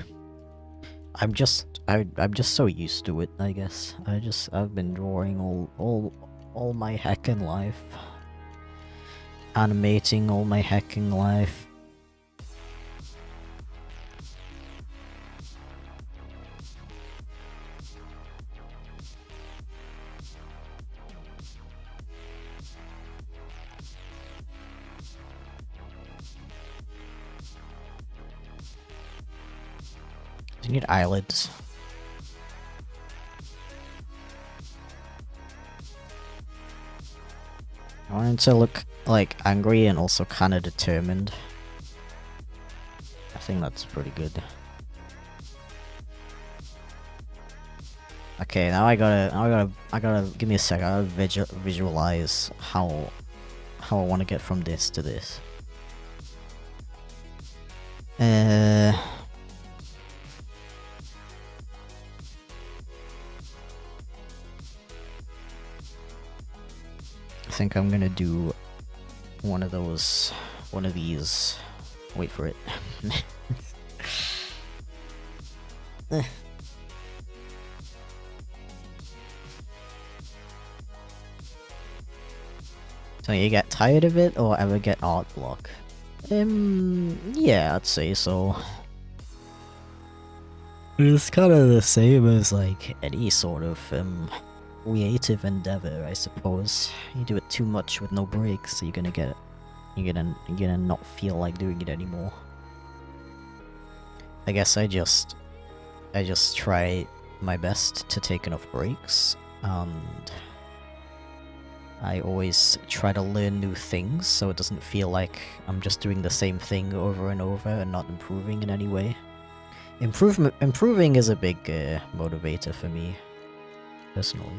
I'm just so used to it, I guess. I've been drawing all my heckin' life. Animating all my heckin' life. You need eyelids. I want him to look like angry and also kind of determined. I think that's pretty good. Okay, now I gotta give me a sec. I gotta visualize how I want to get from this to this. I think I'm gonna do one of these. Wait for it. So you get tired of it or ever get art block? Yeah, I'd say so. It's kind of the same as like any sort of creative endeavor, I suppose. You do it too much with no breaks, so you're gonna not feel like doing it anymore. I guess I just try my best to take enough breaks and I always try to learn new things, so it doesn't feel like I'm just doing the same thing over and over and not improving in any way. Improving is a big motivator for me, personally.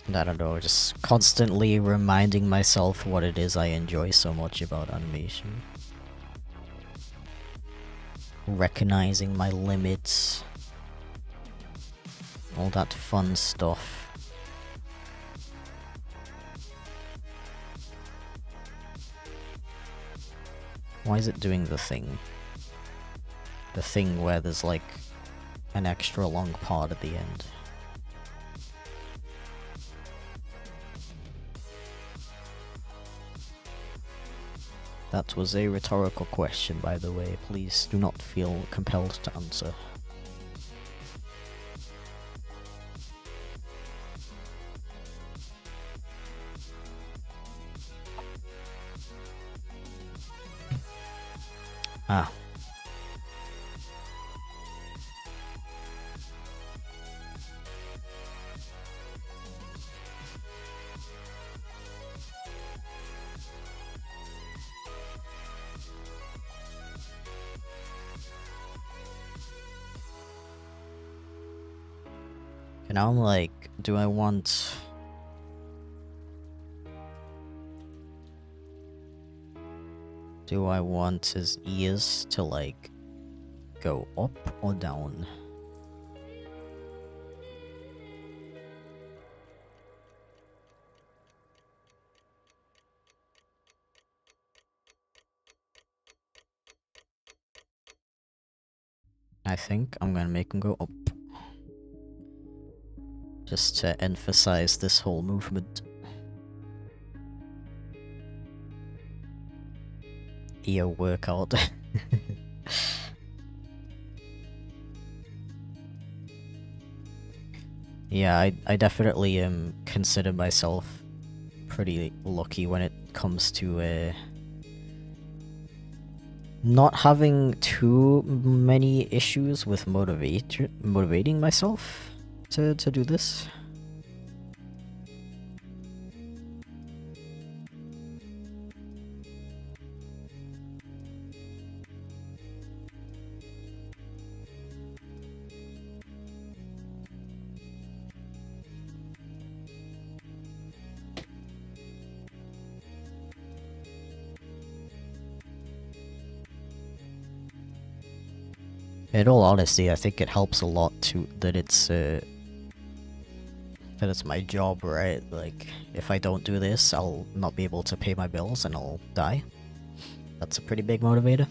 And I don't know, just constantly reminding myself what it is I enjoy so much about animation. Recognizing my limits. All that fun stuff. Why is it doing the thing? The thing where there's like an extra long part at the end. That was a rhetorical question, by the way. Please do not feel compelled to answer. Ah. And now I'm like, do I want... Do I want his ears to like go up or down? I think I'm gonna make him go up. Just to emphasize this whole movement. Ear workout. Yeah, I definitely consider myself pretty lucky when it comes to not having too many issues with motivating myself to do this. In all honesty, I think it helps a lot to that it's my job, right? Like, if I don't do this, I'll not be able to pay my bills and I'll die. That's a pretty big motivator.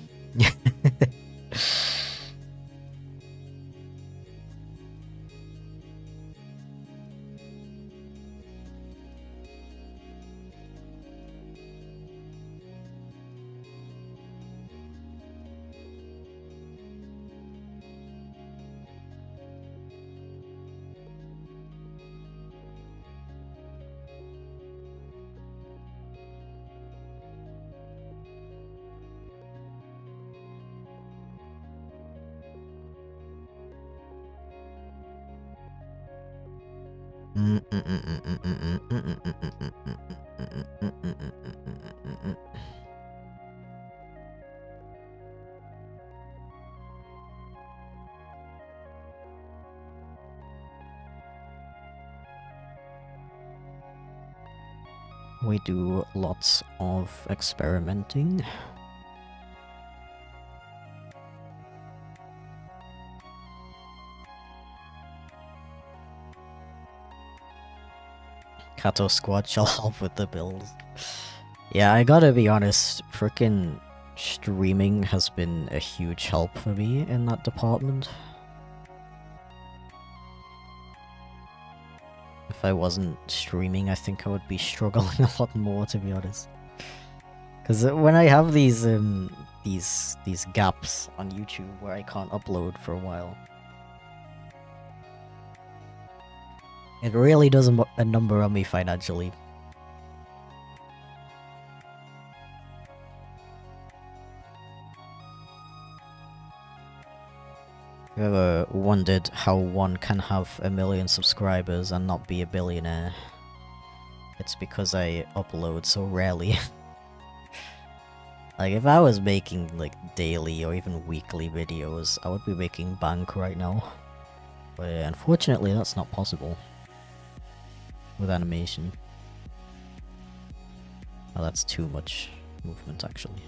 We do lots of experimenting. Kato Squad shall help with the builds. Yeah, I gotta be honest, frickin' streaming has been a huge help for me in that department. If I wasn't streaming, I think I would be struggling a lot more, to be honest. Because when I have these gaps on YouTube where I can't upload for a while, it really does a number on me financially. If you ever wondered how one can have 1 million subscribers and not be a billionaire, it's because I upload so rarely. Like, if I was making, like, daily or even weekly videos, I would be making bank right now. But unfortunately, that's not possible with animation. Oh, that's too much movement, actually.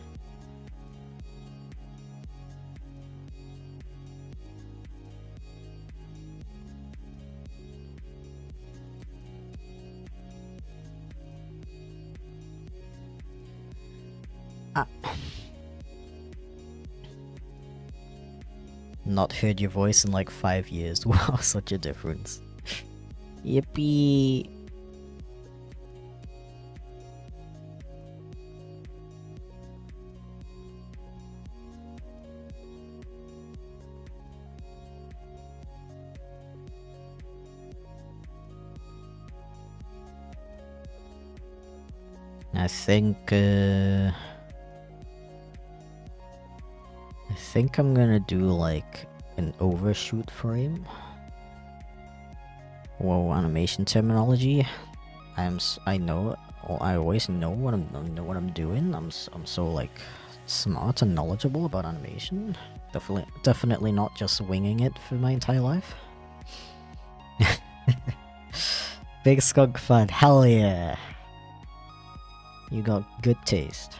Ah. Not heard your voice in like 5 years. Wow, such a difference. Yippee! I think I'm gonna do like an overshoot frame. Whoa, animation terminology. I know it. Or I always know what I'm doing. I'm so like smart and knowledgeable about animation. Definitely not just winging it for my entire life. Big skunk fan, hell yeah! You got good taste.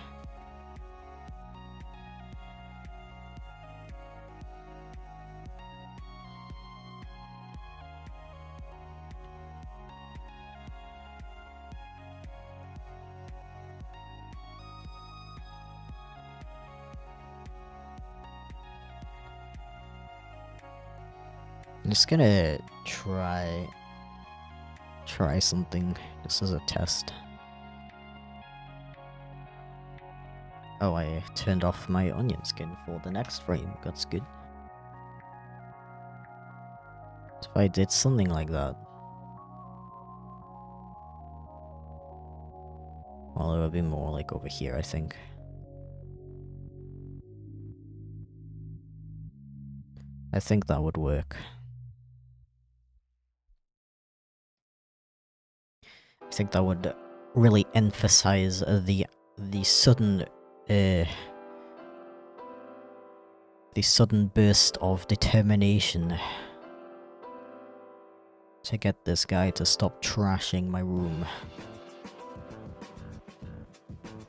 I'm just gonna try something just as a test. Oh, I turned off my onion skin for the next frame. That's good. If I did something like that, well, it would be more like over here, I think. I think that would work. I think that would really emphasize the sudden burst of determination to get this guy to stop trashing my room.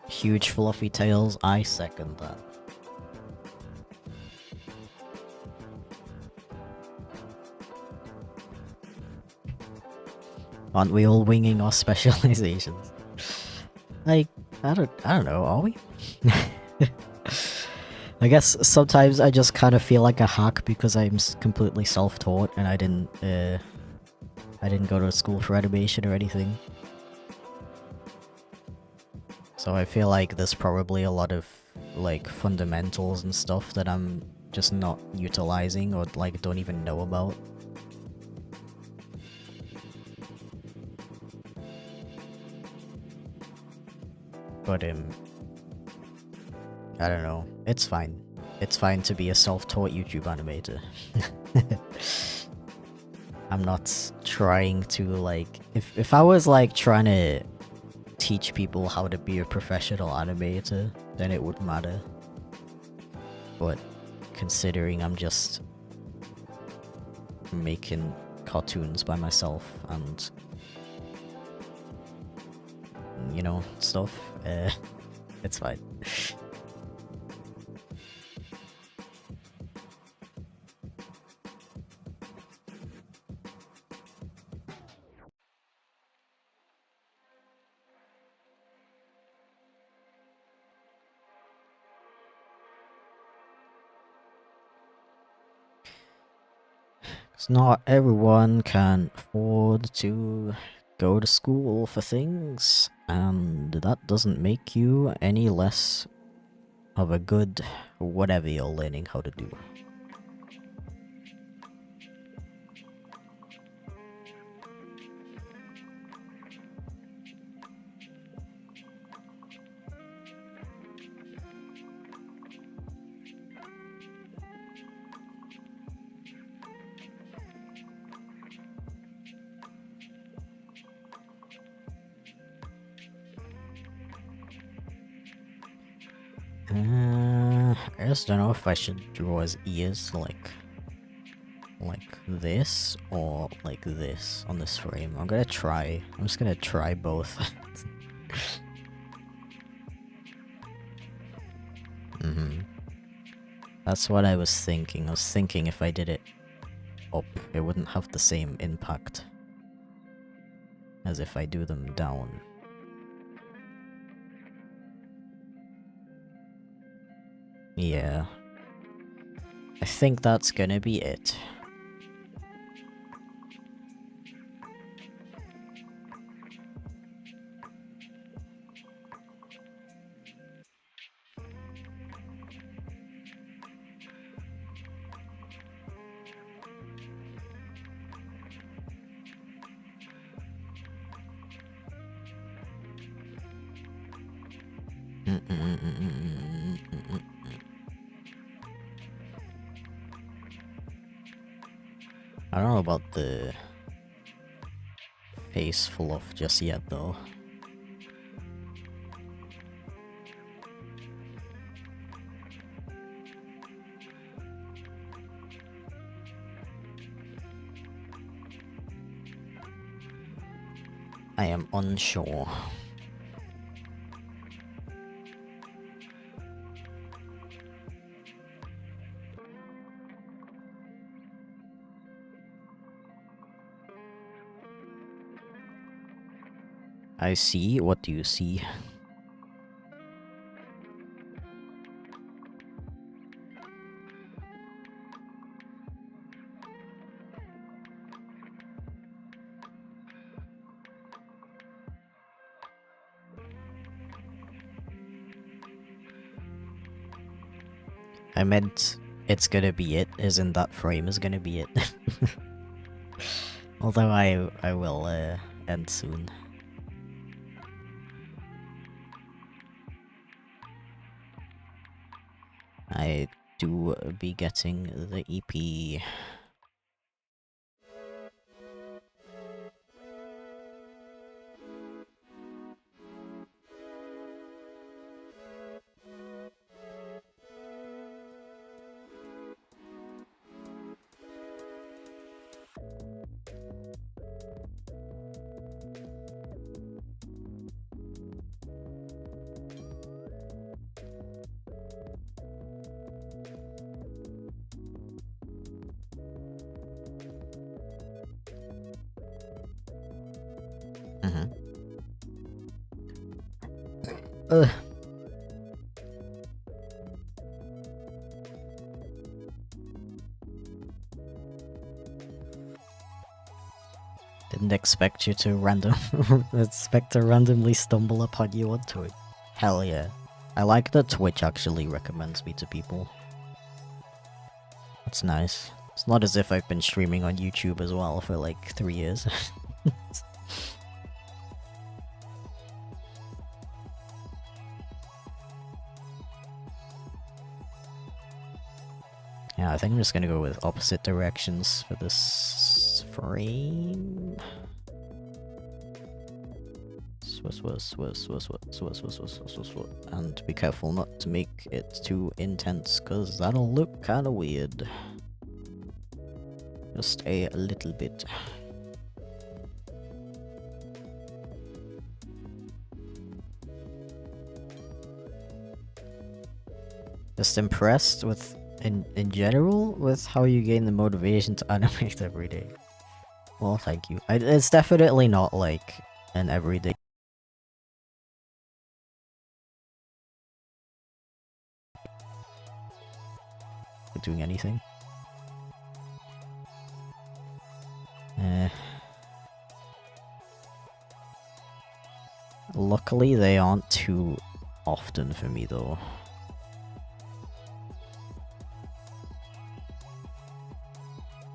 Huge fluffy tails, I second that. Aren't we all winging our specializations? Like, I don't know, are we? I guess sometimes I just kind of feel like a hack because I'm completely self-taught and I didn't go to school for animation or anything. So I feel like there's probably a lot of, like, fundamentals and stuff that I'm just not utilizing or, like, don't even know about. But, I don't know. It's fine. It's fine to be a self-taught YouTube animator. I'm not trying to, like... If I was, like, trying to teach people how to be a professional animator, then it would matter. But considering I'm just making cartoons by myself and, you know, stuff, it's fine. Because not everyone can afford to go to school for things, and that doesn't make you any less of a good whatever you're learning how to do. just don't know if I should draw his ears like this or like this on this frame. I'm just gonna try both. That's what I was thinking. I was thinking if I did it up, it wouldn't have the same impact as if I do them down. Yeah. I think that's gonna be it. I don't know about the face fluff just yet, though. I am unsure. I see. What do you see? I meant it's gonna be it, as in that frame is gonna be it. Although I will end soon. I do be getting the EP. Ugh. Didn't expect you to randomly stumble upon you onto it. Hell yeah. I like that Twitch actually recommends me to people. That's nice. It's not as if I've been streaming on YouTube as well for like 3 years. Yeah, I think I'm just gonna go with opposite directions for this frame. And be careful not to make it too intense, cause that'll look kinda weird. Just a little bit. Just impressed with in general with how you gain the motivation to animate every day. Well, thank you. It's definitely not like an everyday doing anything. Luckily they aren't too often for me though.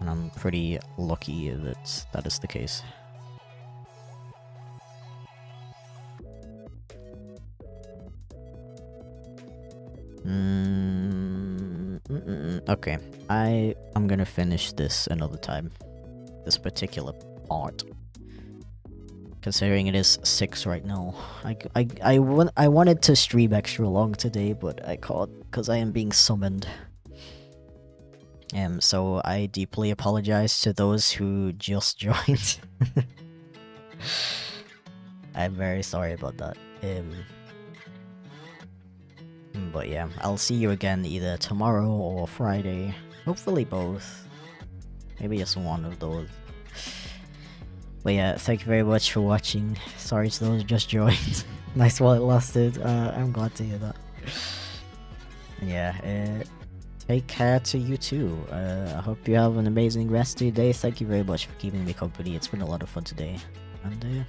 And I'm pretty lucky that that is the case. Okay, I'm gonna finish this another time. This particular part. considering it is 6 right now. I wanted to stream extra long today, but I can't because I am being summoned. So I deeply apologize to those who just joined. I'm very sorry about that. But yeah, I'll see you again either tomorrow or Friday. Hopefully both. Maybe just one of those. But yeah, thank you very much for watching. Sorry to those who just joined. Nice while it lasted. I'm glad to hear that. And yeah, take care to you too. I hope you have an amazing rest of your day. Thank you very much for keeping me company. It's been a lot of fun today. And